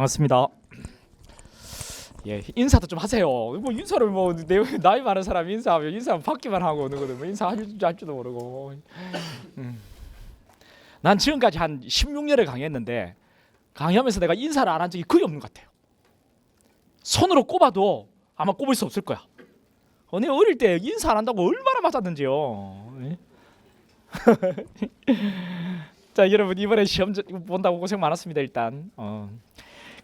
반갑습니다. 예, 인사도 좀 하세요. 뭐 인사를 나이 많은 사람이 인사하면 받기만 하고 오는 거든 뭐 인사할 줄도 모르고. 난 지금까지 한 16년을 강의했는데 강의하면서 내가 인사를 안 한 적이 거의 없는 것 같아요. 손으로 꼽아도 아마 꼽을 수 없을 거야. 내가 어릴 때 인사 안 한다고 얼마나 맞았는지요. 자, 여러분 이번에 시험 본다고 고생 많았습니다. 일단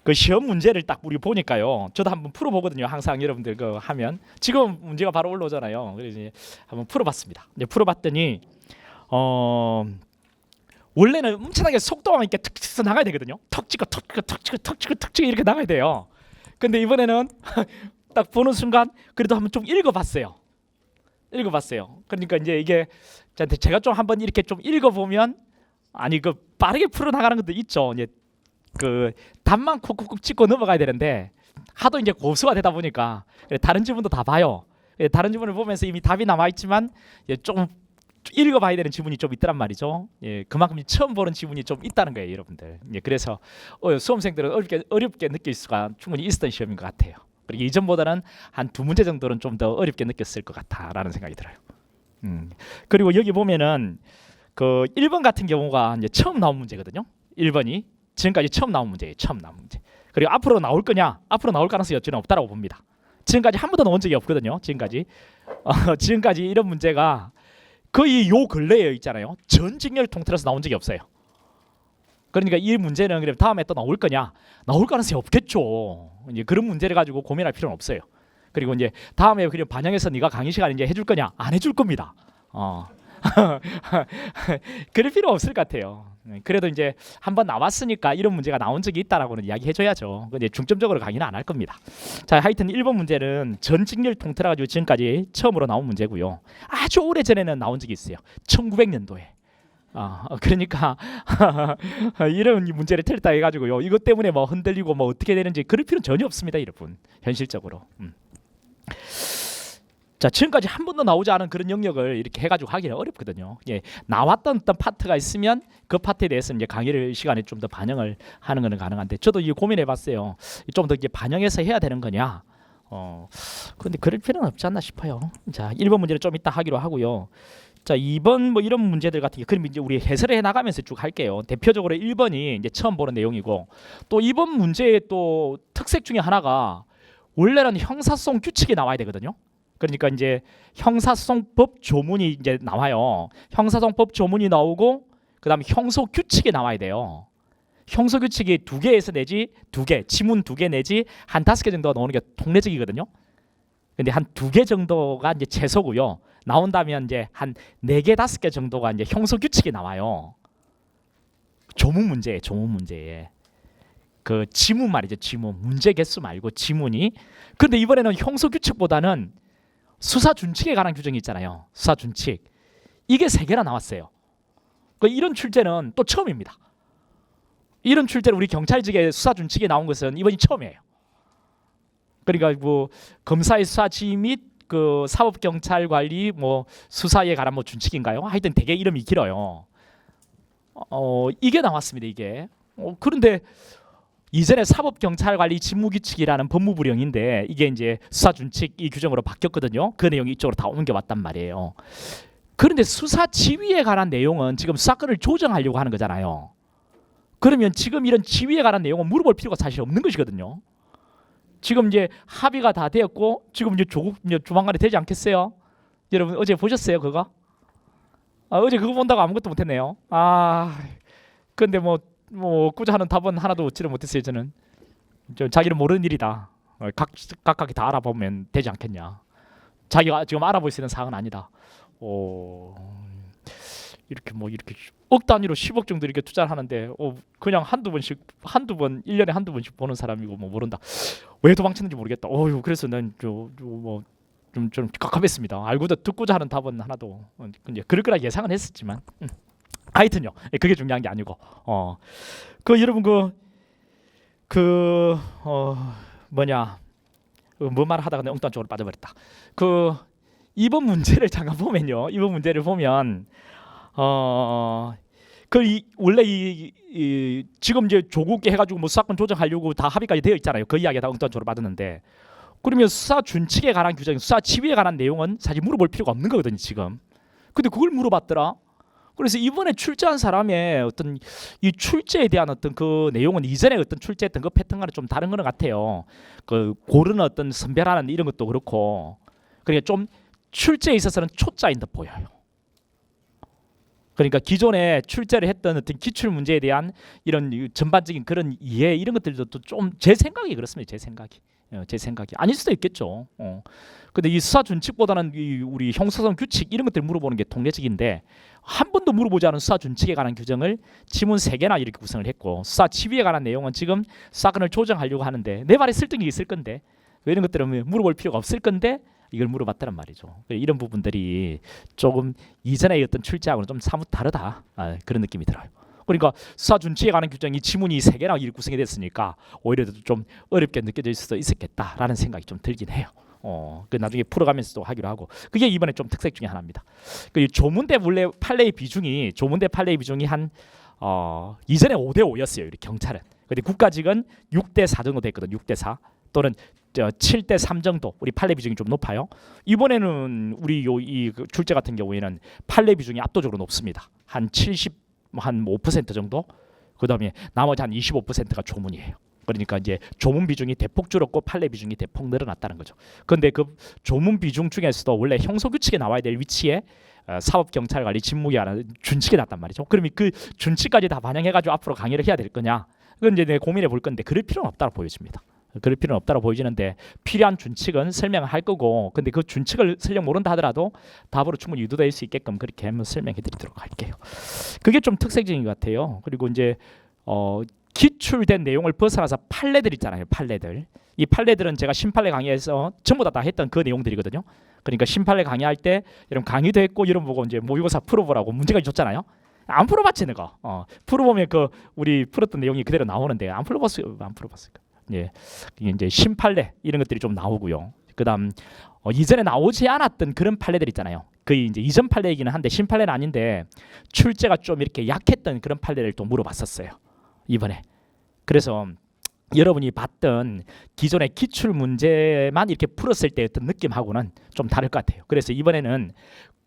그 시험 문제를 딱 우리 보니까요. 저도 한번 풀어보거든요. 항상 여러분들 그 하면 지금 문제가 바로 올라오잖아요. 그래서 이제 한번 풀어봤습니다. 이제 풀어봤더니 원래는 엄청나게 속도감 있게 툭 치서 나가야 되거든요. 턱 찍어 턱 찍어 턱 찍어 턱 찍어 턱 찍어 이렇게 나가야 돼요. 근데 이번에는 딱 보는 순간 그래도 한번 좀 읽어봤어요. 그러니까 이제 이게 제가 좀 한번 이렇게 좀 읽어보면 그 빠르게 풀어나가는 것도 있죠. 이제 그 답만 콕콕콕 찍고 넘어가야 되는데 하도 이제 고수가 되다 보니까 다른 지문도 다 봐요. 다른 지문을 보면서 이미 답이 남아 있지만 좀 읽어봐야 되는 지문이 좀 있더란 말이죠. 그만큼 처음 보는 지문이 좀 있다는 거예요, 여러분들. 그래서 수험생들은 어렵게 느낄 수가 충분히 있었던 시험인 것 같아요. 그리고 이전보다는 한 2문제 정도는 좀 더 어렵게 느꼈을 것 같다라는 생각이 들어요. 그리고 여기 보면은 그 1번 같은 경우가 이제 처음 나온 문제거든요. 1번이 지금까지 처음 나온 문제예요. 그리고 앞으로 나올 거냐? 앞으로 나올 가능성이 저는 없다라고 봅니다. 지금까지 한 번도 나온 적이 없거든요. 지금까지 이런 문제가 거의 요 근래에 있잖아요. 전 직렬 통틀어서 나온 적이 없어요. 그러니까 이 문제는 그럼 다음에 또 나올 거냐? 나올 가능성이 없겠죠. 이제 그런 문제를 가지고 고민할 필요는 없어요. 그리고 이제 다음에 그냥 반영해서 네가 강의 시간 이제 해줄 거냐? 안 해줄 겁니다. 그럴 필요 없을 것 같아요. 그래도 이제 한번 나왔으니까 이런 문제가 나온 적이 있다라고는 이야기해줘야죠. 근데 중점적으로 강의는 안 할 겁니다. 자, 하여튼 1번 문제는 전 직렬 통틀어가지고 지금까지 처음으로 나온 문제고요. 아주 오래 전에는 나온 적이 있어요. 1900년도에. 그러니까 이런 문제를 틀렸다 해가지고요. 이것 때문에 뭐 흔들리고 뭐 어떻게 되는지 그럴 필요는 전혀 없습니다, 여러분. 현실적으로. 자, 지금까지 한 번도 나오지 않은 그런 영역을 이렇게 해가지고 하기는 어렵거든요. 나왔던 어떤 파트가 있으면 그 파트에 대해서 이제 강의를 시간에 좀 더 반영을 하는 것은 가능한데 저도 이 고민해봤어요. 좀 더 이게 반영해서 해야 되는 거냐? 그런데 그럴 필요는 없지 않나 싶어요. 자, 1번 문제는 좀 이따 하기로 하고요. 자, 2번 뭐 이런 문제들 같은 게 그럼 이제 우리 해설을 해 나가면서 쭉 할게요. 대표적으로 1번이 이제 처음 보는 내용이고 또 2번 문제의 또 특색 중에 하나가 원래는 형사성 규칙이 나와야 되거든요. 그러니까 이제 형사성법 조문이 이제 나와요. 형사성법 조문이 나오고 그다음에 형소 규칙이 나와야 돼요. 형소 규칙이 2개에서 내지 2개, 지문 2개 내지 한 5개 정도가 나오는 게 통례적이거든요. 근데 한 2개 정도가 이제 최소고요. 나온다면 이제 한 4개, 5개 정도가 이제 형소 규칙이 나와요. 조문 문제에. 그 지문 말이죠. 지문. 문제 개수 말고 지문이. 근데 이번에는 형소 규칙보다는 수사 준칙에 관한 규정이 있잖아요. 수사 준칙. 이게 3개나 나왔어요. 이런 출제는 또 처음입니다. 이런 출제는 우리 경찰직의 수사 준칙에 나온 것은 이번이 처음이에요. 그러니까 뭐 검사의 수사 지휘 및 그 사법 경찰 관리 뭐 수사에 관한 뭐 준칙인가요? 하여튼 되게 이름이 길어요. 이게 나왔습니다. 이게. 그런데 이전에 사법경찰관리 직무규칙이라는 법무부령인데 이게 이제 수사준칙 이 규정으로 바뀌었거든요. 그 내용이 이쪽으로 다 옮겨왔단 말이에요. 그런데 수사지휘에 관한 내용은 지금 수사권을 조정하려고 하는 거잖아요. 그러면 지금 이런 지휘에 관한 내용은 물어볼 필요가 사실 없는 것이거든요. 지금 이제 합의가 다 되었고 지금 이제 조만간에 되지 않겠어요? 여러분 어제 보셨어요 그거? 어제 그거 본다고 아무것도 못했네요. 근데 뭐 꾸자 하는 답은 하나도 얻지를 못했어요. 저는 자기는 모르는 일이다. 각각이 다 알아보면 되지 않겠냐. 자기가 지금 알아볼 수 있는 사항은 아니다. 이렇게 억 단위로 10억 정도 이렇게 투자를 하는데 그냥 한두 번 1년에 한두 번씩 보는 사람이고 뭐 모른다. 왜 도망쳤는지 모르겠다. 그래서 난 좀 깝깝했습니다. 알고도 듣고자 하는 답은 하나도 이제 그럴 거라 예상은 했었지만. 하여튼요. 그게 중요한 게 아니고 여러분 뭔 말을 하다가 엉뚱한 쪽으로 빠져버렸다. 2번 문제를 잠깐 보면요. 2번 문제를 보면 원래 지금 이제 조국에 해가지고 뭐 수사권 조정하려고 다 합의까지 되어 있잖아요. 그 이야기 다 엉뚱한적으로 받았는데 그러면 수사 준칙에 관한 규정, 수사 지휘에 관한 내용은 사실 물어볼 필요가 없는 거거든요 지금. 근데 그걸 물어봤더라. 그래서 이번에 출제한 사람의 어떤 이 출제에 대한 어떤 그 내용은 이전에 어떤 출제했던 그 패턴과는 좀 다른 것 같아요. 그 고르는 어떤 선별하는 이런 것도 그렇고, 그러니까 좀 출제에 있어서는 초짜인 듯 보여요. 그러니까 기존에 출제를 했던 어떤 기출 문제에 대한 이런 전반적인 그런 이해 이런 것들도 좀 제 생각이 그렇습니다. 제 생각이 아닐 수도 있겠죠. 근데 이 수사 준칙보다는 우리 형사소송 규칙 이런 것들 물어보는 게 통례적인데 한 번도 물어보지 않은 수사 준칙에 관한 규정을 지문 3개나 이렇게 구성을 했고 수사 지휘에 관한 내용은 지금 수사권을 조정하려고 하는데 내 말에 설득이 있을 건데 이런 것들은 물어볼 필요가 없을 건데 이걸 물어봤다는 말이죠. 이런 부분들이 조금 이전의 어떤 출제하고는 좀 사뭇 다르다 그런 느낌이 들어요. 그러니까 수사 준칙에 관한 규정이 지문이 3개나 이렇게 구성이 됐으니까 오히려 좀 어렵게 느껴질 수도 있었겠다라는 생각이 좀 들긴 해요. 그 나중에 풀어가면서도 하기로 하고 그게 이번에 좀 특색 중에 하나입니다. 그 조문대 원래 판례의 비중이 한 이전에 5대5였어요. 이렇게 경찰은. 근데 국가직은 6대4 정도 됐거든. 6대4 또는 7대3 정도 우리 판례 비중이 좀 높아요. 이번에는 우리 이 출제 같은 경우에는 판례 비중이 압도적으로 높습니다. 한 5% 정도. 그다음에 나머지 한 25%가 조문이에요. 그러니까 이제 조문 비중이 대폭 줄었고 판례 비중이 대폭 늘어났다는 거죠. 그런데 그 조문 비중 중에서도 원래 형소규칙에 나와야 될 위치에 사법경찰관리 직무기하는 준칙이 났단 말이죠. 그러면 그 준칙까지 다 반영해가지고 앞으로 강의를 해야 될 거냐? 그건 이제 내가 고민해 볼 건데 그럴 필요는 없다고 보여집니다. 그럴 필요는 없다고 보여지는데 필요한 준칙은 설명을 할 거고 근데 그 준칙을 설령 모른다 하더라도 답으로 충분히 유도될 수 있게끔 그렇게 한번 설명해 드리도록 할게요. 그게 좀 특색적인 것 같아요. 그리고 이제 기출된 내용을 벗어나서 판례들 있잖아요. 판례들. 이 판례들은 제가 신판례 강의에서 전부 다 했던 그 내용들이거든요. 그러니까 신판례 강의할 때 여러분 강의도 했고 이런 보고 이제 모의고사 풀어보라고 문제가 줬잖아요. 안 풀어봤지 내가. 풀어보면 그 우리 풀었던 내용이 그대로 나오는데 안 풀어봤을까. 예, 이제 신판례 이런 것들이 좀 나오고요. 그다음 이전에 나오지 않았던 그런 판례들 있잖아요. 그 이제 이전 판례이기는 한데 신판례는 아닌데 출제가 좀 이렇게 약했던 그런 판례를 또 물어봤었어요. 이번에. 그래서 여러분이 봤던 기존의 기출 문제만 이렇게 풀었을 때 어떤 느낌하고는 좀 다를 것 같아요. 그래서 이번에는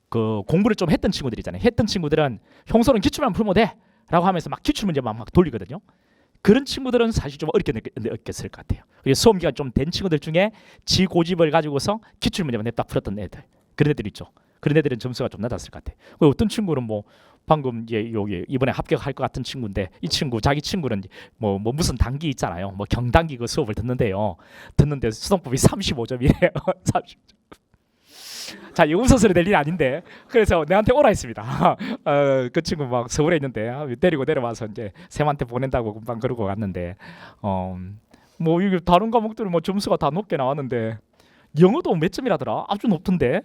그 공부를 좀 했던 친구들이잖아요. 했던 친구들은 형소는 기출만 풀면 돼라고 하면서 막 기출 문제만 막 돌리거든요. 그런 친구들은 사실 좀 어렵게 느꼈을 것 같아요. 그래서 수험 기간 좀 된 친구들 중에 지 고집을 가지고서 기출 문제만 냅다 풀었던 애들, 그런 애들 있죠. 그런 애들은 점수가 좀 낮았을 것 같아요. 어떤 친구는 뭐 방금 이제 여기 이번에 합격할 것 같은 친구인데 이 친구 자기 친구는 뭐 무슨 단기 있잖아요. 뭐 경단기 그 수업을 듣는데 수능법이 35점이래요. 30점. 자, 이거 웃어서 낼 일이 아닌데 그래서 내한테 오라 했습니다. 그 친구 막 서울에 있는데 데리고 내려와서 이제 쌤한테 보낸다고 금방 그러고 갔는데 뭐 이게 다른 과목들은 뭐 점수가 다 높게 나왔는데 영어도 몇 점이라더라. 아주 높던데.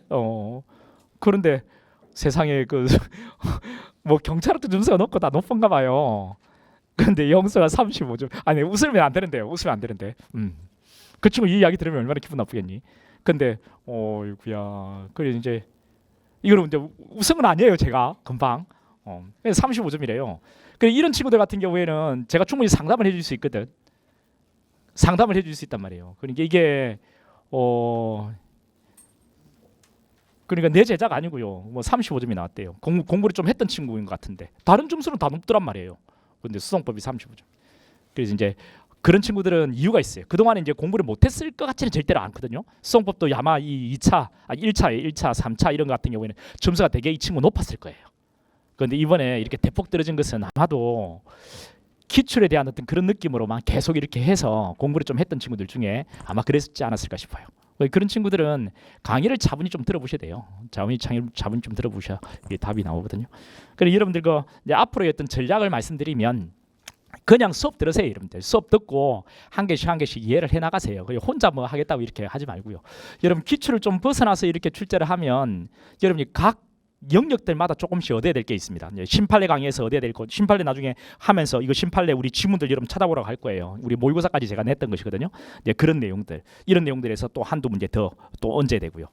그런데 세상에 그 뭐 경찰학도 점수가 높고 다 높은가 봐요. 그런데 영수가 35점. 아니 웃으면 안 되는데요. 웃으면 안 되는데. 그 친구 이 이야기 들으면 얼마나 기분 나쁘겠니? 근데 이구야. 그래 이제 이거는 이제 우승은 아니에요. 제가 금방 35점이래요. 그래 이런 친구들 같은 경우에는 제가 충분히 상담을 해줄 수 있거든. 상담을 해줄 수 있단 말이에요. 그러니까 이게 그러니까 내 제자가 아니고요. 뭐 35점이 나왔대요. 공부를 좀 했던 친구인 것 같은데 다른 점수는 다 높더란 말이에요. 근데 수성법이 35점. 그래서 이제 그런 친구들은 이유가 있어요. 그동안에 이제 공부를 못했을 것 같지는 절대로 않거든요. 수성법도 아마 이 1차, 3차 이런 것 같은 경우에는 점수가 되게 이 친구 높았을 거예요. 그런데 이번에 이렇게 대폭 떨어진 것은 아마도 기출에 대한 어떤 그런 느낌으로만 계속 이렇게 해서 공부를 좀 했던 친구들 중에 아마 그랬지 않았을까 싶어요. 그런 친구들은 강의를 차분히 좀 들어보셔야 돼요. 차분히 좀 들어보셔야 이게 답이 나오거든요. 그래서 여러분들 이제 앞으로의 어떤 전략을 말씀드리면 그냥 수업 들으세요. 여러분들 수업 듣고 한 개씩 이해를 해나가세요. 혼자 뭐 하겠다고 이렇게 하지 말고요. 여러분 기출을 좀 벗어나서 이렇게 출제를 하면 여러분이 각 영역들마다 조금씩 얻어야 될 게 있습니다. 신판례 강의에서 얻어야 될 거, 신판례 나중에 하면서 이거 신판례 우리 지문들 여러분 찾아보라고 할 거예요. 우리 모의고사까지 제가 냈던 것이거든요. 그런 내용들, 이런 내용들에서 또 한두 문제 더 또 얹어야 되고요.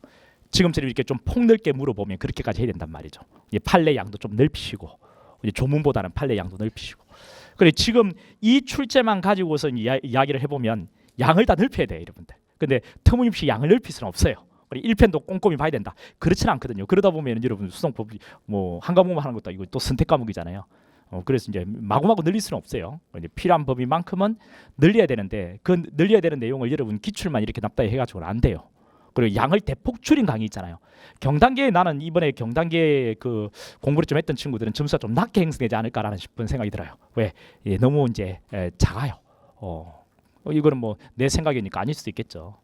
지금처럼 이렇게 좀 폭넓게 물어보면 그렇게까지 해야 된단 말이죠. 판례 양도 좀 넓히시고 이제 조문보다는 판례 양도 넓히시고. 그래 지금 이 출제만 가지고서 이야기를 해보면 양을 다 넓혀야 돼요, 여러분들. 근데 터무니없이 양을 넓힐 수는 없어요. 그래 1편도 꼼꼼히 봐야 된다. 그렇지는 않거든요. 그러다 보면 여러분 수성법 뭐 한 과목만 하는 것도 아니고 또 선택 과목이잖아요. 그래서 이제 마구마구 늘릴 수는 없어요. 이제 필요한 법인만큼은 늘려야 되는데 그 늘려야 되는 내용을 여러분 기출만 이렇게 납득해 해가지고는 안 돼요. 그리고 양을 대폭 줄인 강의 있잖아요. 경단계에 나는 이번에 경단계 그 공부를 좀 했던 친구들은 점수가 좀 낮게 형성되지 않을까라는 싶은 생각이 들어요. 왜? 너무 이제 작아요. 이거는 뭐 내 생각이니까 아닐 수도 있겠죠.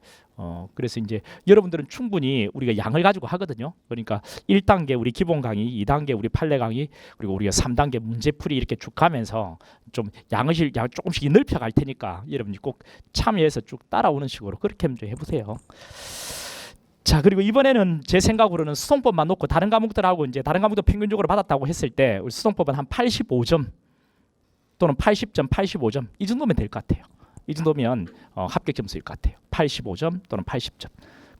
그래서 이제 여러분들은 충분히 우리가 양을 가지고 하거든요. 그러니까 1단계 우리 기본 강의, 2단계 우리 판례 강의, 그리고 우리가 3단계 문제풀이 이렇게 쭉 가면서 좀 양을 조금씩 넓혀 갈 테니까 여러분이 꼭 참여해서 쭉 따라오는 식으로 그렇게 좀 해보세요. 자, 그리고 이번에는 제 생각으로는 수성법만 놓고 다른 과목들하고 이제 다른 과목도 평균적으로 받았다고 했을 때 우리 수성법은 한 85점 또는 80점, 85점 이 정도면 될 것 같아요. 이 정도면 합격 점수일 것 같아요. 85점 또는 80점.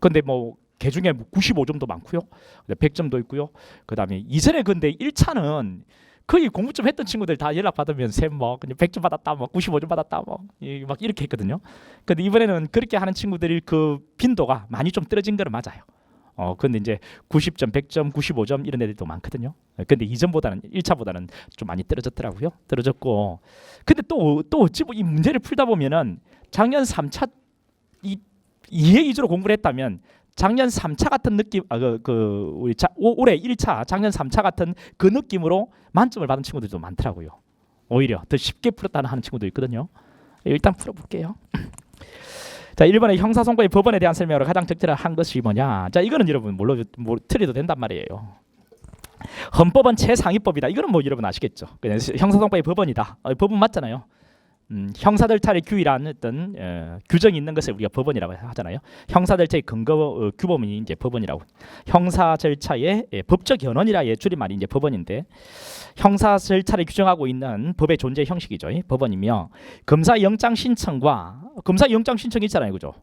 근데 뭐 개중에 95점도 많고요. 100점도 있고요. 그다음에 이전에 근데 1차는 거의 공부 좀 했던 친구들 다 연락 받으면 뭐 그냥 100점 받았다, 뭐 95점 받았다, 뭐 막 이렇게 했거든요. 근데 이번에는 그렇게 하는 친구들이 그 빈도가 많이 좀 떨어진 거는 맞아요. 근데 이제 90점, 100점, 95점 이런 애들도 많거든요. 근데 이전보다는 1차보다는 좀 많이 떨어졌더라고요. 떨어졌고. 근데 또 어찌 이 문제를 풀다 보면은 작년 3차 이해 위주로 공부를 했다면 작년 3차 같은 느낌 우리 올해 1차 작년 3차 같은 그 느낌으로 만점을 받은 친구들도 많더라고요. 오히려 더 쉽게 풀었다는 하는 친구도 있거든요. 일단 풀어볼게요. 자, 1번의 형사소송법의 법원에 대한 설명으로 가장 적절한 것이 뭐냐? 자, 이거는 여러분 틀려도 된단 말이에요. 헌법은 최상위법이다. 이거는 뭐 여러분 아시겠죠? 그냥 형사소송법의 법원이다. 법은 맞잖아요. 형사 절차를 규율한 어떤 규정이 있는 것을 우리가 법원이라고 하잖아요. 형사 절차의 근거 규범이 이제 법원이라고. 형사 절차의 법적 현원이라의 줄임말이 이제 법원인데 형사 절차를 규정하고 있는 법의 존재 형식이죠. 법원이며 검사 영장 신청과 검사 영장 신청이 있잖아요, 그죠?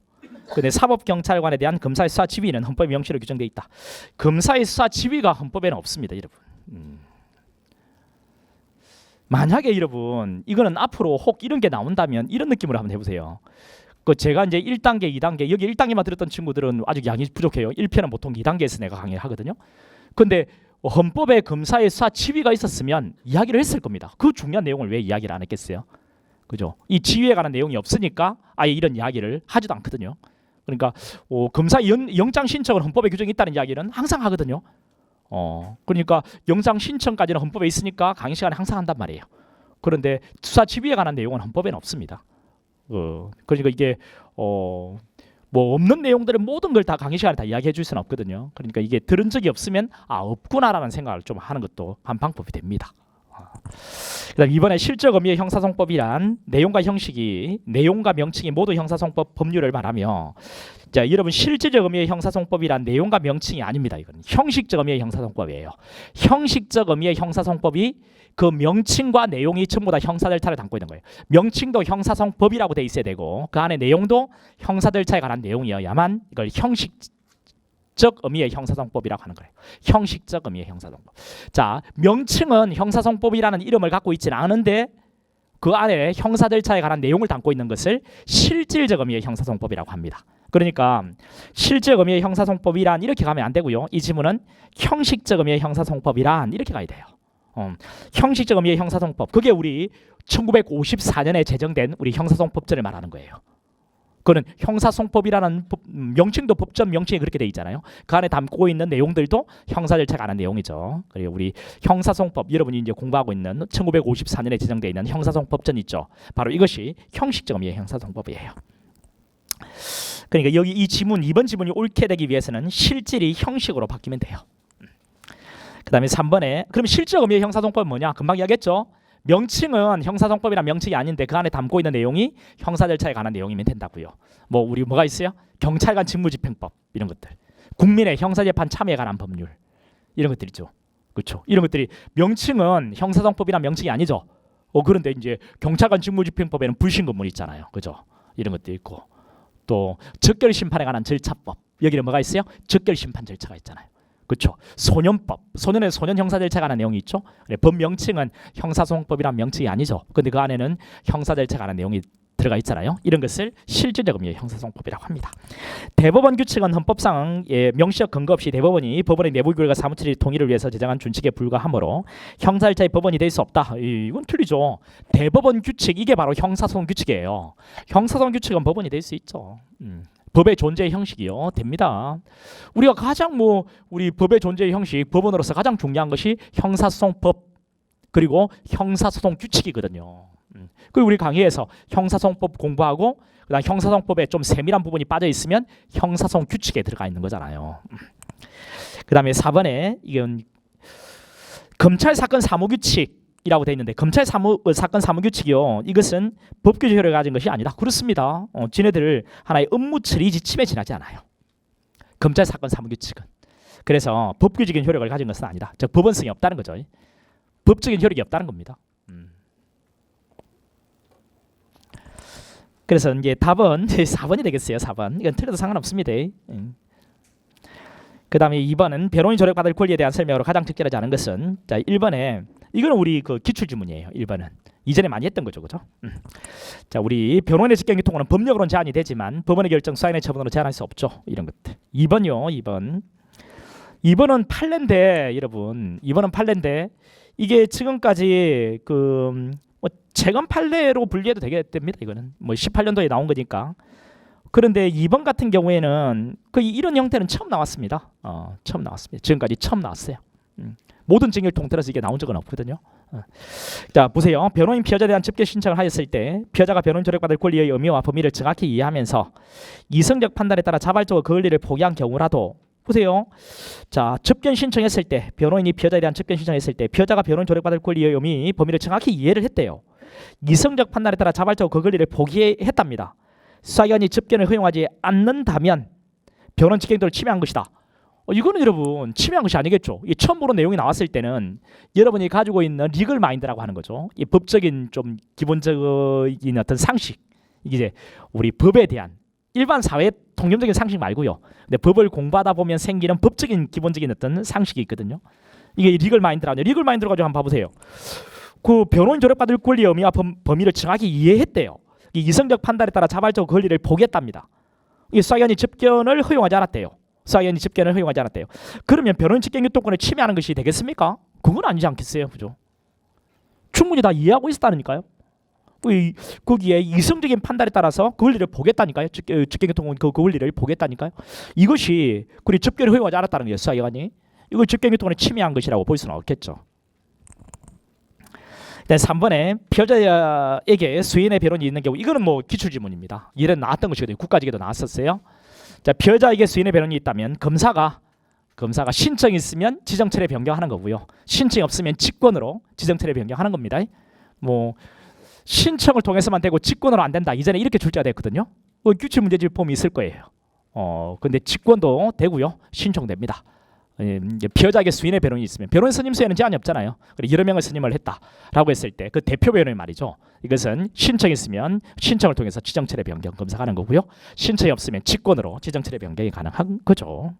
근데 사법경찰관에 대한 검사의 수사 지휘는 헌법에 명시로 규정돼 있다. 검사의 수사 지휘가 헌법에는 없습니다, 여러분. 만약에 여러분 이거는 앞으로 혹 이런 게 나온다면 이런 느낌으로 한번 해보세요. 그 제가 이제 1단계, 2단계 여기 1단계만 들었던 친구들은 아직 양이 부족해요. 1편은 보통 2단계에서 내가 강의를 하거든요. 근데 헌법에 검사의 수사 지휘가 있었으면 이야기를 했을 겁니다. 그 중요한 내용을 왜 이야기를 안 했겠어요? 그죠? 이 지휘에 관한 내용이 없으니까 아예 이런 이야기를 하지도 않거든요. 그러니까 검사 영장 신청은 헌법에 규정이 있다는 이야기는 항상 하거든요. 그러니까 영장 신청까지는 헌법에 있으니까 강의 시간에 항상 한단 말이에요. 그런데 수사 지휘에 관한 내용은 헌법에는 없습니다. 그러니까 이게 뭐 없는 내용들은 모든 걸 다 강의 시간에 다 이야기해 줄 수는 없거든요. 그러니까 이게 들은 적이 없으면 없구나라는 생각을 좀 하는 것도 한 방법이 됩니다. 그다음 이번에 실적 의미의 형사소송법이란 내용과 명칭이 모두 형사소송법 법률을 말하며 자, 여러분 실질적 의미의 형사소송법이란 내용과 명칭이 아닙니다. 이건 형식적 의미의 형사소송법이에요. 형식적 의미의 형사소송법이 그 명칭과 내용이 전부 다 형사 절차를 담고 있는 거예요. 명칭도 형사소송법이라고 돼 있어야 되고 그 안에 내용도 형사 절차에 관한 내용이어야만 이걸 형식적 의미의 형사소송법이라고 하는 거예요. 형식적 의미의 형사소송법. 자, 명칭은 형사소송법이라는 이름을 갖고 있지는 않은데 그 안에 형사 절차에 관한 내용을 담고 있는 것을 실질적 의미의 형사소송법이라고 합니다. 그러니까 실질적 의미의 형사소송법이란 이렇게 가면 안 되고요. 이 지문은 형식적 의미의 형사소송법이란 이렇게 가야 돼요. 형식적 의미의 형사소송법, 그게 우리 1954년에 제정된 우리 형사소송법전을 말하는 거예요. 그는 형사소송법이라는 명칭도 법전 명칭이 그렇게 돼 있잖아요. 그 안에 담고 있는 내용들도 형사 절차에 관한 내용이죠. 그리고 우리 형사소송법, 여러분이 이제 공부하고 있는 1954년에 제정되어 있는 형사소송법전 있죠. 바로 이것이 형식적 의미의 형사소송법이에요. 그러니까 여기 이 지문 2번 지문이 옳게 되기 위해서는 실질이 형식으로 바뀌면 돼요. 그 다음에 3번에 그럼 실질적 의미의 형사소송법은 뭐냐? 금방 이야기했죠. 명칭은 형사소송법이란 명칭이 아닌데 그 안에 담고 있는 내용이 형사 절차에 관한 내용이면 된다고요. 뭐 우리 뭐가 있어요? 경찰관 직무집행법 이런 것들, 국민의 형사재판 참여에 관한 법률 이런 것들이죠. 그렇죠? 이런 것들이 명칭은 형사소송법이란 명칭이 아니죠. 그런데 이제 경찰관 직무집행법에는 불신검문 있잖아요. 그죠? 이런 것도 있고 또 적결심판에 관한 절차법, 여기는 뭐가 있어요? 적결심판 절차가 있잖아요. 그렇죠. 소년법, 소년의 소년 형사 절차가 하는 내용이 있죠. 법 명칭은 형사소송법이란 명칭이 아니죠. 근데 그 안에는 형사 절차가 하는 내용이 들어가 있잖아요. 이런 것을 실질적 의미의 형사소송법이라고 합니다. 대법원 규칙은 헌법상 명시적 근거 없이 대법원이 법원의 내부 규율과 사무처의 통일을 위해서 제정한 준칙에 불과하므로 형사 절차의 법원이 될 수 없다. 이건 틀리죠. 대법원 규칙, 이게 바로 형사소송 규칙이에요. 형사소송 규칙은 법원이 될 수 있죠. 법의 존재의 형식이요. 됩니다. 우리가 가장 우리 법의 존재의 형식, 법원으로서 가장 중요한 것이 형사소송법 그리고 형사소송 규칙이거든요. 그리고 우리 강의에서 형사소송법 공부하고 그다음 형사소송법에 좀 세밀한 부분이 빠져 있으면 형사소송 규칙에 들어가 있는 거잖아요. 그다음에 4번에 이건 검찰 사건 사무 규칙이라고 돼 있는데 검찰 사건 사무 규칙이요. 이것은 법규적 효력을 가진 것이 아니다. 그렇습니다. 지네들 하나의 업무 처리 지침에 지나지 않아요. 검찰 사건 사무 규칙은. 그래서 법규적인 효력을 가진 것은 아니다. 즉 법원성이 없다는 거죠. 법적인 효력이 없다는 겁니다. 그래서 이제 답은 4번이 되겠어요. 4번. 이건 틀려도 상관없습니다. 그 다음에 2번은 변호인 조력받을 권리에 대한 설명으로 가장 적절하지 않은 것은, 자 1번에 이거는 우리 그 기출지문이에요. 1번은 이전에 많이 했던 거죠, 그죠? 자 우리 변호인의 직권교통은 법력으로는 제한이 되지만 법원의 결정 수사인의 처분으로 제한할 수 없죠. 이런 것들. 2번요. 2번은 판례인데 여러분, 2번은 판례인데 이게 지금까지 재검 판례로 분리해도 됩니다. 이거는 18년도에 나온 거니까. 그런데 2번 같은 경우에는 이런 형태는 처음 나왔습니다. 처음 나왔습니다. 지금까지 처음 나왔어요. 모든 증인을 통틀어서 이게 나온 적은 없거든요. 자 보세요. 변호인 피해자에 대한 접견 신청을 하였을 때 피해자가 변호인 조력받을 권리의 의미와 범위를 정확히 이해하면서 이성적 판단에 따라 자발적으로 그 권리를 포기한 경우라도, 보세요. 자 접견 신청했을 때, 변호인이 피해자에 대한 접견 신청했을 때 피해자가 변호인 조력받을 권리의 의미, 범위를 정확히 이해를 했대요. 이성적 판단에 따라 자발적으로 그 권리를 포기했답니다. 수사기관이 접견을 허용하지 않는다면 변호인 직권도를 침해한 것이다. 이거는 여러분 침해한 것이 아니겠죠. 이 처음 보는 내용이 나왔을 때는 여러분이 가지고 있는 리걸 마인드라고 하는 거죠. 이 법적인 좀 기본적인 어떤 상식, 이제 우리 법에 대한 일반 사회 통념적인 상식 말고요. 근데 법을 공부하다 보면 생기는 법적인 기본적인 어떤 상식이 있거든요. 이게 리걸 마인드라고. 리걸 마인드로 가지고 한번 봐보세요. 그 변호인 조력받을 권리의 의미와 범위를 정확히 이해했대요. 이성적 판단에 따라 자발적으로 권리를 포기했답니다. 이 수사기관이 접견을 허용하지 않았대요. 수사기관이 접견을 허용하지 않았대요. 그러면 변호인 직권유통권을 침해하는 것이 되겠습니까? 그건 아니지 않겠어요, 그죠? 충분히 다 이해하고 있었다니까요. 거기에 이성적인 판단에 따라서 그 권리를 보겠다니까요. 직권유통권 그 권리를 보겠다니까요. 이것이 그리 접견을 허용하지 않았다는 거예요. 수사기관이 이걸 직권유통권을 침해한 것이라고 볼 수는 없겠죠. 3번에 피해자에게 수인의 변호인이 있는 경우, 이거는 기출지문입니다. 이런 나왔던 것이거든요. 국가직에도 나왔었어요. 자 피해자에게 수인의 변호인이 있다면 검사가 신청이 있으면 지정처리 변경하는 거고요. 신청이 없으면 직권으로 지정처리 변경하는 겁니다. 신청을 통해서만 되고 직권으로 안 된다. 이전에 이렇게 출제가 됐거든요. 규칙 문제집 보면 있을 거예요. 근데 직권도 되고요. 신청됩니다. 피해자에게 수인의 변호인이 있으면, 변호인 선임 수에는 제한이 없잖아요. 여러 명을 선임을 했다라고 했을 때 그 대표 변호인 말이죠. 이것은 신청이 있으면 신청을 통해서 지정처리 변경 검사가 하는 거고요. 신청이 없으면 직권으로 지정처리 변경이 가능한 거죠.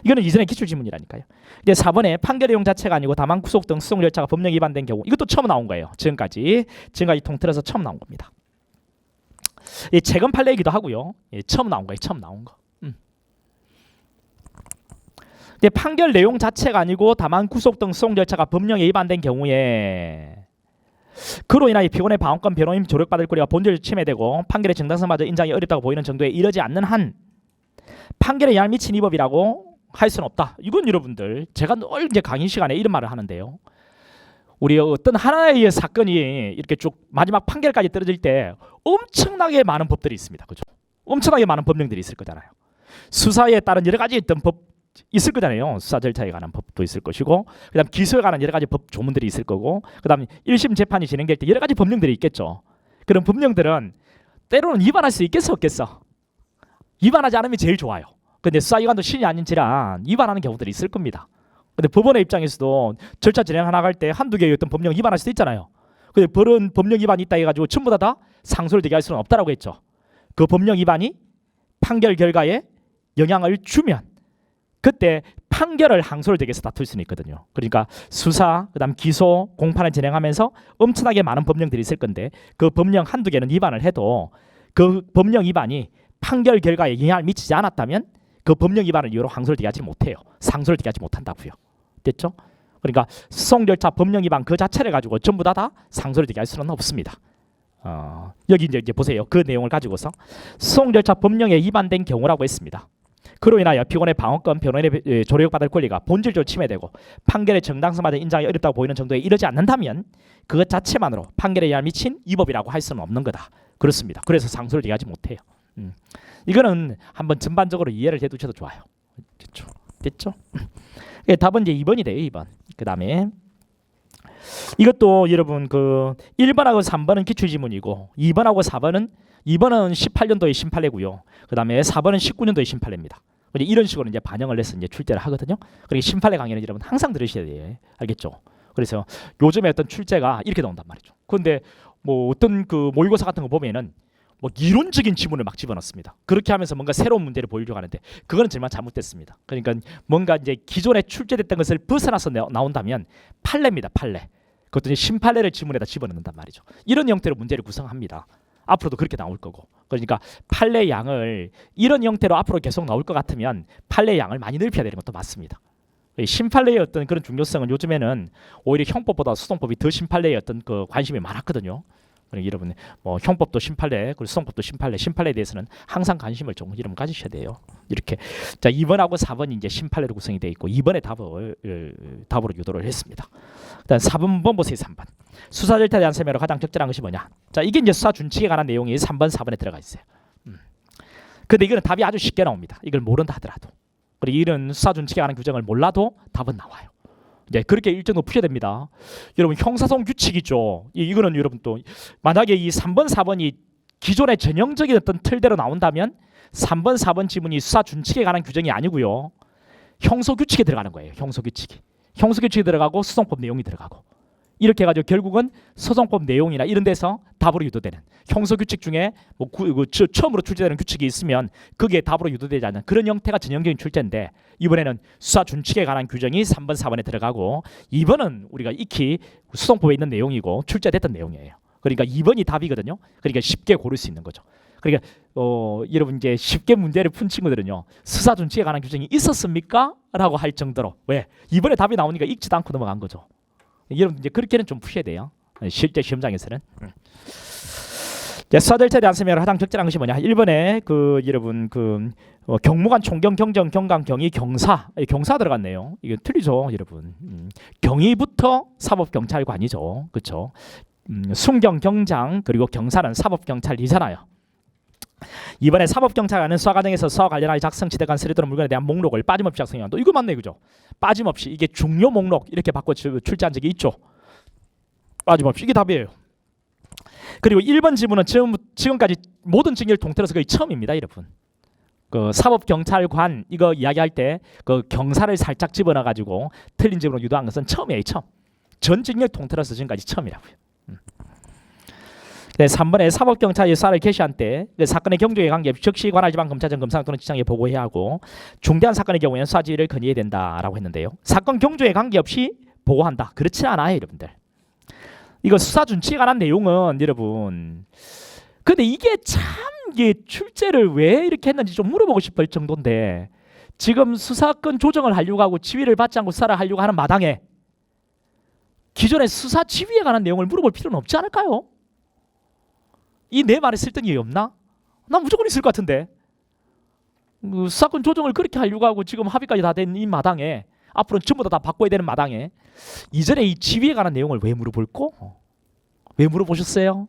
이거는 이전의 기출지문이라니까요. 이제 4번에 판결 내용 자체가 아니고 다만 구속 등 수송 절차가 법령 위반된 경우, 이것도 처음 나온 거예요. 지금까지 통틀어서 처음 나온 겁니다. 재검 판례이기도 하고요. 처음 나온 거예요. 처음 나온 거. 판결 내용 자체가 아니고 다만 구속 등 수송 절차가 법령에 위반된 경우에 그로 인하여 피고인의 방어권, 변호인 조력받을 권리가 본질을 침해되고 판결의 정당성마저 인정이 어렵다고 보이는 정도에 이르지 않는 한 판결에 영향을 미친 위법이라고 할 수는 없다. 이건 여러분들 제가 늘 이제 강의 시간에 이런 말을 하는데요. 우리 어떤 하나의 사건이 이렇게 쭉 마지막 판결까지 떨어질 때 엄청나게 많은 법들이 있습니다. 그죠? 엄청나게 많은 법령들이 있을 거잖아요. 수사에 따른 여러 가지 어떤 법 있을 거잖아요. 수사 절차에 관한 법도 있을 것이고, 그다음 기소에 관한 여러 가지 법 조문들이 있을 거고, 그다음 1심 재판이 진행될 때 여러 가지 법령들이 있겠죠. 그런 법령들은 때로는 위반할 수 있겠어 없겠어? 위반하지 않으면 제일 좋아요. 근데 수사기관도 신이 아닌지라 위반하는 경우들이 있을 겁니다. 근데 법원의 입장에서도 절차 진행하나 나갈 때 한두 개의 어떤 법령 위반할 수도 있잖아요. 근데 그런 법령 위반이 있다 해가지고 전부 다 상소를 되게 할 수는 없다라고 했죠. 그 법령 위반이 판결 결과에 영향을 주면 그때 판결을 항소를 댁에서 다툴 수는 있거든요. 그러니까 수사, 그다음 기소, 공판을 진행하면서 엄청나게 많은 법령들이 있을 건데 그 법령 한두 개는 위반을 해도 그 법령 위반이 판결 결과에 영향을 미치지 않았다면 그 법령 위반을 이유로 항소를 대하지 못해요. 상소를 대하지 못한다고요. 됐죠? 그러니까 소송 절차 법령 위반 그 자체를 가지고 전부 다 상소를 대할 수는 없습니다. 여기 이제 보세요. 그 내용을 가지고서 소송 절차 법령에 위반된 경우라고 했습니다. 그로 인하여 피고인의 방어권, 변호인의 조력받을 권리가 본질적으로 침해되고 판결의 정당성마저 인정하기 어렵다고 보이는 정도에 이르지 않는다면 그것 자체만으로 판결에 영향을 미친 위법이라고 할 수는 없는 거다. 그렇습니다. 그래서 상소를 대하지 못해요. 이거는 한번 전반적으로 이해를 해두셔도 좋아요. 됐죠? 답은 이제 2번이 돼요. 2번. 그 다음에 이것도 여러분 그 1번하고 3번은 기출지문이고 2번하고 4번은 2번은 18년도에 심판례고요. 그 다음에 4번은 19년도에 심판례입니다. 이런 식으로 이제 반영을 해서 이제 출제를 하거든요. 그리고 심판례 강의는 여러분 항상 들으셔야 돼요. 알겠죠? 그래서 요즘에 어떤 출제가 이렇게 나온단 말이죠. 그런데 뭐 어떤 그 모의고사 같은 거 보면은 뭐 이론적인 지문을 막 집어넣습니다. 그렇게 하면서 뭔가 새로운 문제를 보이려고 하는데 그거는 정말 잘못됐습니다. 그러니까 뭔가 이제 기존에 출제됐던 것을 벗어나서 나온다면 판례입니다. 판례. 그것도 이제 심판례를 지문에다 집어넣는단 말이죠. 이런 형태로 문제를 구성합니다. 앞으로도 그렇게 나올 거고. 그러니까 판례 양을 이런 형태로 앞으로 계속 나올 것 같으면 판례 양을 많이 넓혀야 되는 것도 맞습니다. 심판례의 어떤 그런 중요성은 요즘에는 오히려 형법보다 소송법이 더 심판례의 어떤 그 관심이 많았거든요. 그러니까 여러분 뭐 형법도 심판례, 그리고 소송법도 심판례, 심판례에 대해서는 항상 관심을 좀 여러분 가지셔야 돼요. 이렇게 자 2번하고 4번이 이제 심판례로 구성이 되어 있고 2번의 답으로 유도를 했습니다. 일단 4번 보세요. 3번 수사 절차에 대한 설명으로 가장 적절한 것이 뭐냐? 자 이게 이제 수사 준칙에 관한 내용이 3번, 4번에 들어가 있어요. 근데 이거는 답이 아주 쉽게 나옵니다. 이걸 모른다 하더라도. 그리고 이런 수사 준칙에 관한 규정을 몰라도 답은 나와요. 이제 그렇게 일정도 푸셔야 됩니다. 여러분 형사소송 규칙이죠. 이거는 여러분 또 만약에 이 3번, 4번이 기존의 전형적인 어떤 틀대로 나온다면 3번, 4번 지문이 수사 준칙에 관한 규정이 아니고요. 형소 규칙에 들어가는 거예요. 형소 규칙이. 형소 규칙이 들어가고 소송법 내용이 들어가고. 이렇게 해가지고 결국은 소송법 내용이나 이런 데서 답으로 유도되는 형소 규칙 중에 뭐 처음으로 출제되는 규칙이 있으면 그게 답으로 유도되지 않는 그런 형태가 전형적인 출제인데 이번에는 수사 준칙에 관한 규정이 3번, 4번에 들어가고 2번은 우리가 익히 소송법에 있는 내용이고 출제됐던 내용이에요. 그러니까 2번이 답이거든요. 그러니까 쉽게 고를 수 있는 거죠. 그러니까 여러분 이제 쉽게 문제를 푼 친구들은요 수사 준칙에 관한 규정이 있었습니까? 라고 할 정도로 왜? 이번에 답이 나오니까 읽지도 않고 넘어간 거죠. 여러분 이제 그렇게는 좀 푸셔야 돼요. 실제 시험장에서는. 수사 절차에 대한 설명을 가장 적절한 것이 뭐냐? 1번에 그 여러분 그 경무관, 총경, 경정, 경감, 경위, 경사 들어갔네요. 이게 틀리죠, 여러분. 경위부터 사법경찰관이죠, 그렇죠? 순경, 경장 그리고 경사는 사법경찰이잖아요. 이번에 사법경찰관은 수사 과정에서 수사 관련하여 작성, 지대간 서류 또는 물건에 대한 목록을 빠짐없이 작성해야 한다. 이거 맞네, 그죠? 빠짐없이 이게 중요 목록 이렇게 바꿔 출제한 적이 있죠. 빠짐없이 이게 답이에요. 그리고 1번 지문은 지금까지 모든 증인을 통틀어서 거의 처음입니다, 여러분. 그 사법경찰관 이거 이야기할 때 그 경사를 살짝 집어넣어 가지고 틀린 지문으로 유도한 것은 처음이에요, 처음. 전 증인을 통틀어서 지금까지 처음이라고요. 3번에 사법경찰이 수사를 개시한 때 사건의 경중에 관계없이 즉시 관할지방검찰청 검사장 또는 지청에 보고해야 하고 중대한 사건의 경우에는 수사 지휘를 건의해야 된다라고 했는데요. 사건 경중에 관계없이 보고한다. 그렇지 않아요, 여러분들. 이거 수사 준칙에 관한 내용은 여러분 근데 이게 참 이게 출제를 왜 이렇게 했는지 좀 물어보고 싶을 정도인데 지금 수사권 조정을 하려고 하고 지휘를 받지 않고 수사를 하려고 하는 마당에 기존의 수사 지휘에 관한 내용을 물어볼 필요는 없지 않을까요? 이 내 말에 설득이 없나? 난 무조건 있을 것 같은데. 수사권 조정을 그렇게 하려고 하고 지금 합의까지 다 된 이 마당에 앞으로는 전부 다 바꿔야 되는 마당에 이전에 이 지위에 관한 내용을 왜 물어볼까? 왜 물어보셨어요?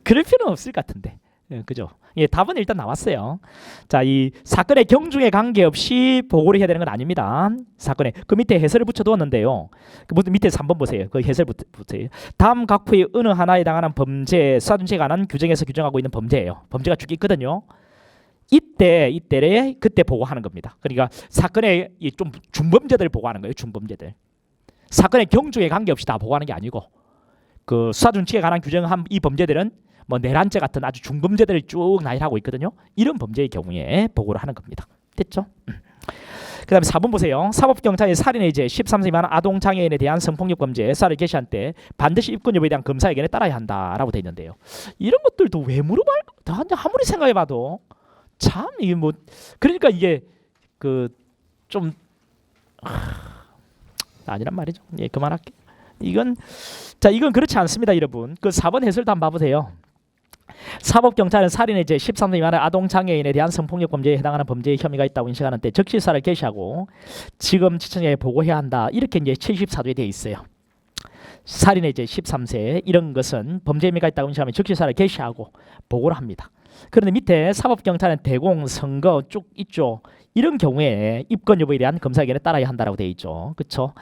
그럴 필요는 없을 것 같은데. 그죠? 예, 답은 일단 나왔어요. 자, 이 사건의 경중에 관계없이 보고를 해야 되는 건 아닙니다. 사건에 그 밑에 해설을 붙여두었는데요. 그 밑에 3번 보세요. 그 해설 붙여요. 다음 각부의 어느 하나에 해당하는 범죄, 수사준칙에 관한 규정에서 규정하고 있는 범죄예요. 범죄가 쭉 있거든요. 이때에 그때 보고하는 겁니다. 그러니까 사건의 좀 중범죄들 보고하는 거예요. 중범죄들. 사건의 경중에 관계없이 다 보고하는 게 아니고 그 수사준칙에 관한 규정한 이 범죄들은 뭐 내란죄 같은 아주 중범죄들을 쭉 나열하고 있거든요. 이런 범죄의 경우에 보고를 하는 겁니다. 됐죠? 그 다음에 4번 보세요. 사법경찰이 살인의 죄 13세 미만 아동장애인에 대한 성폭력 범죄 수사를 개시한 때 반드시 입건 여부에 대한 검사 의견에 따라야 한다라고 되어 있는데요. 이런 것들도 왜 물어봐요? 아무리 생각해봐도 참 이게 뭐 그러니까 이게 그 좀 아니란 말이죠. 예, 그만할게요. 이건 그렇지 않습니다, 여러분. 그 4번 해설도 한번 봐보세요. 사법경찰은 살인의 죄 13세 미만의 아동장애인에 대한 성폭력 범죄에 해당하는 범죄의 혐의가 있다고 인식하는 때 즉시 수사를 개시하고 지금 지청장에 보고해야 한다. 이렇게 이제 74조에 되어 있어요. 살인의 죄 13세 이런 것은 범죄 혐의가 있다고 인식하면 즉시 수사를 개시하고 보고를 합니다. 그런데 밑에 사법경찰은 대공, 선거 쭉 있죠. 이런 경우에 입건 여부에 대한 검사 의견에 따라야 한다라고 되어 있죠. 그렇죠?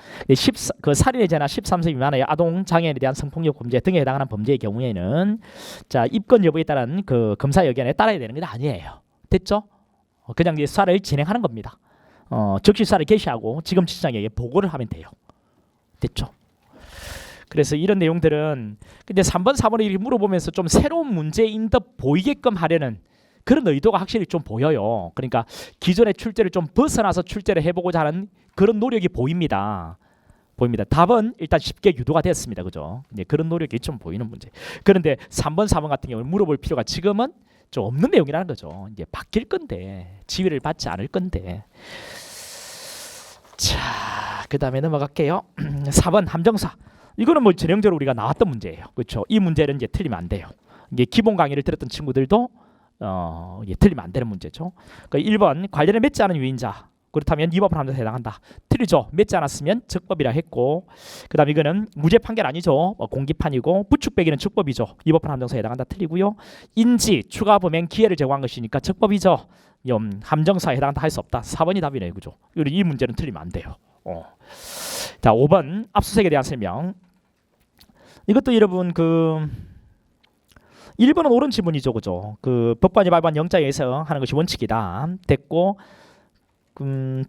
그 살인의 죄나 13세 미만의 아동 장애인에 대한 성폭력 범죄 등에 해당하는 범죄의 경우에는 자 입건 여부에 따른 그 검사 의견에 따라야 되는 게 아니에요. 됐죠? 그냥 이제 수사를 진행하는 겁니다. 즉시 수사를 개시하고 지금 지청장에게 보고를 하면 돼요. 됐죠? 그래서 이런 내용들은 근데 3번, 4번을 이렇게 물어보면서 좀 새로운 문제인 듯 보이게끔 하려는 그런 의도가 확실히 좀 보여요. 그러니까 기존의 출제를 좀 벗어나서 출제를 해보고자 하는 그런 노력이 보입니다. 답은 일단 쉽게 유도가 됐습니다. 그죠? 이제 그런 노력이 좀 보이는 문제. 그런데 3번, 4번 같은 경우는 물어볼 필요가 지금은 좀 없는 내용이라는 거죠. 이제 바뀔 건데 지위를 받지 않을 건데. 자, 그 다음에 넘어갈게요. 4번 함정사. 이거는 뭐 전형적으로 우리가 나왔던 문제예요. 그렇죠? 이 문제는 이제 틀리면 안 돼요. 이게 기본 강의를 들었던 친구들도 틀리면 안 되는 문제죠. 그러니까 1번 관련에 맺지 않은 유인자 그렇다면 위법한 함정사에 해당한다. 틀리죠. 맺지 않았으면 적법이라 했고 그 다음 이거는 무죄 판결 아니죠. 공기판이고 부축배기는 적법이죠. 위법한 함정사에 해당한다. 틀리고요. 인지 추가 범행 기회를 제공한 것이니까 적법이죠. 함정사에 해당한다 할 수 없다. 4번이 답이네요. 그죠? 이 문제는 틀리면 안 돼요. 자 5번 압수수색에 대한 설명. 이것도 여러분 1번은 옳은 지문이죠. 그죠? 그 법관이 발부한 영장에 의해서 하는 것이 원칙이다. 됐고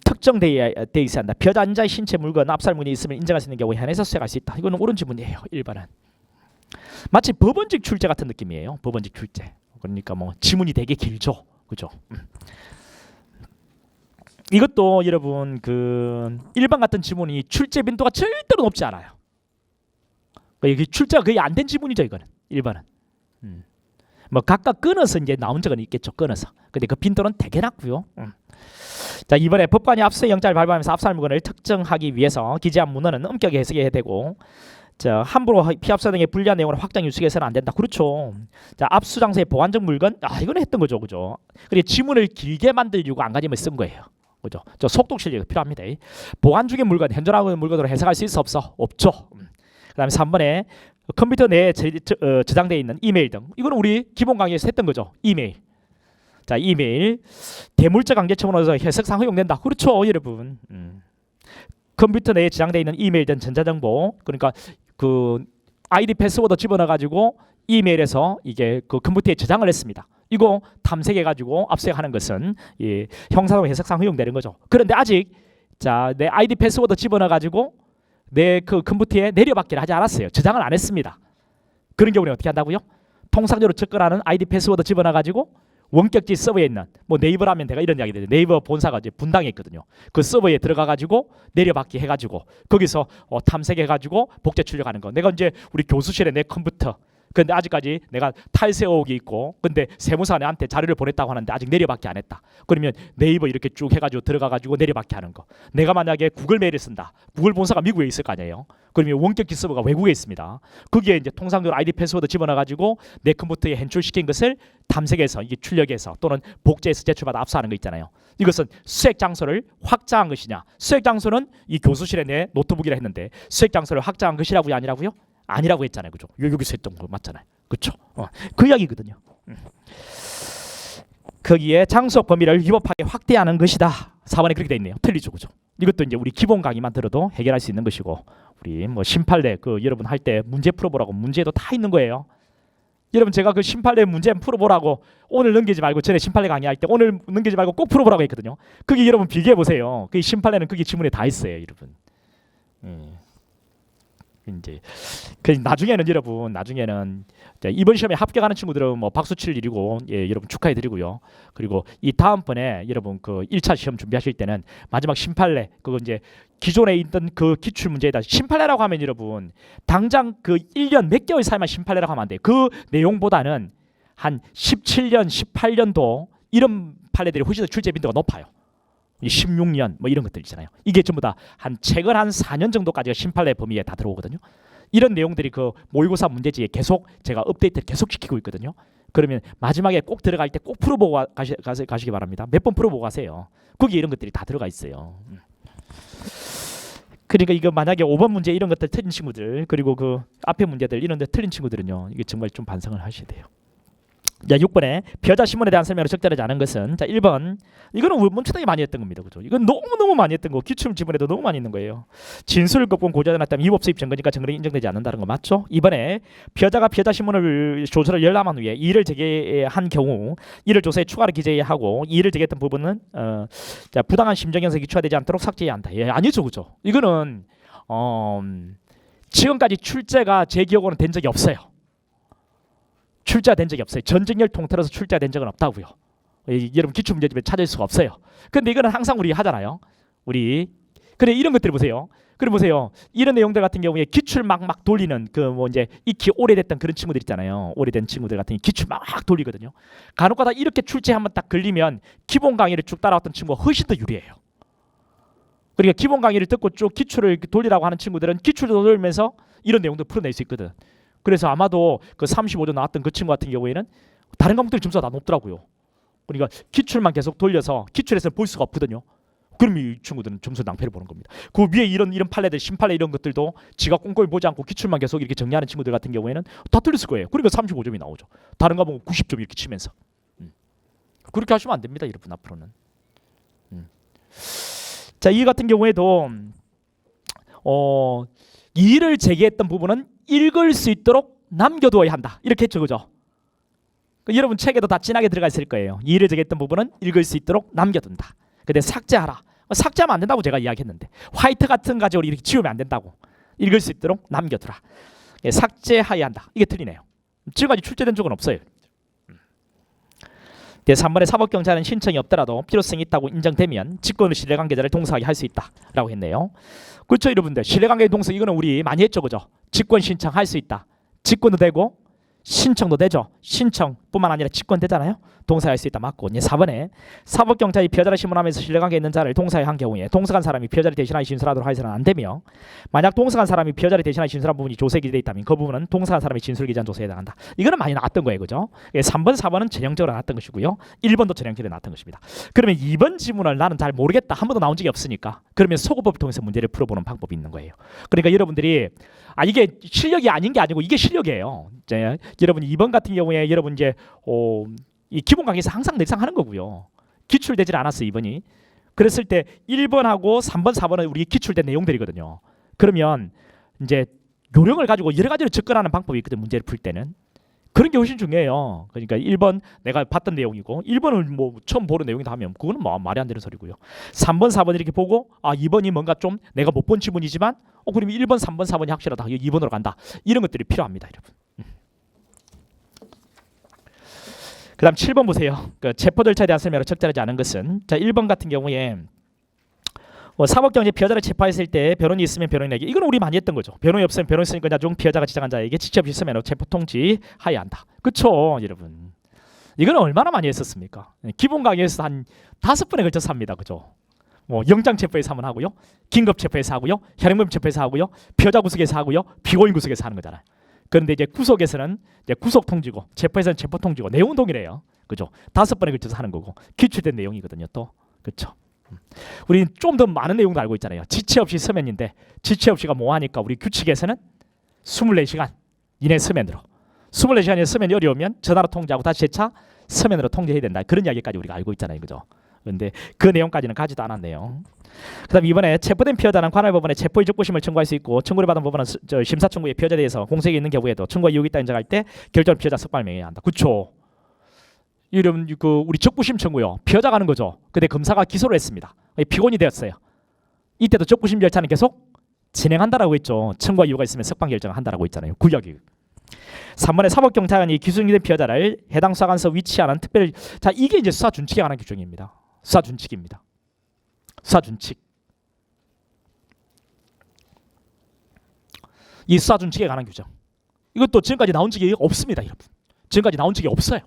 특정되어 있어야 한다. 피해자의 신체 물건 압살물이 있으면 인정할 수 있는 경우에 한해서 수색할 수 있다. 이거는 옳은 지문이에요. 1번은. 마치 법원직 출제 같은 느낌이에요. 법원직 출제. 그러니까 뭐 지문이 되게 길죠. 그죠? 이것도 여러분 1번 같은 지문이 출제 빈도가 절대로 높지 않아요. 이게 출제가 거의 안 된 지문이죠. 이거는 1번은. 뭐 각각 끊어서 이제 나온 적은 있겠죠. 끊어서. 근데 그 빈도는 되게 낮고요. 자 이번에 법관이 압수수색 영장을 발부하면서 압수할 물건을 특정하기 위해서 기재한 문헌은 엄격히 해석해야 되고 자 함부로 피압사 등의 불리한 내용을 확장 유출해서는 안 된다. 그렇죠. 자 압수 장소의 보관적 물건 이거는 했던 거죠. 그죠. 그리고 지문을 길게 만들려고 안 가지면 쓴 거예요. 그죠. 저 속독 실력이 필요합니다. 보관 중의 물건, 현존하고 있는 물건으로 해석할 수 있어 없어? 없죠. 그다음에 3번에 컴퓨터 내에 저장되어 있는 이메일 등 이거는 우리 기본 강의에서 했던 거죠. 이메일. 자 이메일 대물적 강제처분으로서 해석상 허용된다. 그렇죠, 여러분. 컴퓨터 내에 저장되어 있는 이메일 등 전자정보 그러니까 그 아이디 패스워드 집어넣어 가지고 이메일에서 이게 그 컴퓨터에 저장을 했습니다. 이거 탐색해 가지고 압수수색하는 것은 형사상 해석상 허용되는 거죠. 그런데 아직 내 아이디 패스워드 집어넣어 가지고 내 그 컴퓨터에 내려받기를 하지 않았어요. 저장을 안 했습니다. 그런 경우는 어떻게 한다고요? 통상적으로 접근하는 아이디 패스워드 집어넣어 가지고 원격지 서버에 있는 뭐 네이버라면 내가 이런 이야기 드려요. 네이버 본사가 이제 분당했거든요. 그 서버에 들어가 가지고 내려받기 해 가지고 거기서 탐색해 가지고 복제 출력하는 거. 내가 이제 우리 교수실에 내 컴퓨터 근데 아직까지 내가 탈세 의혹이 있고 근데 세무사 내한테 자료를 보냈다고 하는데 아직 내려받기 안 했다. 그러면 네이버 이렇게 쭉 해가지고 들어가가지고 내려받기 하는 거. 내가 만약에 구글 메일을 쓴다. 구글 본사가 미국에 있을 거 아니에요. 그러면 원격지 서버가 외국에 있습니다. 거기에 이제 통상적으로 아이디 패스워드 집어넣어가지고 내 컴퓨터에 현출시킨 것을 탐색해서 이게 출력해서 또는 복제해서 제출받아 압수하는 거 있잖아요. 이것은 수색 장소를 확장한 것이냐? 수색 장소는 이 교수실에 내 노트북이라 했는데 수색 장소를 확장한 것이라고요, 아니라고요? 아니라고 했잖아요. 그죠? 여기서 했던 거 맞잖아요. 그렇죠? 그 이야기거든요. 거기에 장소 범위를 위법하게 확대하는 것이다. 4번에 그렇게 돼 있네요. 틀리죠. 그죠? 이것도 이제 우리 기본 강의만 들어도 해결할 수 있는 것이고 우리 뭐 심판례 여러분 할 때 문제 풀어보라고 문제도 다 있는 거예요. 여러분 제가 그 심판례 문제 풀어보라고 오늘 넘기지 말고 전에 심판례 강의할 때 오늘 넘기지 말고 꼭 풀어보라고 했거든요. 거기 여러분 비교해 보세요. 그 심판례는 거기 지문에 다 있어요. 여러분. 이제 그 나중에는 여러분 나중에는 이번 시험에 합격하는 친구들은 뭐 박수 칠 일이고 예, 여러분 축하해 드리고요. 그리고 이 다음번에 여러분 그 1차 시험 준비하실 때는 마지막 심판례 그거 이제 기존에 있던 그 기출 문제에다 심판례라고 하면 여러분 당장 그 1년 몇 개월 사이만 심판례라고 하면 안 돼요. 그 내용보다는 한 17년, 18년도 이런 판례들이 훨씬 더 출제 빈도가 높아요. 16년 뭐 이런 것들 있잖아요. 이게 전부 다 한 최근 한 4년 정도까지가 심판례 범위에 다 들어오거든요. 이런 내용들이 그 모의고사 문제지에 계속 제가 업데이트를 계속 시키고 있거든요. 그러면 마지막에 꼭 들어갈 때 꼭 풀어보고 가시기 바랍니다. 몇 번 풀어보고 가세요. 거기에 이런 것들이 다 들어가 있어요. 그러니까 이거 만약에 5번 문제 이런 것들 틀린 친구들 그리고 그 앞에 문제들 이런 데 틀린 친구들은요. 이게 정말 좀 반성을 하셔야 돼요. 자, 6번에 비여자 신문에 대한 설명으로 적절하지 않은 것은 자, 1번 이거는 엄청나게 많이 했던 겁니다. 그죠? 이건 너무너무 많이 했던 거. 기출 지문에도 너무 많이 있는 거예요. 진술 거부권 고지하지 않았다면 위법 수입 증거니까 증거는 인정되지 않는다는 거 맞죠? 2번에 비여자가 비여자 신문을 조서를 열람한 후에 이의를 제기한 경우 이를 조서에 추가로 기재하고 이의를 제기했던 부분은 자, 부당한 심정 형성이 추가되지 않도록 삭제해야 한다. 예, 아니죠. 그죠? 이거는 지금까지 출제가 제 기억으로는 된 적이 없어요. 출제된 적이 없어요. 전쟁열 통틀어서 출제된 적은 없다고요. 여러분 기출 문제집에 찾을 수가 없어요. 근데 이거는 항상 우리 하잖아요. 우리 그래 이런 것들 보세요. 그래 보세요. 이런 내용들 같은 경우에 기출 막 돌리는 그 뭐 이제 익히 오래됐던 그런 친구들 있잖아요. 오래된 친구들 같은 경우 기출 막 돌리거든요. 간혹가다 이렇게 출제 한번 딱 걸리면 기본 강의를 쭉 따라왔던 친구가 훨씬 더 유리해요. 그러니까 기본 강의를 듣고 쭉 기출을 돌리라고 하는 친구들은 기출을 돌리면서 이런 내용도 풀어낼 수 있거든. 그래서 아마도 그 35점 나왔던 그 친구 같은 경우에는 다른 과목들 점수가 다 높더라고요. 그러니까 기출만 계속 돌려서 기출에서 볼 수가 없거든요. 그럼 이 친구들은 점수 낭패를 보는 겁니다. 그 위에 이런 판례들, 심판례 이런 것들도 지가 꼼꼼히 보지 않고 기출만 계속 이렇게 정리하는 친구들 같은 경우에는 다 틀렸을 거예요. 그러니까 35점이 나오죠. 다른 과목은 90점 이렇게 치면서. 그렇게 하시면 안 됩니다, 여러분 앞으로는. 자, 이 같은 경우에도 이의를 제기했던 부분은 읽을 수 있도록 남겨두어야 한다. 이렇게 했죠, 그죠? 여러분 책에도 다 진하게 들어가 있을 거예요. 이의를 제기했던 부분은 읽을 수 있도록 남겨둔다. 근데 삭제하라. 삭제하면 안 된다고 제가 이야기했는데 화이트 같은 가지고 이렇게 지우면 안 된다고. 읽을 수 있도록 남겨두라. 예, 삭제해야 한다. 이게 틀리네요. 지금까지 출제된 적은 없어요. 3번에 사법경찰은 신청이 없더라도 필요성이 있다고 인정되면 직권의 신뢰관계자를 동사하게 할 수 있다라고 했네요. 그렇죠, 여러분들. 신뢰관계 동사 이거는 우리 많이 했죠, 그죠? 직권 신청할 수 있다. 직권도 되고 신청도 되죠. 신청뿐만 아니라 직권되잖아요. 동사할 수 있다 맞고. 이제 4번에 사법경찰이 피해자를 신문하면서 신뢰관계 있는 자를 동사에 한 경우에 동사한 사람이 피해자를 대신하여 진술하도록 하여서는 안 되며 만약 동사한 사람이 피해자를 대신하여 진술한 부분이 조서에 기재되어 있다면 그 부분은 동사한 사람이 진술 기재한 조서에 해당한다. 이거는 많이 나왔던 거예요, 그죠? 3번, 4번은 전형적으로 나왔던 것이고요. 1번도 전형적으로 나왔던 것입니다. 그러면 2번 지문을 나는 잘 모르겠다. 한 번도 나온 적이 없으니까 그러면 소거법을 통해서 문제를 풀어보는 방법이 있는 거예요. 그러니까 여러분들이 이게 실력이 아닌 게 아니고 이게 실력이에요. 이제 여러분 2번 같은 경우에 여러분 이제 이 기본 강의에서 항상 늘상 하는 거고요. 기출되질 않았어요, 2번이. 그랬을 때 1번하고 3번, 4번은 우리 기출된 내용들이거든요. 그러면 이제 요령을 가지고 여러 가지로 접근하는 방법이 있거든, 문제를 풀 때는. 그런 게 훨씬 중요해요. 그러니까 1번 내가 봤던 내용이고 1번을 뭐 처음 보는 내용이다 하면 그거는 뭐 말이 안 되는 소리고요. 3번, 4번 이렇게 보고 2번이 뭔가 좀 내가 못 본 지문이지만 그러면 1번, 3번, 4번이 확실하다. 2번으로 간다. 이런 것들이 필요합니다, 여러분. 그 다음 7번 보세요. 그 체포 절차에 대한 설명으로 적절하지 않은 것은 자 1번 같은 경우에 사법경제 피해자를 체포했을 때 변호인이 있으면 변호인에게 이건 우리 많이 했던 거죠. 변호인이 없으면 변호인 있으니까 나중 피해자가 지정한 자에게 직접 있으면 체포 통지하여야 한다. 그렇죠, 여러분. 이거는 얼마나 많이 했었습니까? 기본 강의에서 한 5번에 걸쳐서 합니다, 그죠? 뭐 영장 체포에서 한번 하고요, 긴급 체포에서 하고요, 현행범 체포에서 하고요, 피해자 구속에서 하고요, 피고인 구속에서 하는 거잖아요. 그런데 이제 구속에서는 이제 구속 통지고 체포에서는 체포 통지고 내용은 동일해요, 그죠? 5번에 걸쳐서 하는 거고 기출된 내용이거든요, 또 그렇죠. 우리는 좀 더 많은 내용도 알고 있잖아요. 지체 없이 서면인데 지체 없이가 뭐하니까 우리 규칙에서는 24시간 이내 서면으로 24시간 이내 서면이 어려우면 전화로 통지하고 다시 재차 서면으로 통지해야 된다. 그런 이야기까지 우리가 알고 있잖아요, 그죠? 그런데 그 내용까지는 가지도 않았네요. 그다음 이번에 체포된 피해자는 관할 법원에 체포의 적부심을 청구할 수 있고 청구를 받은 법원은 심사 청구의 피해자에 대해서 공소에 있는 경우에도 청구가 이유가 있다 인정할 때 결정 피해자 석방을 명해야 한다. 그렇죠? 이름 그 우리 적부심 청구요. 피해자가 하는 거죠. 근데 검사가 기소를 했습니다. 피고인이 되었어요. 이때도 적부심 절차는 계속 진행한다라고 했죠. 청구와 이유가 있으면 석방 결정을 한다라고 했잖아요. 구역이. 3번에 사법경찰관이 기소된 피해자를 해당 수사관서 위치하는 특별 자 이게 이제 수사 준칙에 관한 규정입니다. 수사 준칙입니다. 수사 준칙. 이 수사 준칙에 관한 규정. 이것도 지금까지 나온 적이 없습니다, 여러분. 지금까지 나온 적이 없어요.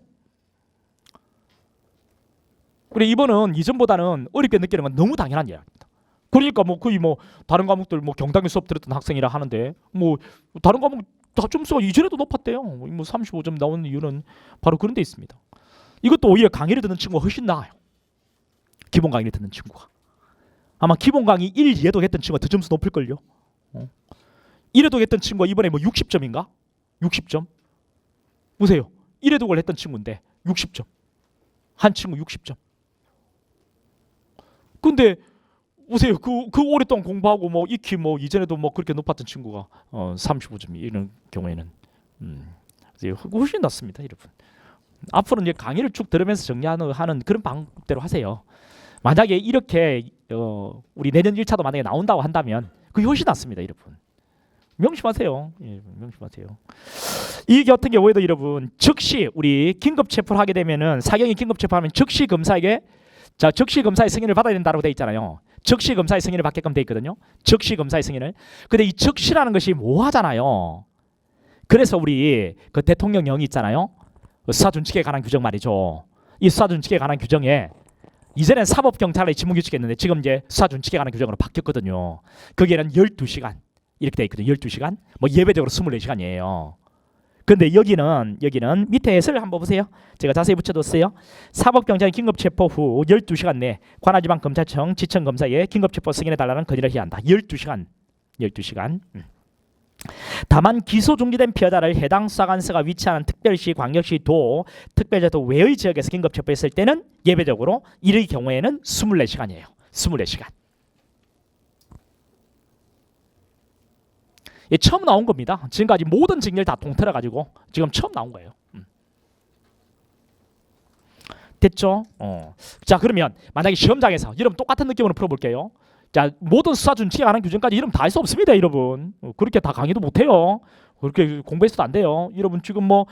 그래 이번은 이전보다는 어렵게 느끼는 건 너무 당연한 이야기입니다. 그러니까 뭐 거의 뭐 다른 과목들 뭐 경당일 수업 들었던 학생이라 하는데 뭐 다른 과목 다 점수가 이전에도 높았대요. 뭐 35점 나오는 이유는 바로 그런 데 있습니다. 이것도 오히려 강의를 듣는 친구가 훨씬 나아요. 기본 강의를 듣는 친구가. 아마 기본 강의 1, 2에도 했던 친구가 더 점수 높을걸요. 1에도 했던 친구가 이번에 뭐 60점인가? 60점? 보세요. 1회 독을 했던 친구인데 60점. 한 친구 60점. 근데 보세요. 그 오랫동안 공부하고 뭐 익히 뭐 이전에도 뭐 그렇게 높았던 친구가 35점 이런 경우에는 훨씬 낫습니다, 여러분. 앞으로 이제 강의를 쭉 들으면서 정리하는 그런 방법대로 하세요. 만약에 이렇게 우리 내년 1차도 만약에 나온다고 한다면 그게 훨씬 낫습니다, 여러분. 명심하세요. 예, 명심하세요. 이 같은 경우에도 여러분 즉시 우리 긴급 체포를 하게 되면은 사경이 긴급 체포하면 즉시 검사에게 즉시 검사의 승인을 받아야 된다고 돼 있잖아요. 즉시 검사의 승인을 받게끔 돼 있거든요. 즉시 검사의 승인을. 근데 이 즉시라는 것이 뭐하잖아요. 그래서 우리 그 대통령령이 있잖아요. 수사준칙에 관한 규정 말이죠. 이 수사준칙에 관한 규정에 이전엔 사법경찰의 지문규칙이었는데 지금 이제 수사준칙에 관한 규정으로 바뀌었거든요. 거기에는 12시간 이렇게 돼 있거든요. 12시간. 뭐 예외적으로 24시간이에요. 근데 여기는 밑에 해설을 한번 보세요. 제가 자세히 붙여뒀어요. 사법경찰이 긴급체포 후 12시간 내 관할지방검찰청 지청검사에 긴급체포 승인해달라는 건의를 해야 한다. 12시간. 다만 기소 중지된 피해자를 해당 수사관서가 위치하는 특별시, 광역시, 도, 특별자도 외의 지역에서 긴급체포했을 때는 예외적으로 이의 경우에는 24시간이에요. 24시간. 예, 처음 나온 겁니다. 지금까지 모든 징계를 다 통틀어 가지고 지금 처음 나온 거예요. 됐죠? 자 그러면 만약에 시험장에서 여러분 똑같은 느낌으로 풀어볼게요. 자 모든 수사 준칙에 관한 규정까지 여러분 다 할 수 없습니다, 여러분. 그렇게 다 강의도 못해요. 그렇게 공부해서도 안 돼요. 여러분 지금 뭐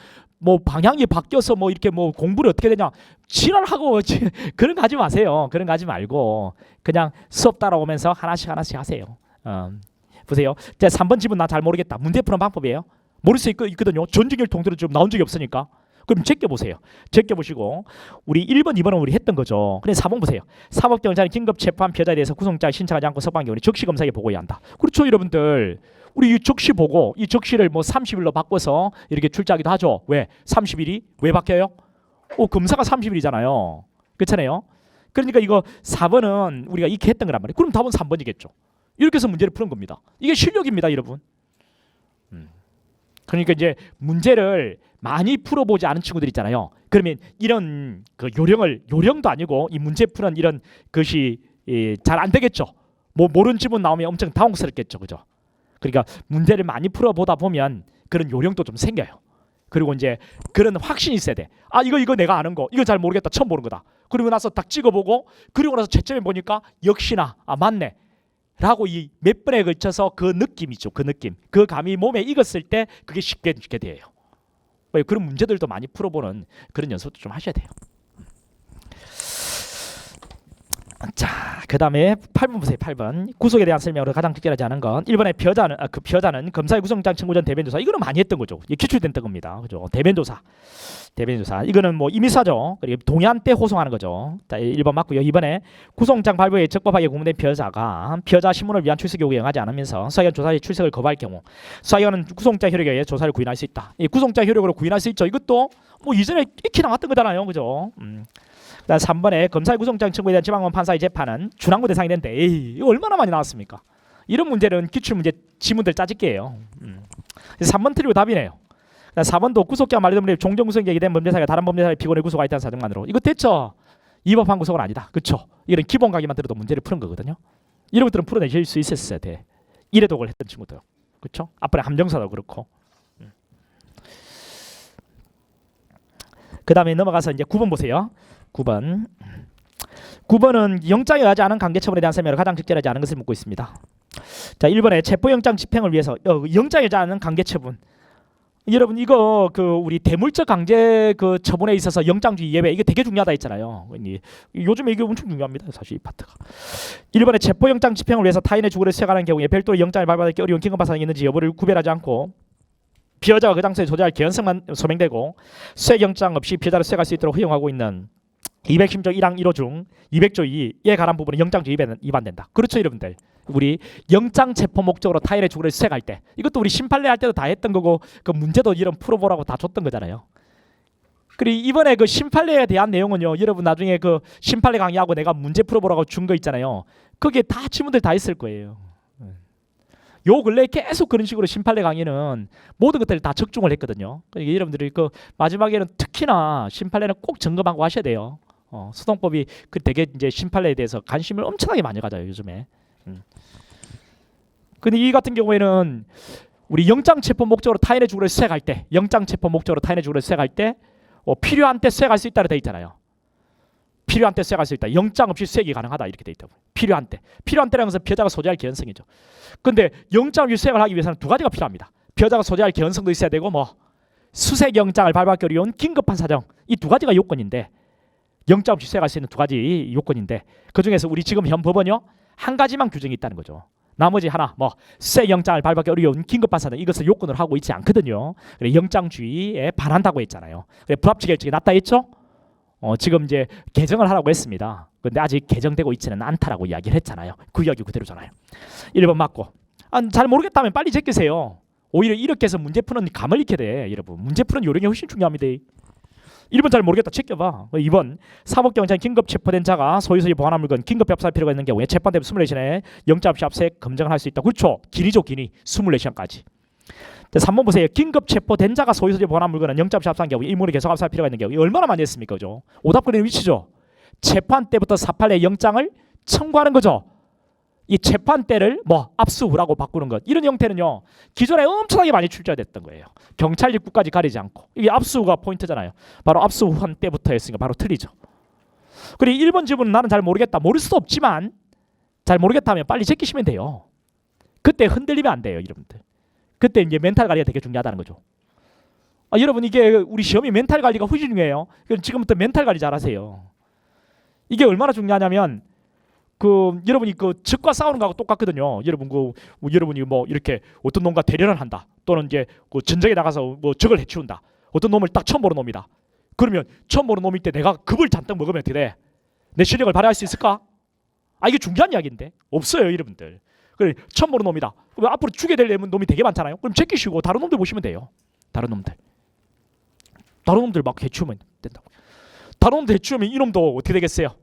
방향이 바뀌어서 뭐 이렇게 뭐 공부를 어떻게 되냐 지랄하고 그런 거 하지 마세요. 그런 거 하지 말고 그냥 수업 따라오면서 하나씩 하세요. 보세요. 자 3번 집은 나 잘 모르겠다. 문제 푸는 방법이에요. 모를 수 있거든요. 전쟁일 통틀어 좀 나온 적이 없으니까. 그럼 제껴보세요. 제껴보시고 우리 1번, 2번은 우리 했던 거죠. 근데 4번 보세요. 사법경찰이 긴급 체포한 피해자에 대해서 구속장을 신청하지 않고 석방 경우에 즉시 검사에게 보고해야 한다. 그렇죠, 여러분들. 우리 이 즉시 보고 이 즉시를 뭐 30일로 바꿔서 이렇게 출제하기도 하죠. 왜? 30일이 왜 바뀌어요? 검사가 30일이잖아요. 그렇잖아요. 그러니까 이거 4번은 우리가 이렇게 했던 거란 말이에요. 그럼 답은 3번이겠죠. 이렇게 해서 문제를 푸는 겁니다. 이게 실력입니다, 여러분. 그러니까 이제 문제를 많이 풀어보지 않은 친구들 있잖아요. 그러면 이런 그 요령도 아니고 이 문제 푸는 이런 것이 잘 안 되겠죠. 뭐 모르는 질문 나오면 엄청 당혹스럽겠죠, 그죠? 그러니까 문제를 많이 풀어보다 보면 그런 요령도 좀 생겨요. 그리고 이제 그런 확신이 있어야 돼. 아 이거 내가 아는 거, 이거 잘 모르겠다, 처음 보는 거다. 그리고 나서 딱 찍어보고 그리고 나서 채점해 보니까 역시나 맞네. 라고 이 몇 번에 걸쳐서 그 느낌이죠. 그 느낌. 그 감이 몸에 익었을 때 그게 쉽게 돼요. 그런 문제들도 많이 풀어보는 그런 연습도 좀 하셔야 돼요. 자, 그 다음에 8번 보세요. 8번 구속에 대한 설명으로 가장 특별하지 않은 건 1번의 피해자는 검사의 구속장 청구 전 대변조사. 이거는 많이 했던 거죠. 이게 기출됐던 겁니다. 그죠? 대변조사. 이거는 뭐 임의사죠. 그리고 동의한 때 호송하는 거죠. 자, 1번 맞고요. 2번에 구속장 발부에 적법하게 구문된 피해자가 피해자 신문을 위한 출석 요구에 응하지 않으면서 수사기관 조사에 출석을 거부할 경우 수사기관은 구속장 효력에 의해 조사를 구인할 수 있다. 이 구속장 효력으로 구인할 수 있죠. 이것도 뭐 이전에 익히 나왔던 거잖아요. 그죠? 그다음 3번에 검사의 구속장 청구에 대한 지방원 판사의 재판은 준항고 대상이 된다. 이거 얼마나 많이 나왔습니까? 이런 문제는 기출문제 지문들 짜집기예요. 3번 틀리고 답이네요. 4번도 구속자 말이든 종전 구속이 된 범죄사가 다른 범죄사의 피고를 구속하였다는 사정만으로 이거 됐죠? 위법한 구속은 아니다. 그렇죠? 이런 기본 강의만 들어도 문제를 푸는 거거든요. 이런 것들은 풀어내실 수 있었어야 돼. 이래독을 했던 친구들. 그렇죠? 앞번에 함정사도 그렇고. 그 다음에 넘어가서 이제 9번 보세요. 9번은 영장에 의하지 않은 강제처분에 대한 설명으로 가장 적절하지 않은 것을 묻고 있습니다. 자, 1번에 체포영장 집행을 위해서 영장에 자는 강제처분. 여러분 이거 우리 대물적 강제 처분에 있어서 영장주의 예외 이게 되게 중요하다 했잖아요. 요즘에 이게 엄청 중요합니다. 사실 이 파트가. 1번에 체포영장 집행을 위해서 타인의 주거를 수색하는 경우에 별도로 영장을 발부하기 어려운 긴급한 사항이 있는지 여부를 구별하지 않고 피해자가 그 장소에 조제할 개연성만 소명되고 수색영장 없이 피해자를 수색할 수 있도록 허용하고 있는 210조 1항 1호 중 200조 2에 관한 부분은 영장주의 위반된다. 그렇죠, 여러분들. 우리 영장 체포 목적으로 타인의 주거를 수색할 때 이것도 우리 심판례 할 때도 다 했던 거고 그 문제도 이런 풀어보라고 다 줬던 거잖아요. 그리고 이번에 그 심판례에 대한 내용은요, 여러분 나중에 그 심판례 강의하고 내가 문제 풀어보라고 준 거 있잖아요. 거기에 다 질문들 다 있을 거예요. 요 근래 계속 그런 식으로 심판례 강의는 모든 것들을 다 적중을 했거든요. 그러니까 여러분들이 그 마지막에는 특히나 심판례는 꼭 점검하고 하셔야 돼요. 수동법이 되게 이제 심판례에 대해서 관심을 엄청나게 많이 가져요 요즘에. 근데 이 같은 경우에는 우리 영장 체포 목적으로 타인의 주거를 수색할 때, 영장 체포 목적으로 타인의 주거를 수색할 때 필요한 때 수색할 수 있다고 돼 있잖아요. 필요한 때 수색할 수 있다. 영장 없이 수색이 가능하다 이렇게 돼 있다고. 필요한 때. 필요한 때라는 것은 피해자가 소재할 개연성이죠. 근데 영장 없이 수색을 하기 위해서는 두 가지가 필요합니다. 피해자가 소재할 개연성도 있어야 되고 수색 영장을 발부하기 어려운 긴급한 사정 이 두 가지가 요건인데 영장 없이 수색할 수 있는 두 가지 요건인데 그 중에서 우리 지금 현 법은요 한 가지만 규정이 있다는 거죠. 나머지 하나 수색 영장을 발부하기 어려운 긴급한 사정 이것을 요건으로 하고 있지 않거든요. 그래 영장주의에 반한다고 했잖아요. 그래 불합치 결정이 났다 했죠. 지금 이제 개정을 하라고 했습니다. 근데 아직 개정되고 있지는 않다라고 이야기를 했잖아요. 그 이야기 그대로잖아요. 1번 맞고. 잘 모르겠다면 빨리 제끼세요. 오히려 이렇게 해서 문제 푸는 감을 익혀야 돼. 여러분 문제 푸는 요령이 훨씬 중요합니다. 1번 잘 모르겠다 제껴봐. 2번 사법경찰 긴급 체포된 자가 소유소유 보관한 물건 긴급 협사할 필요가 있는 경우에 재판대로 24시간에 영장 없이 압수수색 검증을 할 수 있다. 그렇죠. 길이죠 길이 24시간까지. 3번 보세요. 긴급 체포된 자가 소유소유 보관한 물건은 영장 없이 압수한 경우 일문을 계속 압수할 필요가 있는 경우 얼마나 많이 했습니까? 그죠? 오답권의 위치죠. 재판 때부터 사팔례 영장을 청구하는 거죠. 이 재판 때를 압수라고 바꾸는 것 이런 형태는요 기존에 엄청나게 많이 출제됐던 거예요. 경찰 입구까지 가리지 않고 이게 압수가 포인트잖아요. 바로 압수후한 때부터 했으니까 바로 틀리죠. 그리고 1번 질문은 나는 잘 모르겠다. 모를 수도 없지만 잘 모르겠다면 빨리 제끼시면 돼요. 그때 흔들리면 안 돼요, 여러분들. 그때 이제 멘탈 관리가 되게 중요하다는 거죠. 여러분 이게 우리 시험이 멘탈 관리가 훨씬 중요해요. 그럼 지금부터 멘탈 관리 잘하세요. 이게 얼마나 중요하냐면 여러분이 적과 싸우는 거하고 똑같거든요. 여러분이 이렇게 어떤 놈과 대련을 한다. 또는 이제 전쟁에 나가서 적을 해치운다. 어떤 놈을 딱 처음 보는 놈이다. 그러면 처음 보는 놈일 때 내가 겁을 잔뜩 먹으면 어떻게 돼? 내 실력을 발휘할 수 있을까? 이게 중요한 이야기인데 없어요, 여러분들. 그래 처음 보는 놈이다. 그럼 앞으로 죽게 될 놈이 되게 많잖아요. 그럼 제끼시고 다른 놈들 보시면 돼요. 다른 놈들 막 해치우면 된다고. 다른 놈들 해치우면 이놈도 어떻게 되겠어요?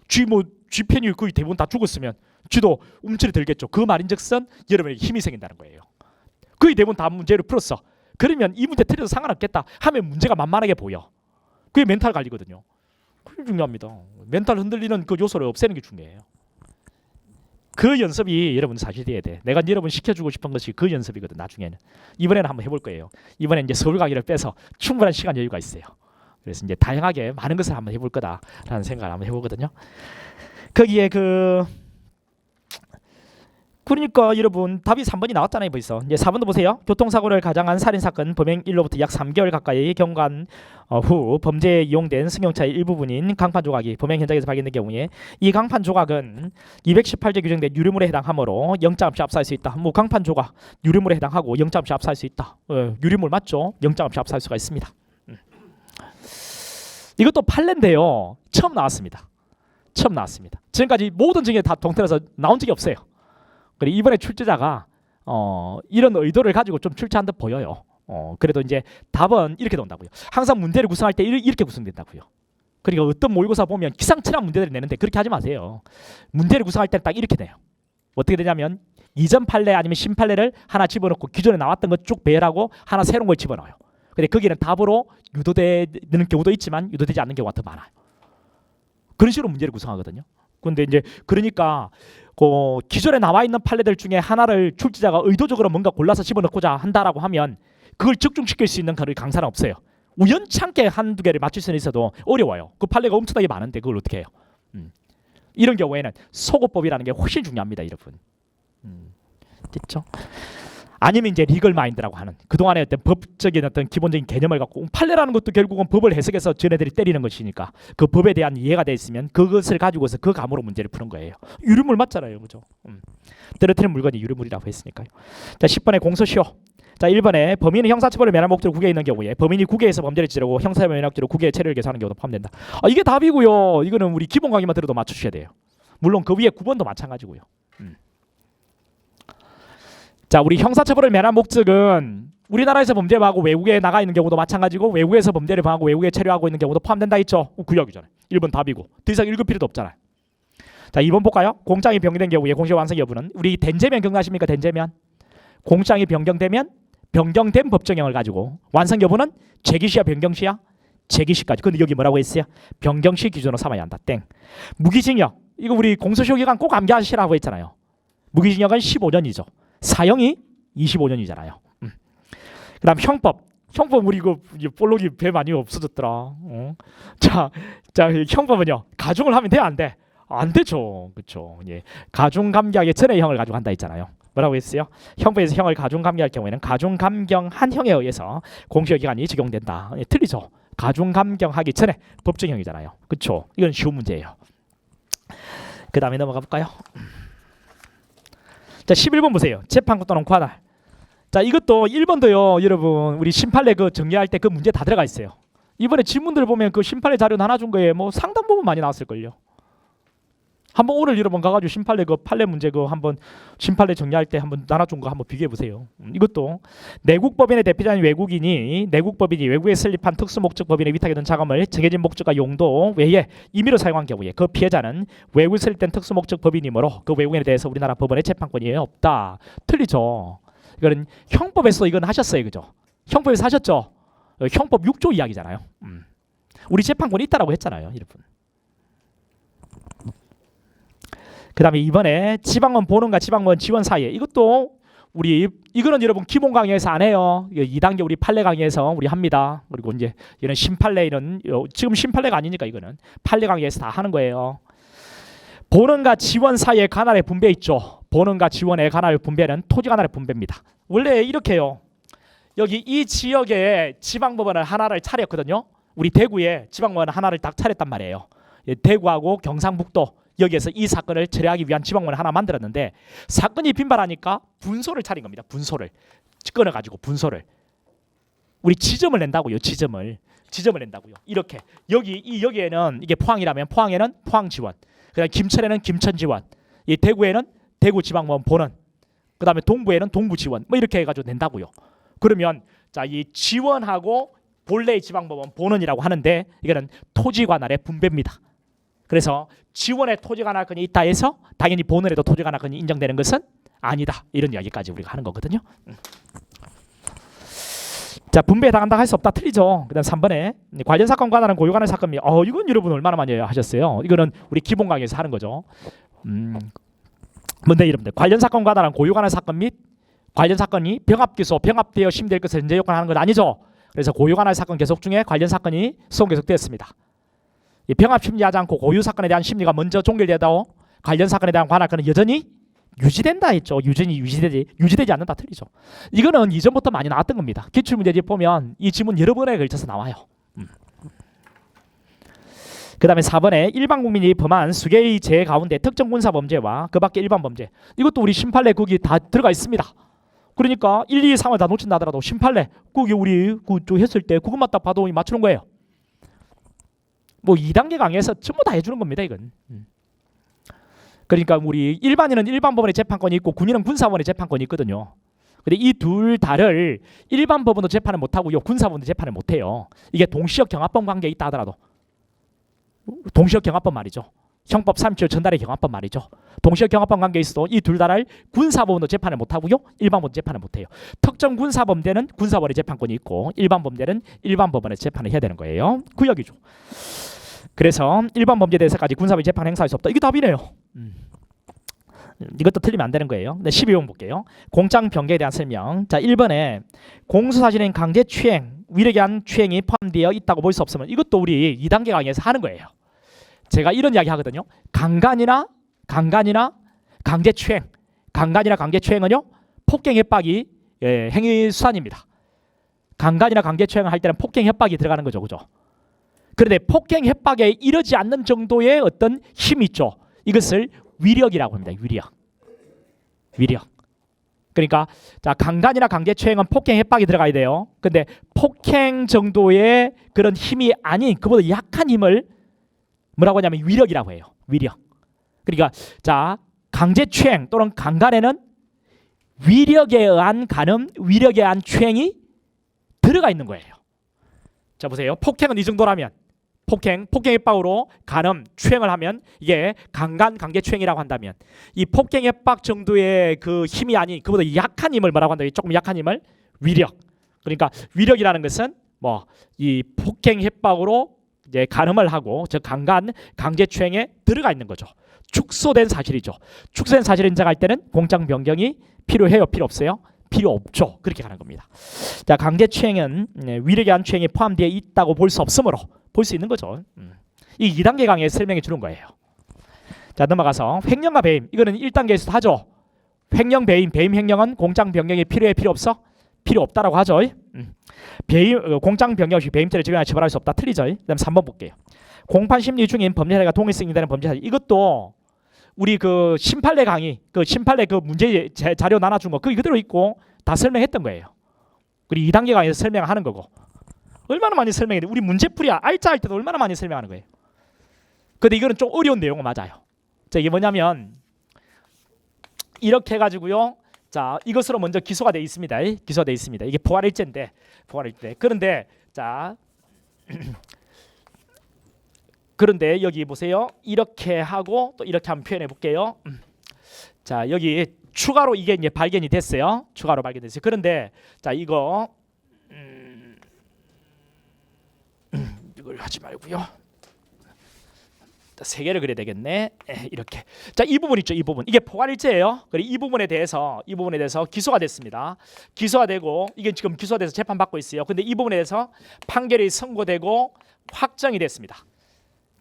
쥐 편이 거의 대부분 다 죽었으면 쥐도 움츠리 들겠죠. 그 말인즉슨 여러분에게 힘이 생긴다는 거예요. 거의 대부분 다 문제를 풀었어. 그러면 이 문제 틀려도 상관없겠다 하면 문제가 만만하게 보여. 그게 멘탈 관리거든요. 그게 중요합니다. 멘탈 흔들리는 그 요소를 없애는 게 중요해요. 그 연습이 여러분 사실 돼야 돼. 내가 여러분 시켜주고 싶은 것이 그 연습이거든. 나중에는 이번에는 한번 해볼 거예요. 이번에 이제 서울 가기를 빼서 충분한 시간 여유가 있어요. 그래서 이제 다양하게 많은 것을 한번 해볼 거다라는 생각을 한번 해보거든요. 거기에 그러니까 여러분 답이 3번이 나왔잖아요. 벌써 이제 4번도 보세요. 교통사고를 가장한 살인사건 범행일로부터 약 3개월 가까이 경과한 후 범죄에 이용된 승용차의 일부분인 강판 조각이 범행 현장에서 발견된 경우에 이 강판 조각은 218조 규정된 유류물에 해당하므로 영장 없이 압수할 수 있다. 강판 조각 유류물에 해당하고 영장 없이 압수할 수 있다. 유류물 맞죠? 영장 없이 압수할 수가 있습니다. 이것도 판례인데요. 처음 나왔습니다. 지금까지 모든 증인이 다 동틀어서 나온 적이 없어요. 그리고 이번에 출제자가 이런 의도를 가지고 좀 출제한 듯 보여요. 그래도 이제 답은 이렇게 나온다고요. 항상 문제를 구성할 때 이렇게 구성된다고요. 그리고 어떤 모의고사 보면 기상천외한 문제들을 내는데 그렇게 하지 마세요. 문제를 구성할 때는 딱 이렇게 내요. 어떻게 되냐면 이전 판례 아니면 신판례를 하나 집어넣고 기존에 나왔던 것 쭉 배열하고 하나 새로운 걸 집어넣어요. 근데 거기는 답으로 유도되는 경우도 있지만 유도되지 않는 경우가 더 많아요. 그런 식으로 문제를 구성하거든요. 근데 이제 그러니까 기존에 나와 있는 판례들 중에 하나를 출제자가 의도적으로 뭔가 골라서 집어넣고자 한다라고 하면 그걸 적중시킬 수 있는 강사는 없어요. 우연찮게 한두 개를 맞출 수는 있어도 어려워요. 그 판례가 엄청나게 많은데 그걸 어떻게 해요? 이런 경우에는 소거법이라는 게 훨씬 중요합니다, 여러분. 됐죠? 아니면 이제 리걸 마인드라고 하는 그동안의 어떤 법적인 어떤 기본적인 개념을 갖고 판례라는 것도 결국은 법을 해석해서 쟤네들이 때리는 것이니까 그 법에 대한 이해가 돼 있으면 그것을 가지고서 그 감으로 문제를 푸는 거예요. 유리물 맞잖아요. 그죠? 떨어뜨리는 물건이 유리물이라고 했으니까요. 자, 10번에 공소시효. 자, 1번에 범인이 형사처벌을 면한 목적으로 국외에 있는 경우에 범인이 국외에서 범죄를 저지르고 형사처벌 면역죄로 국외의 체류를 개선하는 경우도 포함된다. 이게 답이고요. 이거는 우리 기본 강의만 들어도 맞춰주셔야 돼요. 물론 그 위에 9번도 마찬가지고요. 자, 우리 형사처벌을 면한 목적은 우리나라에서 범죄를 하고 외국에 나가 있는 경우도 마찬가지고 외국에서 범죄를 하고 외국에 체류하고 있는 경우도 포함된다 했죠. 구역이잖아요. 1번 답이고 더 이상 읽을 필요도 없잖아요. 자, 2번 볼까요? 공장이 변경된 경우에 공시효 완성 여부는 우리 된제면 기억나십니까? 된제면 공장이 변경되면 변경된 법정형을 가지고 완성 여부는 재기시야 변경시야 재기시까지. 근데 여기 뭐라고 했어요? 변경시 기준으로 삼아야 한다. 땡. 무기징역 이거 우리 공소시효 기간 꼭 암기하시라고 했잖아요. 무기징역은 15년이죠. 사형이 25년이잖아요. 그다음 형법 우리 이거 볼록이 배 많이 없어졌더라. 자 형법은요. 가중을 하면 돼 안 돼? 안 되죠. 그렇죠. 예. 가중 감경의 전의 형을 가지고 한다 했잖아요. 뭐라고 했어요? 형법에서 형을 가중 감경할 경우에는 가중 감경한 형에 의해서 공시효 기간이 적용된다. 예, 틀리죠. 가중 감경하기 전에 법정형이잖아요. 그렇죠. 이건 쉬운 문제예요. 그 다음에 넘어가 볼까요? 자, 11번 보세요. 재판권 또는 관할. 자, 이것도 1번도요. 여러분 우리 심판례 그 정리할 때 그 문제 다 들어가 있어요. 이번에 질문들 보면 그 심판례 자료 하나 준 거에 뭐 상당 부분 많이 나왔을걸요. 한번 오늘 여러분 가가지고 심판례 그 판례 문제 그 한번 심판례 정리할 때 한번 나눠준 거 한번 비교해 보세요. 이것도 내국법인의 대표자인 외국인이 내국법인이 외국에 설립한 특수목적 법인에 위탁해 둔 자금을 정해진 목적과 용도 외에 임의로 사용한 경우에 그 피해자는 외국에 설립된 특수목적 법인이므로 그 외국인에 대해서 우리나라 법원에 재판권이 없다. 틀리죠. 이거는 형법에서 이건 하셨어요, 그죠? 형법에서 하셨죠. 형법 6조 이야기잖아요. 우리 재판권이 있다라고 했잖아요, 여러분. 그 다음에 이번에 지방원 본원과 지방원 지원 사이에 이것도 우리 이거는 여러분 기본 강의에서 안 해요. 2단계 우리 판례 강의에서 우리 합니다. 그리고 이제 이런 심판례 이런 지금 심판례가 아니니까 이거는 판례 강의에서 다 하는 거예요. 본원과 지원 사이에 관할의 분배 있죠. 본원과 지원의 관할의 분배는 토지 관할의 분배입니다. 원래 이렇게요. 여기 이 지역에 지방법원을 하나를 차렸거든요. 우리 대구에 지방법원 하나를 딱 차렸단 말이에요. 대구하고 경상북도 여기에서 이 사건을 처리하기 위한 지방법원을 하나 만들었는데 사건이 빈발하니까 분소를 차린 겁니다. 분소를 끊어가지고 분소를 우리 지점을 낸다고요. 지점을 낸다고요. 이렇게 여기에는 이게 포항이라면 포항에는 포항지원, 그다음 김천에는 김천지원, 이 대구에는 대구지방법원 본원, 그다음에 동부에는 동부지원 뭐 이렇게 해가지고 낸다고요. 그러면 자 이 지원하고 본래의 지방법원 본원이라고 하는데 이거는 토지 관할의 분배입니다. 그래서 지원에 토지 관할권이 있다 해서 당연히 본원에도 토지 관할권이 인정되는 것은 아니다. 이런 이야기까지 우리가 하는 거거든요. 자, 분배에 해당한다 할 수 없다. 틀리죠. 그다음 3번에 관련 사건 관할은 고유 관할 사건 및 이건 여러분 얼마나 많이 하셨어요. 이거는 우리 기본 강의에서 하는 거죠. 뭔데 여러분들 관련 사건 관할은 고유 관할 사건 및 관련 사건이 병합기소 병합되어 심될 것을 전제 요건 하는 건 아니죠. 그래서 고유 관할 사건 계속 중에 관련 사건이 소송 계속되었습니다. 이 병합 심리하지 않고 고유 사건에 대한 심리가 먼저 종결되다오 관련 사건에 대한 관할권은 여전히 유지된다 했죠. 유지되지 않는다 틀리죠. 이거는 이전부터 많이 나왔던 겁니다. 기출문제집 보면 이 지문 여러 번에 걸쳐서 나와요. 그 다음에 4번에 일반 국민이 범한 수개의 죄 가운데 특정 군사범죄와 그 밖에 일반 범죄 이것도 우리 심판례 거기 다 들어가 있습니다. 그러니까 1, 2, 3을 다 놓친다 하더라도 심판례 거기 우리 그쪽 했을 때 그것만 딱 봐도 맞추는 거예요. 뭐 2단계 강의에서 전부 다 해주는 겁니다. 이건. 그러니까 우리 일반인은 일반 법원의 재판권이 있고 군인은 군사법원의 재판권이 있거든요. 근데 이 둘 다를 일반 법원도 재판을 못하고요. 군사법원도 재판을 못해요. 이게 동시역 경합법 관계에 있다 하더라도 동시역 경합법 말이죠. 형법 37조 전달의 경합법 말이죠. 동시역 경합법 관계에 있어도 이 둘 다를 군사법원도 재판을 못하고요. 일반 법원도 재판을 못해요. 특정 군사범죄는 군사법원의 재판권이 있고 일반 범죄는 일반 법원의 재판을 해야 되는 거예요. 구역이죠. 그래서 일반 범죄에 대해서까지 군사법이 재판 행사할 수 없다. 이게 답이네요. 이것도 틀리면 안 되는 거예요. 네, 12번 볼게요. 공장 변경에 대한 설명. 자, 1번에 공소사실인 강제추행, 위력에 의한 추행이 포함되어 있다고 볼 수 없으면 이것도 우리 2단계 강의에서 하는 거예요. 제가 이런 이야기 하거든요. 강간이나 강제추행, 강간이나 강제추행은요 폭행 협박이 행위 수단입니다. 강간이나 강제추행을 할 때는 폭행 협박이 들어가는 거죠, 그죠? 그런데 폭행 협박에 이르지 않는 정도의 어떤 힘이 있죠. 이것을 위력이라고 합니다. 위력. 그러니까 자, 강간이나 강제추행은 폭행 협박이 들어가야 돼요. 근데 폭행 정도의 그런 힘이 아닌 그보다 약한 힘을 뭐라고 하냐면 위력이라고 해요. 위력. 그러니까 자, 강제추행 또는 강간에는 위력에 의한 간음, 위력에 의한 추행이 들어가 있는 거예요. 자, 보세요. 폭행은 이 정도라면 폭행 협박으로 간음, 추행을 하면 이게 강간, 강제추행이라고 한다면 이 폭행 협박 정도의 그 힘이 아닌 그보다 약한 힘을 뭐라고 한다? 조금 약한 힘을 위력. 그러니까 위력이라는 것은 뭐 이 폭행 협박으로 이제 간음을 하고 저 강간, 강제추행에 들어가 있는 거죠. 축소된 사실이죠. 축소된 사실을 인정할 때는 공장 변경이 필요해요? 필요 없어요? 필요 없죠. 그렇게 가는 겁니다. 자, 강제추행은 위력에 의한 추행이 포함되어 있다고 볼 수 없으므로 볼 수 있는 거죠. 이 2단계 강의에 설명해 주는 거예요. 자, 넘어가서 횡령과 배임. 이거는 1단계에서도 하죠. 횡령, 배임 횡령은 공장 변경이 필요해? 필요 없어? 필요 없다라고 하죠. 배임, 공장 변경 시 배임죄를 적용하여 처벌할 수 없다. 틀리죠. 그다음 3번 볼게요. 공판 심리 중인 범죄 사례가 동일 승인되는 범죄 사례. 이것도 우리 그 심판례 강의, 그 심판례 그 문제 자료 나눠준 거 그게 그대로 있고 다 설명했던 거예요. 그리고 2단계 강의에서 설명하는 거고. 얼마나 많이 설명했는데 우리 문제풀이 알짜 할 때도 얼마나 많이 설명하는 거예요. 근데 이거는 좀 어려운 내용은 맞아요. 자, 이게 뭐냐면 이렇게 해가지고요. 자, 이것으로 먼저 기소가 돼 있습니다. 기소돼 있습니다. 이게 포괄일죄인데 그런데 자 그런데 여기 보세요. 이렇게 하고 또 이렇게 한번 표현해 볼게요. 자, 여기 추가로 이게 이제 발견이 됐어요. 추가로 발견됐어요. 그런데 자, 이거 이걸 하지 말고요. 세 개를 그려야 되겠네. 이렇게. 자, 이 부분 있죠. 이 부분. 이게 포괄일죄예요. 그리고 이 부분에 대해서 기소가 됐습니다. 기소가 되고 이게 지금 기소돼서 재판 받고 있어요. 근데 이 부분에 대해서 판결이 선고되고 확정이 됐습니다.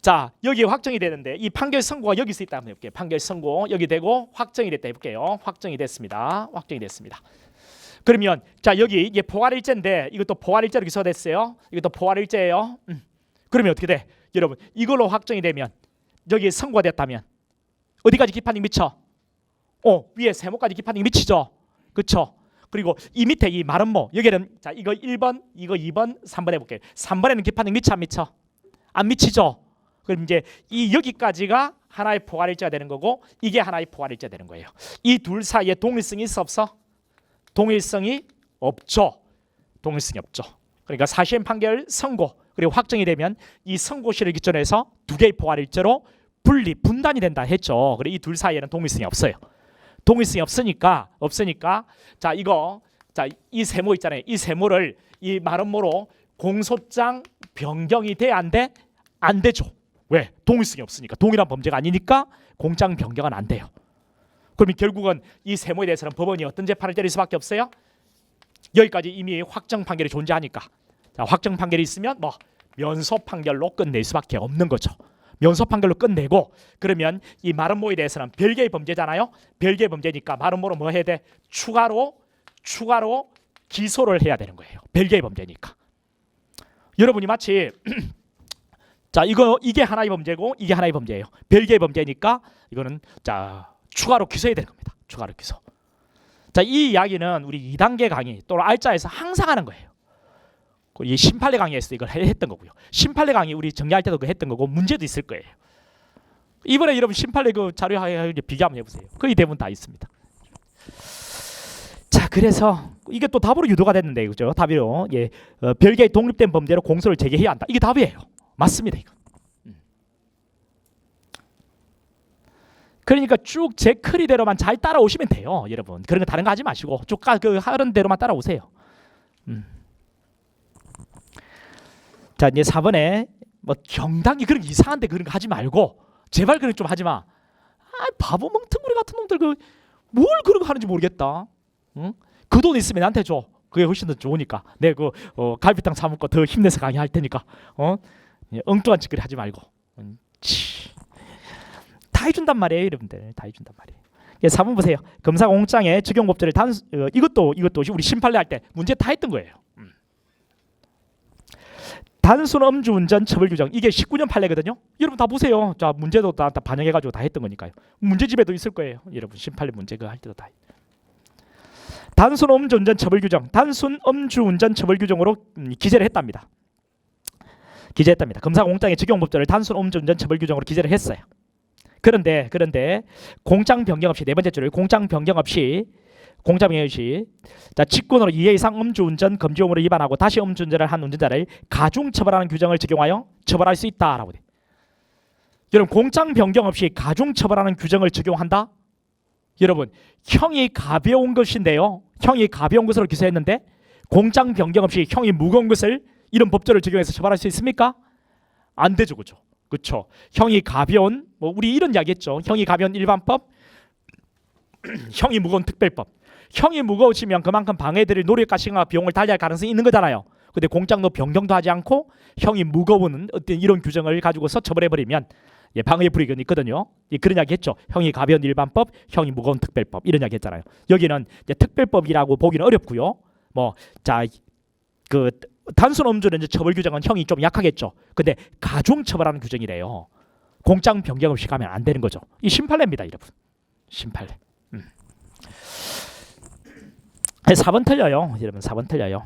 자, 여기 확정이 되는데 이 판결 선고가 여기서 있다 한번 해볼게요. 판결 선고 여기 되고 확정이 됐다 해볼게요. 확정이 됐습니다. 확정이 됐습니다. 그러면 자, 여기 이게 포괄일죄인데 이것도 포괄일죄로 기소가 됐어요. 이것도 포괄일죄예요. 그러면 어떻게 돼? 여러분, 이걸로 확정이 되면 여기 선고가 됐다면 어디까지 기판이 미쳐? 위에 세모까지 기판이 미치죠. 그렇죠? 그리고 이 밑에 이 마름모 여기는 자, 이거 1번, 이거 2번, 3번 해볼게요. 3번에는 기판이 미쳐 안 미쳐? 안 미치죠. 그럼 이제 이 여기까지가 하나의 포괄일죄가 되는 거고 이게 하나의 포괄일죄가 되는 거예요. 이 둘 사이에 동일성이 있어 없어? 동일성이 없죠. 동일성이 없죠. 그러니까 사실행 판결 선고 그리고 확정이 되면 이 선고시를 기준으로 해서 두 개의 포괄일죄로 분단이 된다 했죠. 그리고 이 둘 사이에는 동일성이 없어요. 동일성이 없으니까 자, 이거 자, 이 세모 있잖아요. 이 세모를 이 마름모로 공소장 변경이 돼 안 돼? 안 되죠. 왜? 동일성이 없으니까. 동일한 범죄가 아니니까 공장 변경은 안 돼요. 그러면 결국은 이 세모에 대해서는 법원이 어떤 재판을 때릴 수밖에 없어요? 여기까지 이미 확정 판결이 존재하니까. 자, 확정 판결이 있으면 뭐 면소 판결로 끝낼 수밖에 없는 거죠. 면소 판결로 끝내고 그러면 이 마름모에 대해서는 별개의 범죄잖아요. 별개의 범죄니까 마름모로 뭐 해야 돼? 추가로 기소를 해야 되는 거예요. 별개의 범죄니까. 여러분이 마치 자, 이게 하나의 범죄고 이게 하나의 범죄예요. 별개의 범죄니까 이거는 자, 추가로 기소해야 되는 겁니다. 추가로 기소. 자, 이 이야기는 우리 2단계 강의 또는 알짜에서 항상 하는 거예요. 이 심판례 강의에서 이걸 했던 거고요. 심판례 강의 우리 정리할 때도 그 했던 거고 문제도 있을 거예요. 이번에 여러분 심판례 그 자료 비교 한번 해보세요. 거의 대부분 다 있습니다. 자, 그래서 이게 또 답으로 유도가 됐는데 그죠? 답이요. 예, 별개의 독립된 범죄로 공소를 제기해야 한다. 이게 답이에요. 맞습니다. 이거. 그러니까 쭉 제 크리대로만 잘 따라오시면 돼요, 여러분. 그런 거 다른 거 하지 마시고 쭉 그 하는 대로만 따라오세요. 자, 이제 4번에 뭐 정당히 그런 이상한데 그런 거 하지 말고 제발 그런 좀 하지 마. 바보 멍텅구리 같은 놈들 그 뭘 그런 거 하는지 모르겠다. 그 돈 있으면 나한테 줘. 그게 훨씬 더 좋으니까. 내가 갈비탕 사 먹고 더 힘내서 강의할 테니까. 엉뚱한 짓거리 하지 말고. 다 해준단 말이에요, 여러분들. 다 해준단 말이에요. 예, 4번 보세요. 검사 공장의 적용 법제를 이것도 우리 심판례 할 때 문제 다 했던 거예요. 단순 음주운전 처벌 규정, 이게 19년 판례거든요. 여러분 다 보세요. 자, 문제도 다 반영해가지고 다 했던 거니까요. 문제집에도 있을 거예요. 여러분 심판례 문제 그거 할 때도 다. 단순 음주운전 처벌 규정, 단순 음주운전 처벌 규정으로 기재를 했답니다. 기재했답니다. 검사 공장의 적용 법제를 단순 음주운전 처벌 규정으로 기재를 했어요. 그런데 공장 변경 없이, 네 번째 줄을 공장 변경 없이 자, 직권으로 2회 이상 음주운전 금지용으로 위반하고 다시 음주운전을 한 운전자를 가중 처벌하는 규정을 적용하여 처벌할 수 있다라고 돼. 여러분, 공장 변경 없이 가중 처벌하는 규정을 적용한다? 여러분, 형이 가벼운 것인데요. 형이 가벼운 것으로 기소했는데 공장 변경 없이 형이 무거운 것을 이런 법조를 적용해서 처벌할 수 있습니까? 안 되죠, 그렇죠? 그렇죠. 형이 가벼운, 우리 이런 이야기했죠. 형이 가벼운 일반법, 형이 무거운 특별법. 형이 무거워지면 그만큼 방해들을 노력과 시간과 비용을 달리할 가능성이 있는 거잖아요. 근데 공장도 변경도 하지 않고 형이 무거운 어떤 이런 규정을 가지고서 처벌해버리면 방해 불이익은 있거든요. 그런 이야기 했죠. 형이 가벼운 일반법, 형이 무거운 특별법, 이런 이야기 했잖아요. 여기는 이제 특별법이라고 보기는 어렵고요. 단순 음주는 이제 처벌 규정은 형이 좀 약하겠죠. 근데 가중 처벌하는 규정이래요. 공장 변경 없이 가면 안 되는 거죠. 이 심판례입니다, 여러분. 심판례. 4번 틀려요. 여러분 4번 틀려요.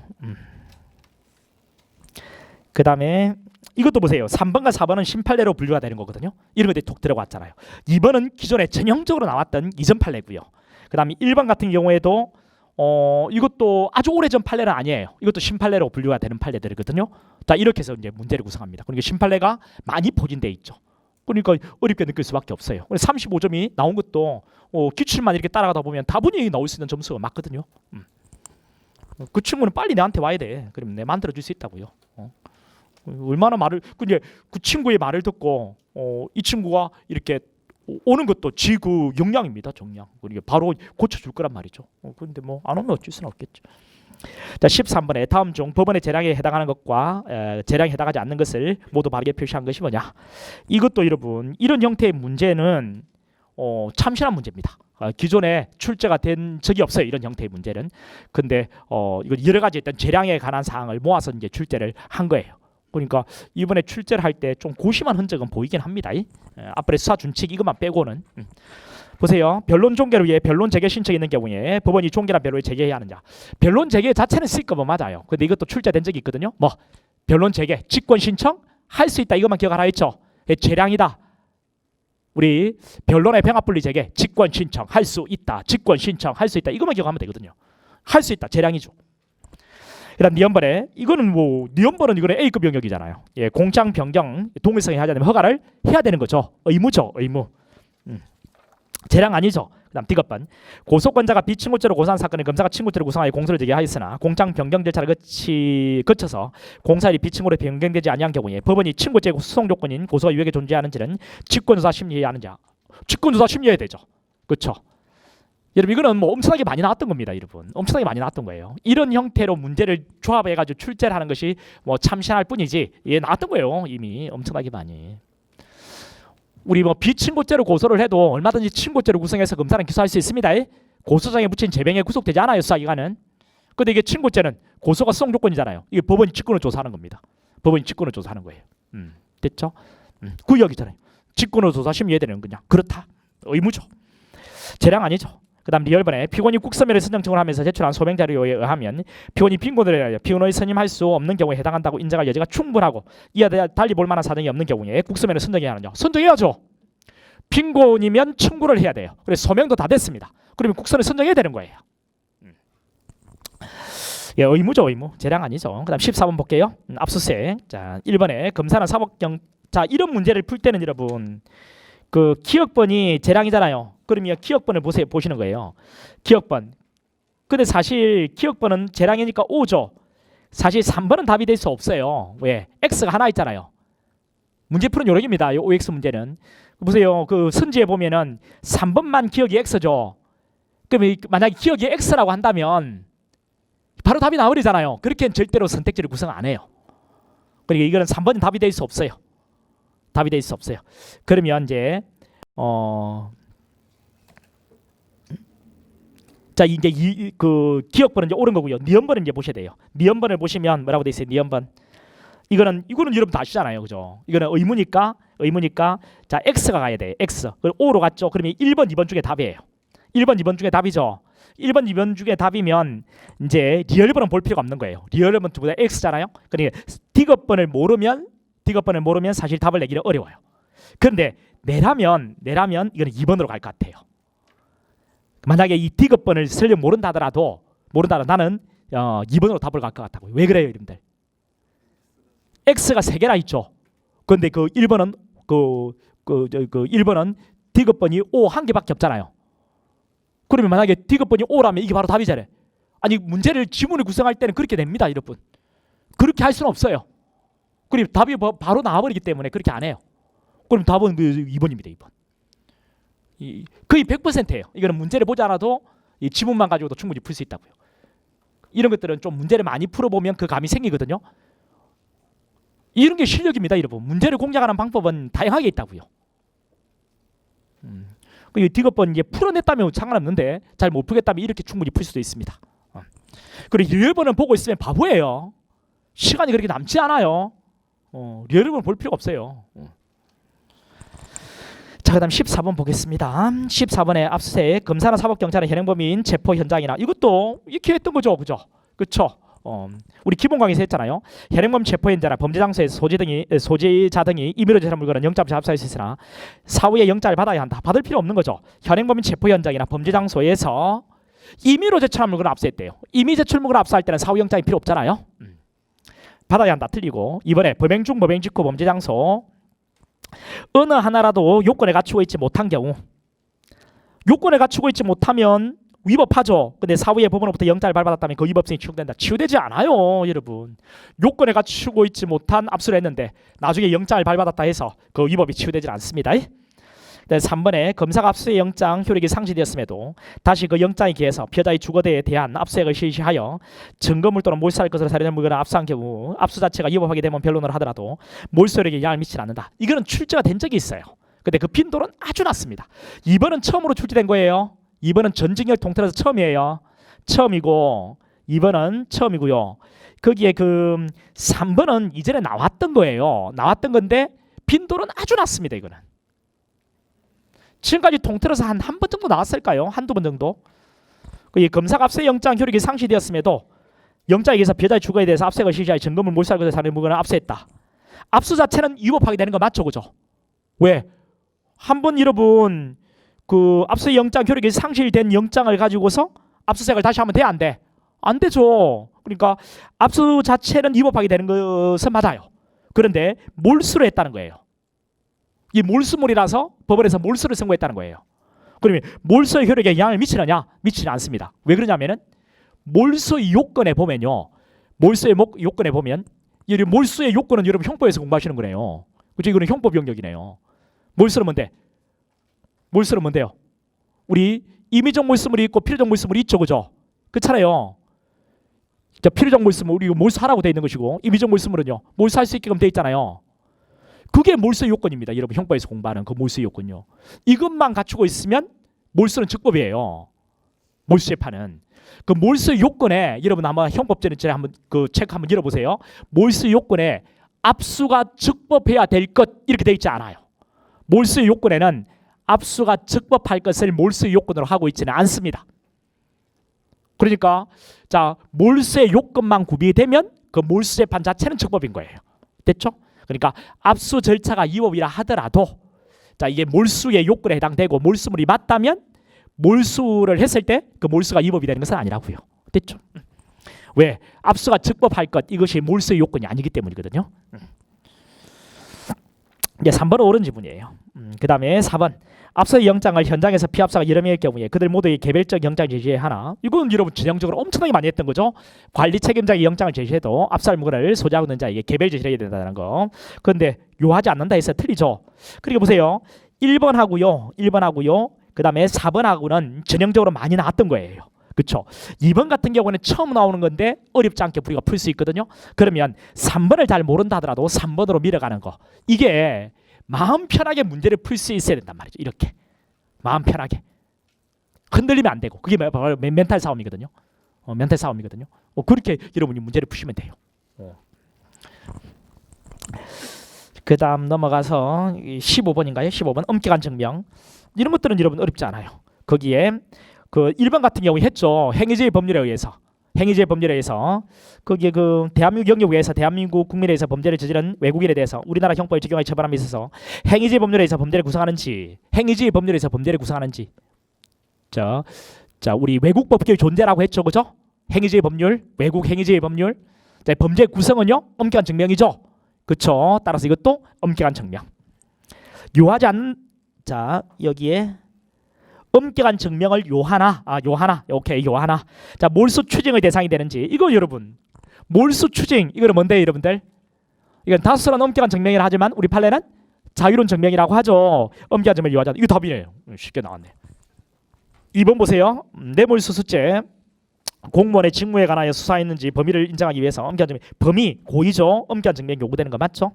그 다음에 이것도 보세요. 3번과 4번은 심판례로 분류가 되는 거거든요. 이런 것들이 톡 들어갔잖아요. 2번은 기존에 전형적으로 나왔던 이전 판례고요. 그 다음에 1번 같은 경우에도 이것도 아주 오래전 판례는 아니에요. 이것도 심판례로 분류가 되는 판례들이거든요. 자, 이렇게 해서 이제 문제를 구성합니다. 그러니까 심판례가 많이 포진돼 있죠. 그러니까 어렵게 느낄 수밖에 없어요. 35점이 나온 것도 기출만 이렇게 따라가다 보면 다분히 나올 수 있는 점수가 맞거든요. 그 친구는 빨리 내한테 와야 돼. 그러면 내 만들어 줄 수 있다고요. 얼마나 말을 그 친구의 말을 듣고 이 친구가 이렇게 오는 것도 지구 역량입니다. 정량. 그러니까 바로 고쳐줄 거란 말이죠. 그런데 안 오면 어쩔 수는 없겠죠. 자, 13번에 다음 중 법원의 재량에 해당하는 것과 재량에 해당하지 않는 것을 모두 바르게 표시한 것이 뭐냐. 이것도 여러분 이런 형태의 문제는 참신한 문제입니다. 기존에 출제가 된 적이 없어요. 이런 형태의 문제는. 근데 이거 여러 가지 일단 재량에 관한 사항을 모아서 이제 출제를 한 거예요. 그러니까 이번에 출제를 할 때 좀 고심한 흔적은 보이긴 합니다. 앞으로 수사 준칙 이것만 빼고는. 보세요. 변론 종결을 위해 변론 재개 신청이 있는 경우에 법원이 종결한 변론을 재개해야 하느냐. 변론 재개 자체는 C급은 맞아요. 근데 이것도 출제된 적이 있거든요. 변론 재개, 직권 신청 할 수 있다. 이것만 기억하라 했죠. 재량이다. 우리 변론의 병합분리 재개, 직권 신청 할 수 있다. 직권 신청 할 수 있다. 이것만 기억하면 되거든요. 할 수 있다. 재량이죠. 그다음 니언벌에 이거는 니언벌은 이거는 A급 영역이잖아요. 공장 변경 동일성이 하자면 허가를 해야 되는 거죠. 의무죠. 의무. 재량 아니죠. 그다음 D급반 고소권자가 비친고죄로 고소한 사건을 검사가 친고죄로 구성하여 공소를 제기하였으나 공장 변경 절차를 거쳐서 공사일이 비친고로 변경되지 아니한 경우에 법원이 친고죄 수송 조건인 고소가 유효하게 존재하는지는 직권조사 심리해야 하느냐. 직권조사 심리해야 되죠. 그렇죠. 여러분 이거는 엄청나게 많이 나왔던 겁니다. 여러분 엄청나게 많이 나왔던 거예요. 이런 형태로 문제를 조합해가지고 출제를 하는 것이 참신할 뿐이지 나왔던 거예요. 이미 엄청나게 많이. 우리 비친고죄로 고소를 해도 얼마든지 친고죄로 구성해서 검사는 기소할 수 있습니다. 고소장에 붙인 재병에 구속되지 않아요. 수사기관은. 근데 이게 친고죄는 고소가 수송 조건이잖아요. 이게 법원이 직권을 조사하는 겁니다. 법원이 직권을 조사하는 거예요. 됐죠? 그 이야기잖아요. 직권을 조사 심의해야 되는 그냥 그렇다. 의무죠. 재량 아니죠. 그 다음 리얼번에 피고인이 국서면에 선정청을 하면서 제출한 소명 자료에 의하면 피고인이 빈곤을 하여 피고인의 선임할 수 없는 경우에 해당한다고 인정할 여지가 충분하고 이에 대해 달리 볼 만한 사정이 없는 경우에 국서면에 선정해야 하느냐. 선정해야죠. 빈곤이면 청구를 해야 돼요. 그래서 소명도 다 됐습니다. 그러면 국서를 선정해야 되는 거예요. 의무죠. 의무. 재량 아니죠. 그 다음 14번 볼게요. 압수수색. 자, 1번에 검사나 사법경. 자, 이런 문제를 풀 때는 여러분 그 기억번이 재량이잖아요. 그러면 기억번을 보시는 거예요. 기억번. 근데 사실 기억번은 재량이니까 5죠. 사실 3번은 답이 될 수 없어요. 왜? X가 하나 있잖아요. 문제 푸는 요령입니다. 이 OX 문제는. 보세요. 그 선지에 보면은 3번만 기억이 X죠. 그러면 만약에 기억이 X라고 한다면 바로 답이 나와버리잖아요. 그렇게는 절대로 선택지를 구성 안 해요. 그러니까 이거는 3번은 답이 될 수 없어요. 답이 될 수 없어요. 그러면 이제 자, 이제 그 기억번은 이제 옳은 거고요. 니은번은 이제 보셔야 돼요. 니은번을 보시면 뭐라고 돼 있어요? 니은번. 이거는 여러분 다 아시잖아요, 그죠? 이거는 의무니까 자 x가 가야 돼. x. 그리고 5로 갔죠. 그러면 1번, 2번 중에 답이에요. 1번, 2번 중에 답이죠. 1번, 2번 중에 답이면 이제 리얼번은 볼 필요가 없는 거예요. 리얼번 두고 다 x잖아요. 그러니까 디귿번을 모르면 사실 답을 내기는 어려워요. 그런데 내라면 이거는 2번으로 갈 것 같아요. 만약에 이 디귿번을 설령 모른다 하더라도 나는 2번으로 답을 갈 것 같다고요. 왜 그래요, 여러분들? x가 3개나 있죠. 그런데 그 1번은 그 1번은 디귿번이 5 한 개밖에 없잖아요. 그러면 만약에 디귿번이 5라면 이게 바로 답이잖아요. 아니 문제를 지문을 구성할 때는 그렇게 됩니다, 여러분. 그렇게 할 수는 없어요. 그리고 답이 바로 나와버리기 때문에 그렇게 안 해요. 그럼 답은 2번입니다. 2번. 거의 100%예요. 이거는 문제를 보지 않아도 이 지문만 가지고도 충분히 풀 수 있다고요. 이런 것들은 좀 문제를 많이 풀어보면 그 감이 생기거든요. 이런 게 실력입니다, 여러분. 문제를 공략하는 방법은 다양하게 있다고요. 그 디귿번 이제 풀어냈다면 상관없는데 잘 못 풀겠다면 이렇게 충분히 풀 수도 있습니다. 그리고 리얼번은 보고 있으면 바보예요. 시간이 그렇게 남지 않아요. 리얼번 볼 필요가 없어요. 자, 그다음 14번 보겠습니다. 14번에 압수수색, 검사나 사법경찰은 현행범인 체포 현장이나 이것도 이렇게 했던 거죠, 그죠? 그렇죠. 우리 기본 강의에서 했잖아요. 현행범 체포 현장이나 범죄 장소에서 소지자 등이 임의로 제출한 물건은 영장 압수할 수 있으나 사후에 영장을 받아야 한다. 받을 필요 없는 거죠. 현행범인 체포 현장이나 범죄 장소에서 임의로 제출한 물건을 압수했대요. 임의 제출 물건을 압수할 때는 사후 영장이 필요 없잖아요. 받아야 한다. 틀리고. 이번에 범행 중, 범행 직후, 범죄 장소 어느 하나라도 요건을 갖추고 있지 못한 경우, 요건을 갖추고 있지 못하면 위법하죠. 근데 사후에 법원으로부터 영장을 발받았다면 그 위법성이 치우된다. 치우되지 않아요, 여러분. 요건을 갖추고 있지 못한 압수를 했는데 나중에 영장을 발받았다 해서 그 위법이 치우되지 않습니다. 3번에 검사가 압수의 영장 효력이 상실되었음에도 다시 그 영장에 기해서 피해자의 주거대에 대한 압수액을 실시하여 증거물 또는 몰수할 것으로 사려는 물건을 압수한 경우 압수 자체가 위법하게 되면 변론을 하더라도 몰수효력에 영향을 미치지 않는다. 이거는 출제가 된 적이 있어요. 근데 그 빈도는 아주 낮습니다. 2번은 처음으로 출제된 거예요. 2번은 전증열 통틀어서 처음이에요. 처음이고 2번은 처음이고요. 거기에 그 3번은 이전에 나왔던 거예요. 나왔던 건데 빈도는 아주 낮습니다. 이거는 지금까지 통틀어서 한 번 정도 나왔을까요? 한두 번 정도. 그 검사가 압수의 영장 효력이 상실되었음에도 영장에 의해서 피해자의 주거에 대해서 압수액을 실시하여 증거물 몰수할 것을 사는 물건을 압수했다. 압수 자체는 위법하게 되는 거 맞죠, 그죠? 왜? 한번 여러분 그 압수의 영장 효력이 상실된 영장을 가지고서 압수수색을 다시 하면 돼, 안 돼? 안 되죠. 그러니까 압수 자체는 위법하게 되는 것은 맞아요. 그런데 몰수를 했다는 거예요. 이 몰수물이라서 법원에서 몰수를 선고했다는 거예요. 그러면 몰수의 효력에 영향을 미치느냐? 미치지 않습니다. 왜 그러냐면은 몰수의 요건에 보면요. 몰수의 요건에 보면 이 몰수의 요건은 여러분 형법에서 공부하시는 거네요. 그렇죠? 이거는 형법 영역이네요. 몰수는 뭔데? 몰수는 뭔데요? 우리 임의적 몰수물이 있고 필요적 몰수물이 있죠, 그죠? 그렇잖아요. 필요적 몰수물 우리 몰수하라고 돼 있는 것이고 임의적 몰수물은요 몰수할 수 있게끔 돼 있잖아요. 그게 몰수의 요건입니다. 여러분 형법에서 공부하는 그 몰수의 요건요. 이것만 갖추고 있으면 몰수는 적법이에요. 몰수 재판은 그 몰수의 요건에 여러분 아마 형법전에 한번 그 책 한번 열어보세요. 몰수 요건에 압수가 적법해야 될 것 이렇게 돼 있지 않아요. 몰수의 요건에는 압수가 적법할 것을 몰수의 요건으로 하고 있지는 않습니다. 그러니까 자 몰수의 요건만 구비되면 그 몰수 재판 자체는 적법인 거예요. 됐죠? 그러니까 압수 절차가 위법이라 하더라도 자 이게 몰수의 요건에 해당되고 몰수물이 맞다면 몰수를 했을 때 그 몰수가 위법이 되는 것은 아니라고요. 됐죠? 왜? 압수가 적법할 것 이것이 몰수의 요건이 아니기 때문이거든요. 이제 3번은 옳은 지문이에요. 그 다음에 4번 압수의 영장을 현장에서 피압사가 여러 명일 경우에 그들 모두의 개별적 영장 제시에 하나 이건 여러분 전형적으로 엄청나게 많이 했던 거죠. 관리 책임자의 영장을 제시해도 압수할 물건을 소지하고 있는 자에게 개별 제시를 해야 된다는 거. 그런데 요하지 않는다 해서 틀리죠. 그리고 보세요. 1번하고요. 그 다음에 4번하고는 전형적으로 많이 나왔던 거예요. 그렇죠? 2번 같은 경우는 처음 나오는 건데 어렵지 않게 우리가 풀 수 있거든요. 그러면 3번을 잘 모른다 하더라도 3번으로 밀어가는 거. 이게 마음 편하게 문제를 풀 수 있어야 된단 말이죠. 이렇게 마음 편하게. 흔들리면 안 되고 그게 바로 멘탈 싸움이거든요. 멘탈 싸움이거든요. 그렇게 여러분이 문제를 푸시면 돼요. 그 다음 넘어가서 15번인가요? 15번 엄격한 증명. 이런 것들은 여러분 어렵지 않아요. 거기에 그 1번 같은 경우 했죠. 행위제의 법률에 의해서. 행위제의 법률에 의해서 거기에 그 대한민국 영역에서 대한민국 국민에 의해서 범죄를 저지른 외국인에 대해서 우리나라 형법에 적용하여 처벌함에 있어서 행위제의 법률에 의해서 범죄를 구성하는지 행위제의 법률에 의해서 범죄를 구성하는지 자 우리 외국 법규의 존재라고 했죠. 그죠? 행위제의 법률, 외국 행위제의 법률. 자, 범죄 구성은요. 엄격한 증명이죠. 그렇죠. 따라서 이것도 엄격한 증명. 요하지 않는 자 여기에 엄격한 증명을 요하나 오케이 요하나 자 몰수 추징의 대상이 되는지 이거 여러분 몰수 추징 이거는 뭔데 여러분들 이건 다수란 엄격한 증명이라 하지만 우리 판례는 자유로운 증명이라고 하죠. 엄격한 증명 요하지 않는 이거 답이에요. 쉽게 나왔네. 2번 보세요. 뇌물수수죄 공무원의 직무에 관하여 수사했는지 범위를 인정하기 위해서 엄격한 증명 범위 고의죠. 엄격한 증명이 요구되는 거 맞죠?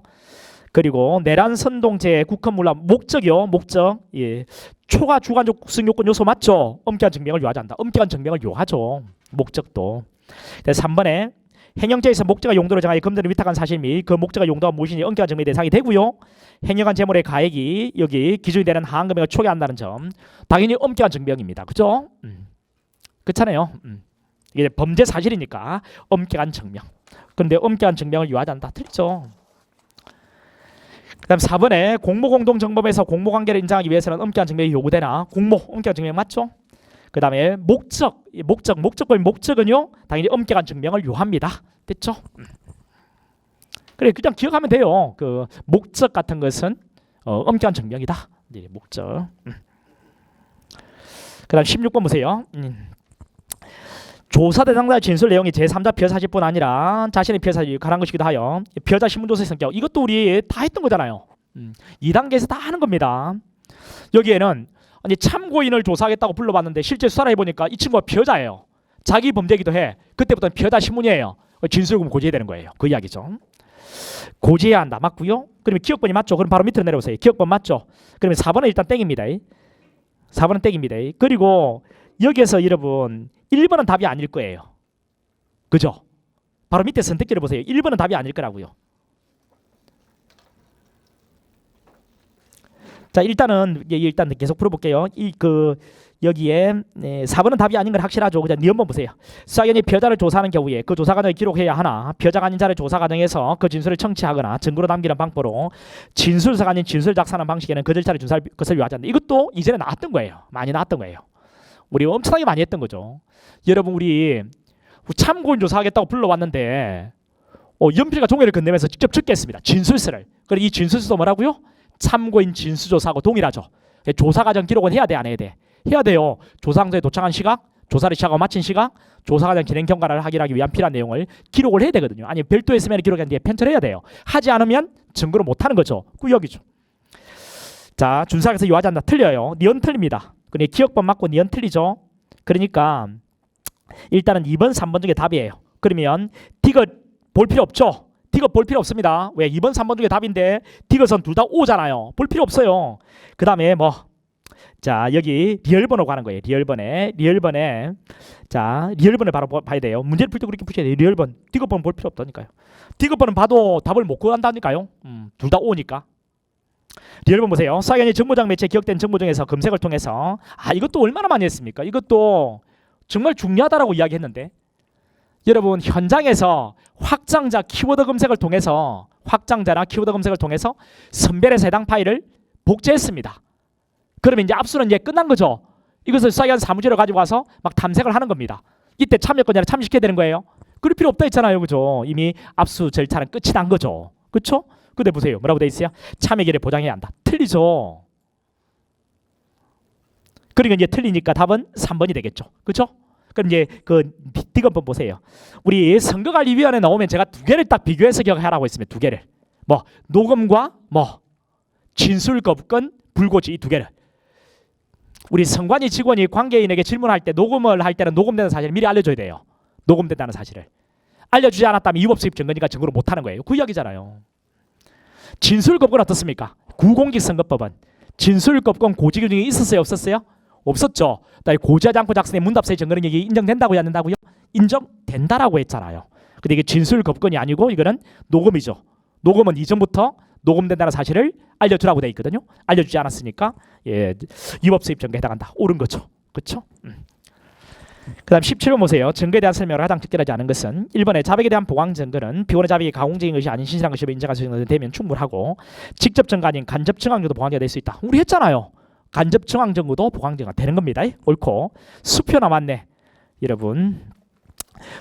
그리고 내란 선동죄 국헌문란 목적이요. 목적 예. 초과 주관적 국승 요건 요소 맞죠? 엄격한 증명을 요하지 않는다. 엄격한 증명을 요하죠. 목적도. 3번에 행정죄에서 목적과 용도를 정하여 금전을 위탁한 사실 및 그 목적과 용도가 무엇인지 엄격한 증명의 대상이 되고요. 행정한 재물의 가액이 여기 기준이 되는 하한 금액을 초과한다는 점 당연히 엄격한 증명입니다. 그죠? 그렇잖아요. 이게 범죄 사실이니까 엄격한 증명. 그런데 엄격한 증명을 요하지 않는다. 틀리죠. 그 다음 4번에 공모공동정범에서 공모관계를 인정하기 위해서는 엄격한 증명이 요구되나 공모 엄격한 증명 맞죠? 그 다음에 목적법의 목적은요 당연히 엄격한 증명을 요합니다. 됐죠? 그래 그냥 기억하면 돼요. 그 목적 같은 것은 엄격한 증명이다. 네, 목적. 그 다음 16번 보세요. 조사 대상자의 진술 내용이 제3자 피해사실뿐 아니라 자신의 피해사실이 관한 것이기도 하여 피해자 신문조서의 성격 이것도 우리 다 했던 거잖아요. 2단계에서 다 하는 겁니다. 여기에는 아니 참고인을 조사하겠다고 불러봤는데 실제 수사를 해보니까 이 친구가 피해자예요. 자기 범죄기도 해. 그때부터는 피해자 신문이에요. 진술금 고지해야 되는 거예요. 그 이야기죠. 고지해야 한다. 맞고요. 그러면 기억번이 맞죠. 그럼 바로 밑으로 내려오세요. 기억번 맞죠. 그러면 4번은 일단 땡입니다. 4번은 땡입니다. 그리고 여기에서 여러분 1번은 답이 아닐 거예요. 그죠? 바로 밑에 선택지를 보세요. 1번은 답이 아닐 거라고요. 자 일단 계속 풀어볼게요. 여기에 4번은 답이 아닌 건 확실하죠. 그냥 네 한번 보세요. 수사기관이 피해자를 조사하는 경우에 그 조사 과정을 기록해야 하나 피해자가 아닌 자를 조사 과정에서 그 진술을 청취하거나 증거로 남기는 방법으로 진술서가 아닌 진술 작성하는 방식에는 그 절차를 준수할 것을 요하지 않는다. 이것도 이전에 나왔던 거예요. 많이 나왔던 거예요. 우리 엄청나게 많이 했던 거죠. 여러분 우리 참고인 조사하겠다고 불러왔는데 연필과 종이를 건네면서 직접 적겠습니다. 진술서를. 그리고 이 진술서도 뭐라고요? 참고인 진술조사하고 동일하죠. 조사 과정 기록은 해야 돼 안 해야 돼? 해야 돼요. 조사장소에 도착한 시각, 조사를 시작하고 마친 시각, 조사 과정 진행 경과를 확인하기 위한 필요한 내용을 기록을 해야 되거든요. 아니 별도의 서면에 기록한 뒤에 편철을 해야 돼요. 하지 않으면 증거를 못하는 거죠. 구역이죠. 자 준사에서 요하지 않는다. 틀려요. 니은 틀립니다. 그러니 기억번 맞고 니은 틀리죠. 그러니까 일단은 2번, 3번 중에 답이에요. 그러면 디귿 볼 필요 없죠. 디귿 볼 필요 없습니다. 왜? 2번, 3번 중에 답인데 디귿은 둘 다 오잖아요. 볼 필요 없어요. 그 다음에 자 여기 리얼번으로 가는 거예요. 리얼번에 자 리얼번을 바로 봐야 돼요. 문제를 풀 때 그렇게 푸셔야 돼요. 리얼번 디귿번 볼 필요 없다니까요. 디귿번은 봐도 답을 못 구한다니까요. 둘 다 오니까. 리얼번 보세요. 수사기관이 정보장 매체에 기억된 정보 중에서 검색을 통해서 이것도 얼마나 많이 했습니까? 이것도 정말 중요하다라고 이야기했는데 여러분 현장에서 확장자 키워드 검색을 통해서 확장자나 키워드 검색을 통해서 선별해서 해당 파일을 복제했습니다. 그러면 이제 압수는 이제 끝난 거죠. 이것을 수사기관 사무실에 가지고 와서 막 탐색을 하는 겁니다. 이때 참여권자를 참여시켜야 되는 거예요. 그럴 필요 없다 했잖아요. 그죠? 이미 압수 절차는 끝이 난 거죠. 그렇죠? 근데 보세요. 뭐라고 돼 있어요? 참여기를 보장해야 한다. 틀리죠. 그러니까 이제 틀리니까 답은 3번이 되겠죠. 그렇죠? 그럼 이제 그 디귿 한번 보세요. 우리 선거관리위원회 나오면 제가 두 개를 딱 비교해서 기억하라고 했습니다. 두 개를. 녹음과 진술거부권 불고지 이 두 개를. 우리 선관위 직원이 관계인에게 질문할 때 녹음을 할 때는 녹음되는 사실을 미리 알려줘야 돼요. 녹음된다는 사실을. 알려주지 않았다면 이법 수입 증거니까 증거를 못하는 거예요. 그 이야기잖아요. 진술거부권 어떻습니까? 구공직선거법은 진술거부권 고지 규정이 있었어요? 없었어요? 없었죠. 고지하지 않고 작성된 문답서의 증거능력이 인정된다고요, 안 된다고요? 인정된다라고 했잖아요. 근데 이게 진술 겁건이 아니고 이거는 녹음이죠. 녹음은 이전부터 녹음된다는 사실을 알려주라고 돼 있거든요. 알려주지 않았으니까 위법 수입 증거에 해당한다. 옳은 거죠. 그렇죠? 그 다음 17번 보세요. 증거에 대한 설명을 하장 특별하지 않은 것은 1번에 자백에 대한 보강 증거는 피고인의 자백이 가공적인 것이 아닌 신실한 것이 인정할 수 있는 것이 되면 충분하고 직접 증거 아닌 간접 증강 증거도 보강이 될 수 있다. 우리 했잖아요. 간접 증강 증거도 보강 증거가 되는 겁니다. 옳고. 수표 남았네. 여러분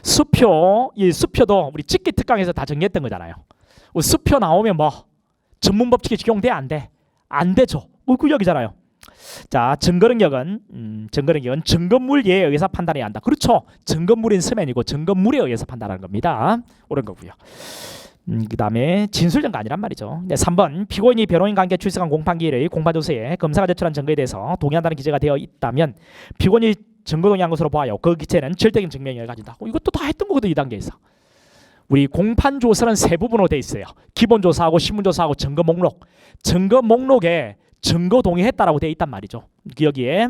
수표, 이 수표도 우리 직기 특강에서 다 정리했던 거잖아요. 수표 나오면 뭐 전문 법칙에 적용돼 안 돼? 안 되죠. 구역이잖아요. 자, 증거능력은 증거물에 의해서 판단해야 한다. 그렇죠. 증거물인 서면이고 증거물에 의해서 판단하는 겁니다. 옳은 거고요. 그 다음에 진술증거 아니란 말이죠. 3번 피고인이 변호인 관계 출석한 공판기일의 공판조서에 검사가 제출한 증거에 대해서 동의한다는 기재가 되어 있다면 피고인이 증거 동의한 것으로 보아요. 그 기체는 절대적인 증명력을 가진다. 이것도 다 했던 거거든. 이 단계에서. 우리 공판조서는 세 부분으로 되어 있어요. 기본조사하고 신문조사하고 증거 목록. 증거 목록에 증거 동의했다라고 되어 있단 말이죠. 여기에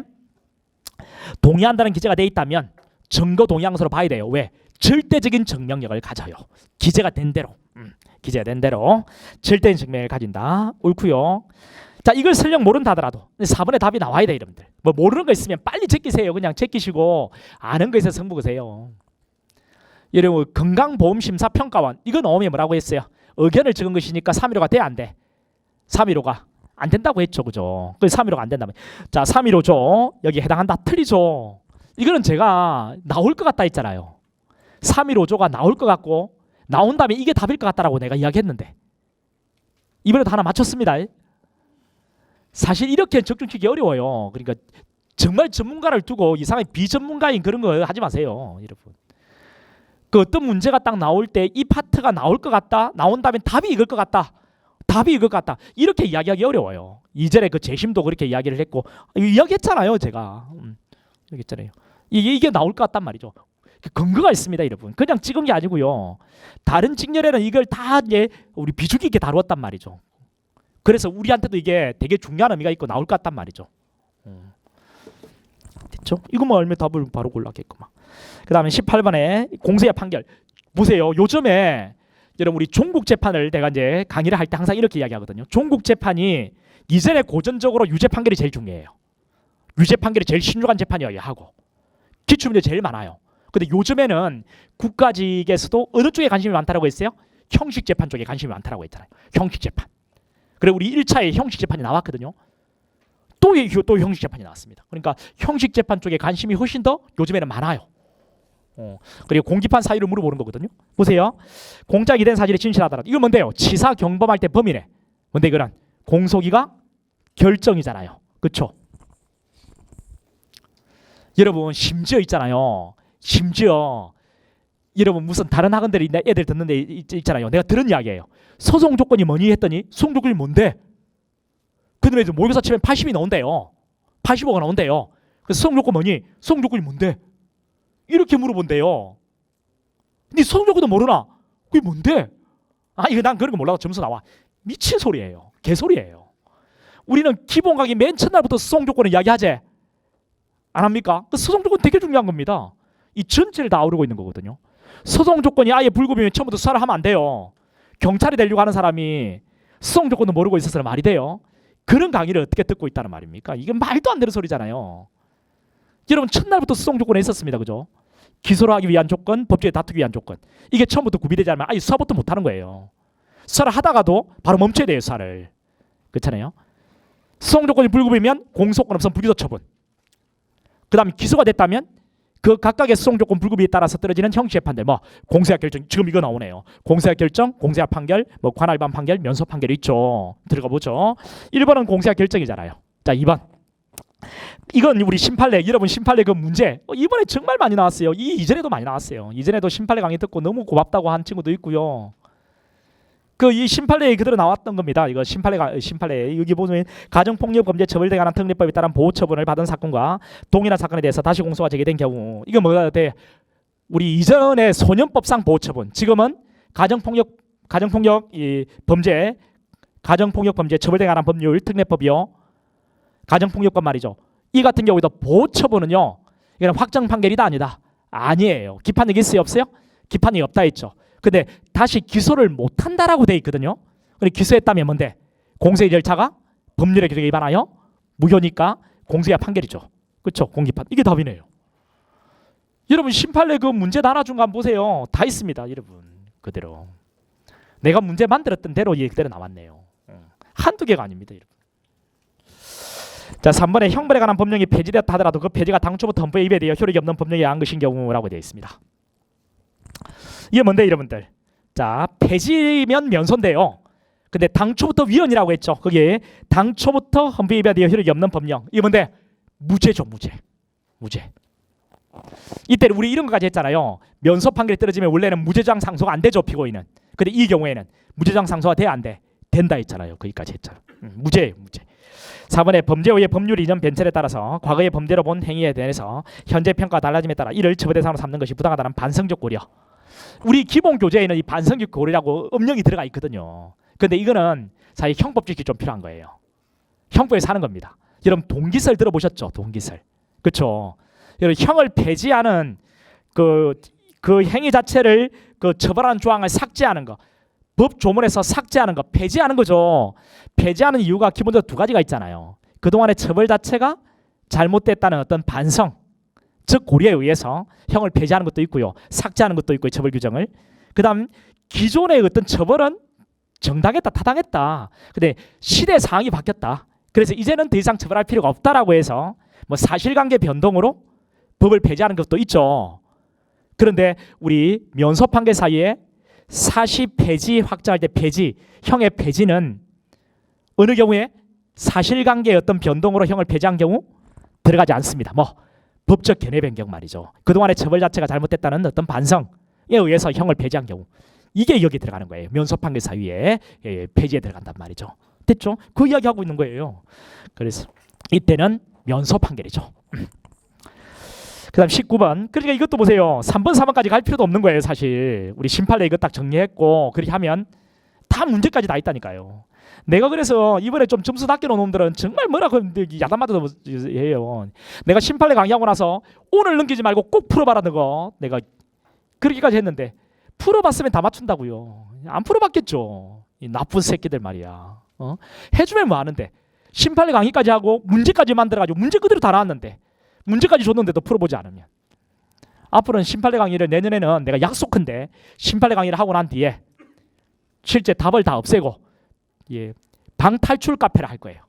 동의한다는 기재가 되어 있다면 증거 동의한 것으로 봐야 돼요. 왜? 절대적인 증명력을 가져요. 기재가 된 대로. 기재가 된 대로 절대적인 증명력을 가진다. 옳고요. 자, 이걸 설령 모른다 하더라도 4번에 답이 나와야 돼, 여러분들. 뭐 모르는 거 있으면 빨리 제끼세요. 그냥 제끼시고 아는 거에서 승부 거세요. 여러분 건강보험심사평가원 이거 나오면 뭐라고 했어요? 의견을 적은 것이니까 315가 돼, 안 돼? 315가 안 된다고 했죠, 그죠? 그 315가 안 된다면 자 315조 여기 해당한다. 틀리죠. 이거는 제가 나올 것 같다 했잖아요. 315조가 나올 것 같고 나온다면 이게 답일 것 같다라고 내가 이야기했는데 이번에도 하나 맞췄습니다. 사실 이렇게 적중치기 어려워요. 그러니까 정말 전문가를 두고 이상하게 비전문가인 그런 거 하지 마세요, 여러분. 그 어떤 문제가 딱 나올 때 이 파트가 나올 것 같다, 나온다면 답이 이걸 것 같다, 답이 이걸 것 같다, 이렇게 이야기하기 어려워요. 이전에 그 재심도 그렇게 이야기를 했고 이야기했잖아요, 제가. 얘기했잖아요. 이게 나올 것 같단 말이죠. 근거가 있습니다, 여러분. 그냥 찍은 게 아니고요. 다른 직렬에는 이걸 다 우리 비중기 있게 다루었단 말이죠. 그래서 우리한테도 이게 되게 중요한 의미가 있고 나올 것 같단 말이죠. 됐죠? 이거만 알면 답을 바로 골랐겠구만. 그 다음에 18번에 공소의 판결. 보세요. 요즘에 여러분 우리 종국 재판을 내가 이제 강의를 할 때 항상 이렇게 이야기하거든요. 종국 재판이 이전에 고전적으로 유죄 판결이 제일 중요해요. 유죄 판결이 제일 신중한 재판이어야 하고 기출문제 제일 많아요. 근데 요즘에는 국가직에서도 어느 쪽에 관심이 많다라고 했어요? 형식 재판 쪽에 관심이 많다라고 했잖아요. 형식 재판. 그래 우리 1차에 형식 재판이 나왔거든요. 또 형식 재판이 나왔습니다. 그러니까 형식 재판 쪽에 관심이 훨씬 더 요즘에는 많아요. 그리고 공기판 사유를 물어보는 거거든요. 보세요. 공작이 된 사실이 진실하더라도 이거 뭔데요? 치사 경범할 때 범인에 뭔데 이거는 공소기가 결정이잖아요. 그렇죠? 여러분 심지어 있잖아요. 심지어 여러분 무슨 다른 학원들이 애들 듣는데 있잖아요. 내가 들은 이야기예요. 소송 조건이 뭐니 했더니 소송 조건이 뭔데? 그다음에 모의고사 치면 80이 나온대요. 85가 나온대요. 그래서 소송 조건 뭐니? 소송 조건이 뭔데? 이렇게 물어본대요. 네 소송 조건도 모르나? 그게 뭔데? 아 이거 난 그런 거 몰라도 점수 나와. 미친 소리예요. 개소리예요. 우리는 기본 강의 맨 첫날부터 소송 조건을 이야기하지 안 합니까? 그 소송 조건 되게 중요한 겁니다. 이 전체를 다 아우르고 있는 거거든요. 소송 조건이 아예 불구비면 처음부터 수사를 하면 안 돼요. 경찰이 되려고 하는 사람이 소송 조건도 모르고 있어서는 말이 돼요. 그런 강의를 어떻게 듣고 있다는 말입니까? 이게 말도 안 되는 소리잖아요. 여러분 첫날부터 소송 조건에 있었습니다. 그죠? 기소를 하기 위한 조건, 법조에 다투기 위한 조건. 이게 처음부터 구비되지 않으면 아예 수사부터 못하는 거예요. 수사를 하다가도 바로 멈춰야 돼요. 수사를. 그렇잖아요. 소송 조건이 불구비면 공소권 없으면 불기소 처분. 그 다음에 기소가 됐다면 그 각각의 소송 조건 불구비에 따라서 떨어지는 형식 재판들, 뭐 공소약 결정, 지금 이거 나오네요. 공소약 결정, 공소약 판결, 뭐 관할반 판결, 면소 판결 있죠. 들어가 보죠. 1번은 공소약 결정이잖아요. 자, 2번. 이건 우리 심판례, 여러분 심판례 그 문제 이번에 정말 많이 나왔어요. 이전에도 많이 나왔어요. 이전에도 심판례 강의 듣고 너무 고맙다고 한 친구도 있고요. 그 이 심판례에 그대로 나왔던 겁니다. 이거 심판례 여기 보면 가정폭력 범죄 처벌에 관한 특례법에 따른 보호 처분을 받은 사건과 동일한 사건에 대해서 다시 공소가 제기된 경우 이거 뭐가 돼? 우리 이전에 소년법상 보호 처분, 지금은 가정폭력 범죄 처벌에 관한 법률 특례법이요. 가정폭력법 말이죠. 이 같은 경우에도 보호처분은요, 이건 확정 판결이다 아니다? 아니에요. 기판력이 있어요 없어요? 기판력이 없다 했죠. 근데 다시 기소를 못한다라고 돼 있거든요. 근데 기소했다면 뭔데? 공소의 절차가 법률의 규정에 위반하여 무효니까 공소유예 판결이죠. 그렇죠? 공기판. 이게 답이네요. 여러분 심판례 그 문제 나눠준 거 한번 보세요. 다 있습니다. 여러분 그대로 내가 문제 만들었던 대로 이 그대로 나왔네요. 한두 개가 아닙니다. 여러분. 자 3번에 형벌에 관한 법령이 폐지되었다 하더라도 그 폐지가 당초부터 헌법에 위배되어 효력이 없는 법령에 의한 것인 경우라고 되어 있습니다. 이게 뭔데 여러분들? 자 폐지면 면소인데요. 근데 당초부터 위헌이라고 했죠. 그게 당초부터 헌법에 위배되어 효력이 없는 법령. 이게 뭔데? 무죄죠. 무죄. 이때 우리 이런 거까지 했잖아요. 면소 판결이 떨어지면 원래는 무죄장 상소가 안 되죠. 피고인은. 근데 이 경우에는 무죄장 상소가 돼야 안 돼? 된다 했잖아요. 거기까지 했잖아. 무죄예요. 무죄. 4번에 범죄 후의 법률 이전 변찰에 따라서 과거의 범죄로 본 행위에 대해서 현재 평가가 달라짐에 따라 이를 처벌 대상으로 삼는 것이 부당하다는 반성적 고려. 우리 기본 교재에는 이 반성적 고려라고 음령이 들어가 있거든요. 근데 이거는 사실 형법 지식이 좀 필요한 거예요. 형법에서 하는 겁니다. 여러분 동기설 들어보셨죠? 동기설. 그렇죠? 여러분 형을 폐지하는 그 행위 자체를 그 처벌하는 조항을 삭제하는 거. 법 조문에서 삭제하는 거, 폐지하는 거죠. 폐지하는 이유가 기본적으로 두 가지가 있잖아요. 그동안의 처벌 자체가 잘못됐다는 어떤 반성, 즉 고려에 의해서 형을 폐지하는 것도 있고요. 삭제하는 것도 있고요. 처벌 규정을. 그다음 기존의 어떤 처벌은 정당했다, 타당했다. 근데 시대 상황이 바뀌었다. 그래서 이제는 더 이상 처벌할 필요가 없다라고 해서 뭐 사실관계 변동으로 법을 폐지하는 것도 있죠. 그런데 우리 면소 판결 사이에 사시 폐지 확정할 때 폐지, 형의 폐지는 어느 경우에 사실관계의 어떤 변동으로 형을 폐지한 경우 들어가지 않습니다. 뭐 법적 견해 변경 말이죠. 그동안의 처벌 자체가 잘못됐다는 어떤 반성에 의해서 형을 폐지한 경우 이게 여기 들어가는 거예요. 면소 판결 사유에 폐지에 들어간단 말이죠. 됐죠? 그 이야기하고 있는 거예요. 그래서 이때는 면소 판결이죠. 그 다음 19번. 그러니까 이것도 보세요. 3번, 4번까지 갈 필요도 없는 거예요. 사실 우리 심판례 이거 딱 정리했고 그렇게 하면 다 문제까지 다 있다니까요. 내가 그래서 이번에 좀 점수 낮게 놓은 놈들은 정말 뭐라고 야단맞아도 해요. 내가 심판례 강의하고 나서 오늘 넘기지 말고 꼭 풀어봐라는 거 내가 그렇게까지 했는데 풀어봤으면 다 맞춘다고요. 안 풀어봤겠죠. 이 나쁜 새끼들 말이야. 해주면 뭐 하는데 심판례 강의까지 하고 문제까지 만들어가지고 문제 그대로 다 나왔는데 문제까지 줬는데도 풀어보지 않으면 앞으로는 심판례 강의를 내년에는 내가 약속한데 심판례 강의를 하고 난 뒤에 실제 답을 다 없애고 방탈출 카페를 할 거예요.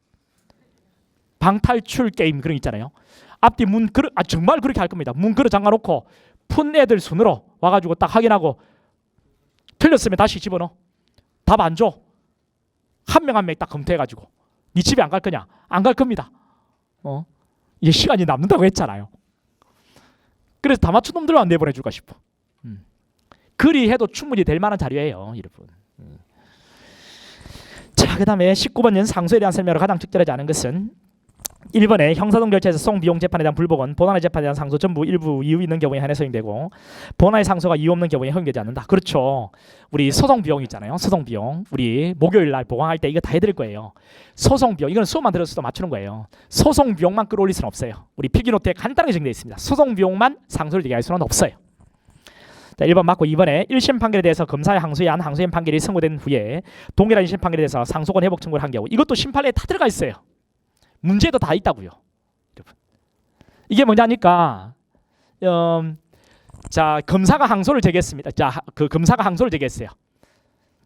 방탈출 게임 그런 거 있잖아요. 앞뒤 문 그릇 정말 그렇게 할 겁니다. 문 그릇 잠가놓고 푼 애들 순으로 와가지고 딱 확인하고 틀렸으면 다시 집어넣어. 답 안 줘. 한 명 한 명 딱 검토해가지고 네 집에 안 갈 거냐? 안 갈 겁니다. 이게 시간이 남는다고 했잖아요. 그래서 다 맞춘 놈들만 내보내줄까 싶어. 그리 해도 충분히 될 만한 자료예요, 여러분. 자, 그 다음에 19번은 상소에 대한 설명으로 가장 적절하지 않은 것은 1번에 형사동 절차에서 소송 비용 재판에 대한 불복은 본안의 재판에 대한 상소 전부 일부 이유 있는 경우에 한해 소용되고 본안의 상소가 이유 없는 경우에 허용되지 않는다. 그렇죠. 우리 소송 비용 있잖아요. 소송 비용. 우리 목요일 날 보강할 때 이거 다 해드릴 거예요. 소송 비용. 이건 수업만 들었을 때 맞추는 거예요. 소송 비용만 끌어올릴 수는 없어요. 우리 필기노트에 간단하게 정리되어 있습니다. 소송 비용만 상소를 얘기할 수는 없어요. 자, 1번 맞고 2번에 1심 판결에 대해서 검사의 항소에 한 항소인 판결이 선고된 후에 동일한 1심 판결에 대해서 상소권 회복 청구를 한 경우 이것도 심판례에 다 들어가 있어요. 문제도 다 있다고요. 이게 뭐냐니까 자 검사가 항소를 제기했습니다. 자 그 검사가 항소를 제기했어요.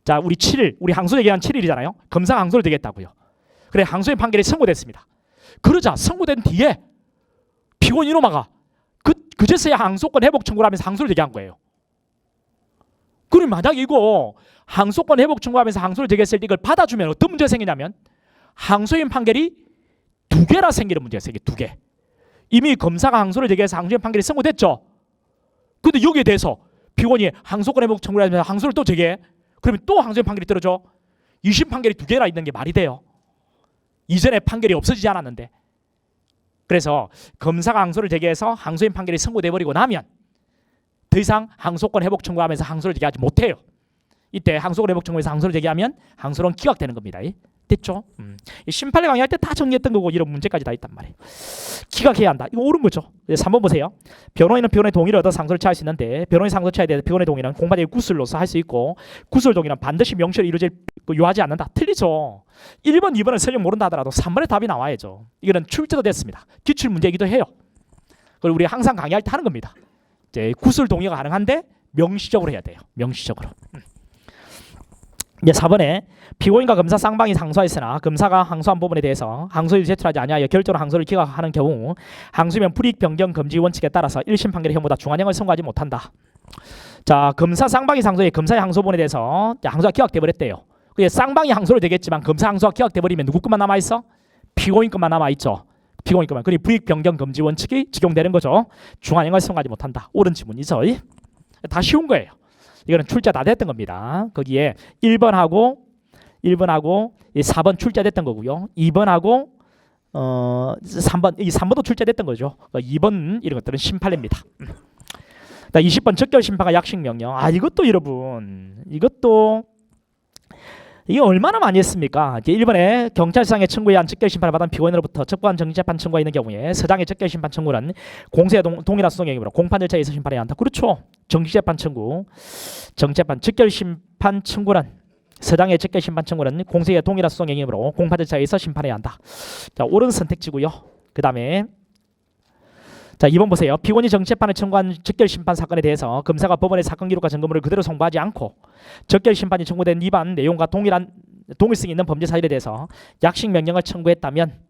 자 우리 7일 우리 항소 제기한 7일이잖아요. 검사가 항소를 제기했다고요. 그래 항소인 판결이 선고됐습니다. 그러자 선고된 뒤에 피고인 이놈아가 그제서야 항소권 회복 청구를 하면서 항소를 제기한 거예요. 그럼 만약 이거 항소권 회복 청구하면서 항소를 제기했을 때 이걸 받아주면 어떤 문제가 생기냐면 항소인 판결이 2개나 생기는 문제가 생겨. 2개. 이미 검사가 항소를 제기해서 항소인 판결이 선고됐죠. 근데 여기에 대해서 피고인이 항소권 회복 청구를 하면서 항소를 또 제기해. 그러면 또 항소인 판결이 떨어져. 2심 판결이 2개나 있는 게 말이 돼요. 이전에 판결이 없어지지 않았는데. 그래서 검사가 항소를 제기해서 항소인 판결이 선고돼 버리고 나면 더 이상 항소권 회복 청구하면서 항소를 제기하지 못해요. 이때 항소권 회복 청구에서 항소를 제기하면 항소는 기각되는 겁니다. 됐죠? 이 심판례 강의할 때 다 정리했던 거고 이런 문제까지 다 있단 말이에요. 기각해야 한다. 이거 옳은 거죠. 3번 보세요. 변호인은 피고인의 동의를 얻어 상소를 취할 수 있는데 변호인 상소 취하에 대해 피고인의 동의는 공판의 구술로서 할 수 있고 구술 동의는 반드시 명시로 이루어질 요하지 않는다. 틀리죠. 1번, 2번은 설령 모른다 하더라도 3번의 답이 나와야죠. 이거는 출제도 됐습니다. 기출 문제이기도 해요. 그걸 우리 항상 강의할 때 하는 겁니다. 이제 구술 동의가 가능한데 명시적으로 해야 돼요. 명시적으로. 이제 4번에 피고인과 검사 쌍방이 상소하였으나 검사가 항소한 부분에 대해서 항소를 제출하지 아니하여 결정으로 항소를 기각하는 경우 항소면 불이익 변경 금지 원칙에 따라서 1심 판결의 형보다 중한형을 선고하지 못한다. 자, 검사 쌍방이 상소에 검사의 항소 부분에 대해서 항소가 기각돼 버렸대요. 그게 쌍방이 항소를 되겠지만 검사 항소가 기각돼 버리면 누구 것만 남아 있어? 피고인 것만 남아 있죠. 피고인 것만. 그리고 불이익 변경 금지 원칙이 적용되는 거죠. 중한형을 선고하지 못한다. 옳은 지문이죠. 다 쉬운 거예요. 이거는 출제 다 됐던 겁니다. 거기에 1번하고 4번 출제됐던 거고요. 2번하고 3번, 이 3번도 출제됐던 거죠. 2번 이런 것들은 심판례입니다. 20번 적결 심판과 약식 명령. 이것도 여러분, 이게 얼마나 많이 했습니까? 1번에 경찰서장의 청구에 의한 적결 심판을 받은 피고인으로부터 적부한 정지재판 청구가 있는 경우에 서장의 적결 심판 청구는 공소의 동일한 수동 영역으로 공판 절차에 의해서 심판해야 한다. 그렇죠. 정지재판 청구, 정재판 적결 심판 청구는 서장의 적결 심판 청구는 공소의 동일한 수동 영역으로 공판 절차에 의해서 심판해야 한다. 자, 옳은 선택지고요. 그 다음에 자, 2번 보세요. 피고인이 정치재판을 청구한 적결 심판 사건에 대해서 검사가 법원의 사건 기록과 증거물을 그대로 송부하지 않고 적결 심판이 청구된 위반 내용과 동일성이 있는 범죄 사실에 대해서 약식 명령을 청구했다면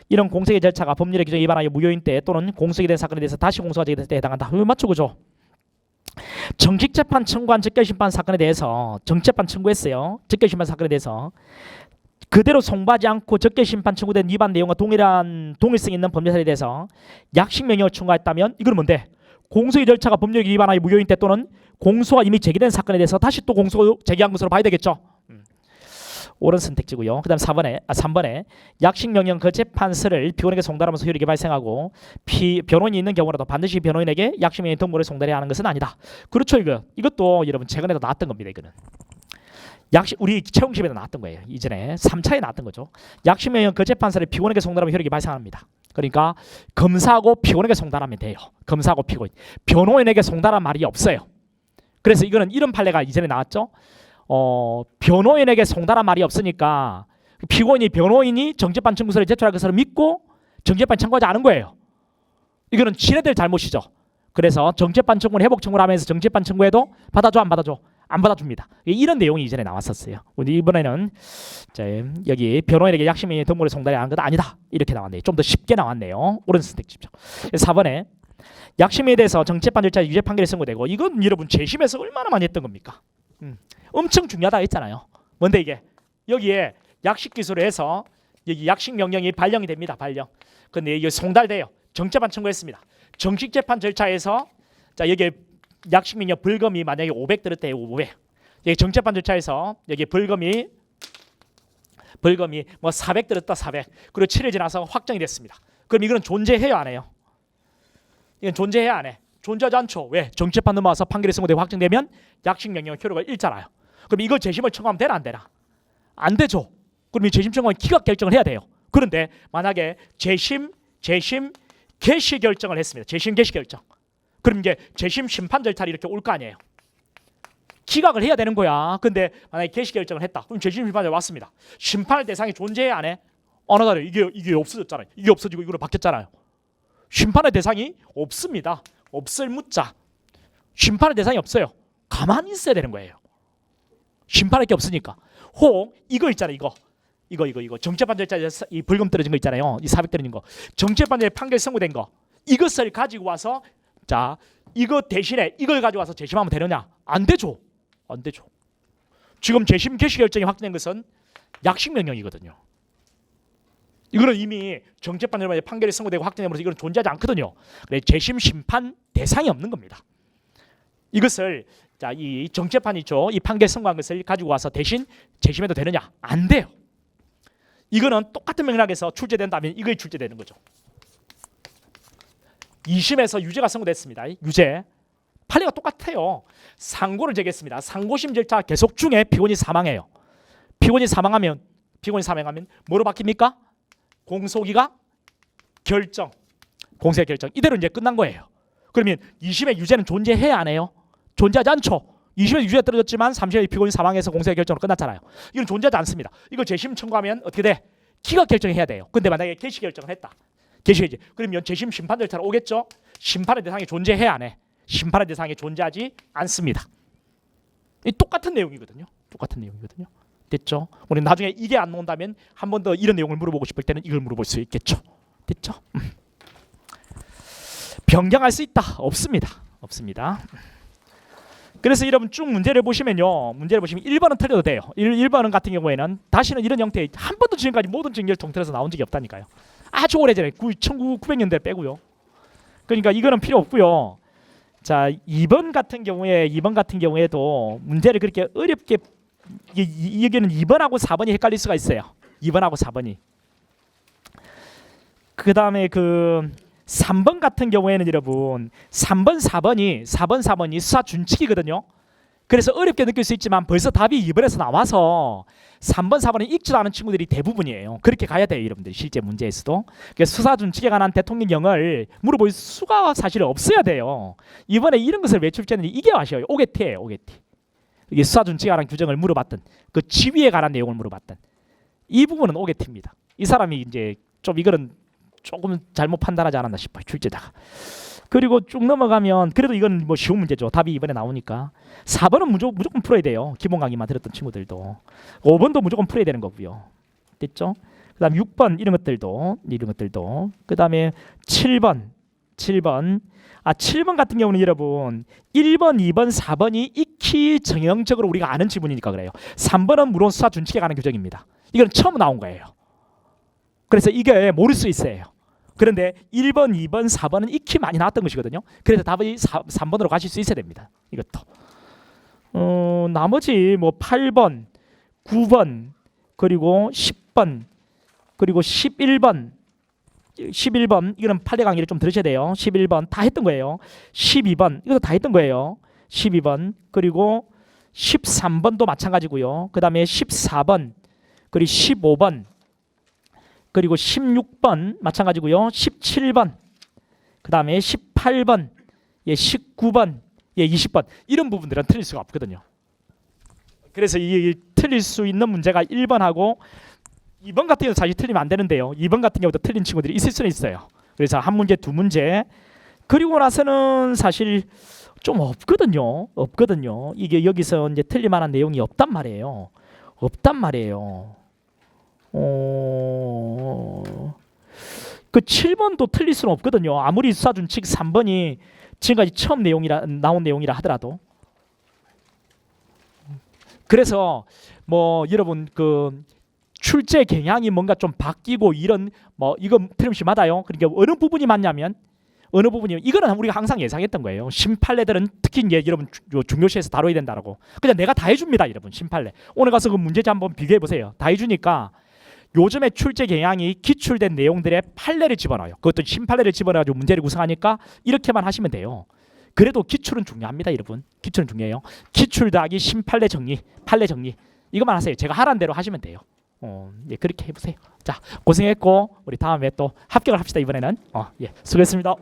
이런 공소의 절차가 법률의 규정에 위반하여 무효인 때 또는 공소가 된 사건에 대해서 다시 공소가 되게 됐을 때 해당한다. 맞죠, 그죠? 정식재판 청구한 적결 심판 사건에 대해서 정치재판 청구했어요. 적결 심판 사건에 대해서 그대로 송부하지 않고 적결 심판 청구된 위반 내용과 동일성 있는 범죄 사실에 대해서 약식 명령을 청구했다면 이건 뭔데? 공소의 절차가 법률에 위반하여 무효인 때 또는 공소가 이미 제기된 사건에 대해서 다시 또 공소 제기한 것으로 봐야 되겠죠. 옳은 선택지고요. 그다음 3번에 약식 명령 그 재판서를 피고인에게 송달하면서 효력이 발생하고 변호인이 있는 경우라도 반드시 변호인에게 약식 명령 등본을 송달해야 하는 것은 아니다. 그렇죠. 이것도 여러분 최근에도 나왔던 겁니다. 이거는. 우리 채용시험에도 나왔던 거예요. 이전에 3차에 나왔던 거죠. 약식 명령 그 재판서를 피고인에게 송달하면 효력이 발생합니다. 그러니까 검사하고 피고인에게 송달하면 돼요. 검사하고 피고인. 변호인에게 송달한 말이 없어요. 그래서 이거는 이런 판례가 이전에 나왔죠. 변호인에게 송달한 말이 없으니까 변호인이 정재판 청구서를 제출할 것을 믿고 정재판 청구하지 않은 거예요. 이거는 지네들 잘못이죠. 그래서 정재판 청구는 회복 청구를 하면서 정재판 청구해도 받아줘 안 받아줘? 안 받아줍니다. 이런 내용이 이전에 나왔었어요. 이번에는 여기 변호인에게 약식 명령 등본을 송달해야 하는 건 아니다. 이렇게 나왔네요. 좀 더 쉽게 나왔네요. 옳은 선택지죠. 4번에 약식 명령에 대해서 정재판 절차에 유죄 판결이 선고되고 이건 여러분 재심에서 얼마나 많이 했던 겁니까? 엄청 중요하다 했잖아요. 뭔데 이게? 여기에 약식 기소를 해서 여기 약식 명령이 발령이 됩니다. 발령. 근데 이게 송달돼요. 정재판 청구했습니다. 정식 재판 절차에서 자 여기 약식 명령 벌금이 만약에 500 들었대요. 500. 여기 정재판 절차에서 여기 벌금이 뭐 400 들었다. 400. 그리고 7일 지나서 확정이 됐습니다. 그럼 이건 존재해요, 안 해요? 이건 존재해야 안 해? 존재하지 않죠. 왜? 정치재판 넘어와서 판결이 선고되고 확정되면 약식 명령 효력을 잃잖아요. 그럼 이거 재심을 청구하면 되나 안 되나? 안 되죠. 그럼 이 재심 청구는 기각 결정을 해야 돼요. 그런데 만약에 재심 개시 결정을 했습니다. 재심 개시 결정. 그럼 이제 재심 심판 절차를 이렇게 올 거 아니에요. 기각을 해야 되는 거야. 근데 만약에 개시 결정을 했다. 그럼 재심 심판에 왔습니다. 심판의 대상이 존재해 안 해? 안 하잖아요. 이게 없어졌잖아요. 이게 없어지고 이거로 바뀌었잖아요. 심판의 대상이 없습니다. 없을 묻자. 심판의 대상이 없어요. 가만히 있어야 되는 거예요. 심판할 게 없으니까. 혹 이거 있잖아요. 이거 정재판 절차에서 이 벌금 떨어진 거 있잖아요. 이 400 떨어진 거. 정재판에 판결 선고된 거. 이것을 가지고 와서 자 이거 대신에 이걸 가지고 와서 재심하면 되느냐? 안 되죠. 안 되죠. 지금 재심 개시 결정이 확정된 것은 약식 명령이거든요. 이거는 이미 정재판에 판결이 선고되고 확정되면서 이거는 존재하지 않거든요. 그래서 재심 심판 대상이 없는 겁니다. 이것을 자 이 정재판이죠. 이 판결 선고한 것을 가지고 와서 대신 재심해도 되느냐? 안 돼요. 이거는 똑같은 맥락에서 출제된다면 이거에 출제되는 거죠. 2심에서 유죄가 선고됐습니다. 유죄. 판례가 똑같아요. 상고를 제기했습니다. 상고심 절차 계속 중에 피고인이 사망해요. 피고인이 사망하면 피고인 사망하면 뭐로 바뀝니까? 공소기각 결정, 공소기각 결정. 이대로 이제 끝난 거예요. 그러면 2심의 유죄는 존재해야 안 해요? 존재하지 않죠. 2심의 유죄가 떨어졌지만 3심의 피고인 사망해서 공소기각 결정으로 끝났잖아요. 이건 존재하지 않습니다. 이거 재심 청구하면 어떻게 돼? 기각 결정해야 돼요. 근데 만약에 개시 결정을 했다. 개시해지. 그러면 재심 심판 절차로 오겠죠. 심판의 대상이 존재해야 안 해? 심판의 대상이 존재하지 않습니다. 이 똑같은 내용이거든요. 똑같은 내용이거든요. 됐죠? 우리 나중에 이게 안 나온다면 한 번 더 이런 내용을 물어보고 싶을 때는 이걸 물어볼 수 있겠죠. 됐죠? 변경할 수 있다? 없습니다. 없습니다. 그래서 여러분 쭉 문제를 보시면요. 문제를 보시면 1번은 틀려도 돼요. 1번은 같은 경우에는 다시는 이런 형태의 한 번도 지금까지 모든 증결 통틀어서 나온 적이 없다니까요. 아주 오래전에 1900년대 빼고요. 그러니까 이거는 필요 없고요. 자, 2번 같은 경우에도 문제를 그렇게 어렵게 여기는 2번하고 4번이 헷갈릴 수가 있어요. 2번하고 4번이. 그다음에 그 3번 같은 경우에는 여러분 3번 4번이 수사 준칙이거든요. 그래서 어렵게 느낄 수 있지만 벌써 답이 2번에서 나와서 3번 4번은 읽지도 않은 친구들이 대부분이에요. 그렇게 가야 돼요, 여러분들. 실제 문제에서도. 그래서 수사 준칙에 관한 대통령령을 물어볼 수가 사실 없어야 돼요. 이번에 이런 것을 왜 출제했는지 이게 아쉬워요. 오게티예요, 오게티. 이게 수사 준칙에 관한 규정을 물어봤던 그 지위에 관한 내용을 물어봤던 이 부분은 오게티입니다. 이 사람이 이제 좀 이거는 조금 잘못 판단하지 않았나 싶어요, 출제자가. 그리고 쭉 넘어가면 그래도 이건 뭐 쉬운 문제죠. 답이 이번에 나오니까 4번은 무조건 풀어야 돼요. 기본 강의만 들었던 친구들도. 5번도 무조건 풀어야 되는 거고요. 됐죠? 그다음 6번 이런 것들도. 그다음에 7번 7번 같은 경우는 여러분 1번, 2번, 4번이 익히 정형적으로 우리가 아는 지문이니까 그래요. 3번은 물론 수사 준칙에 관한 규정입니다. 이건 처음 나온 거예요. 그래서 이게 모를 수 있어요. 그런데 1번, 2번, 4번은 익히 많이 나왔던 것이거든요. 그래서 답이 3번으로 가실 수 있어야 됩니다. 이것도. 나머지 뭐 8번, 9번, 그리고 10번, 그리고 11번 이거는 판례 강의를 좀 들으셔야 돼요. 11번 다 했던 거예요. 12번 이것도 다 했던 거예요. 12번 그리고 13번도 마찬가지고요. 그 다음에 14번 그리고 15번 그리고 16번 마찬가지고요. 17번 그 다음에 18번 19번 20번 이런 부분들은 틀릴 수가 없거든요. 그래서 이 틀릴 수 있는 문제가 1번하고 2번 같은 경우는 사실 틀리면 안 되는데요. 2번 같은 경우도 틀린 친구들이 있을 수는 있어요. 그래서 한 문제, 두 문제 그리고 나서는 사실 좀 없거든요. 이게 여기서 이제 틀릴 만한 내용이 없단 말이에요. 그 7번도 틀릴 수는 없거든요. 아무리 수사준칙 3번이 지금까지 처음 나온 내용이라 하더라도. 그래서 뭐 여러분 그 출제 경향이 뭔가 좀 바뀌고 이런 뭐 이거 틀림없이 맞아요. 그러니까 어느 부분이 맞냐면 이거는 우리가 항상 예상했던 거예요. 심판례들은 특히 이제 여러분 중요시해서 다뤄야 된다라고. 그냥 내가 다 해줍니다, 여러분. 심판례. 오늘 가서 그 문제집 한번 비교해 보세요. 다 해주니까 요즘에 출제 경향이 기출된 내용들의 판례를 집어넣어요. 그것도 심판례를 집어넣어가지고 문제를 구성하니까 이렇게만 하시면 돼요. 그래도 기출은 중요합니다, 여러분. 기출은 중요해요. 기출 더하기 심판례 정리, 판례 정리 이것만 하세요. 제가 하라는 대로 하시면 돼요. 예, 그렇게 해보세요. 자, 고생했고 우리 다음에 또 합격을 합시다. 이번에는 수고했습니다.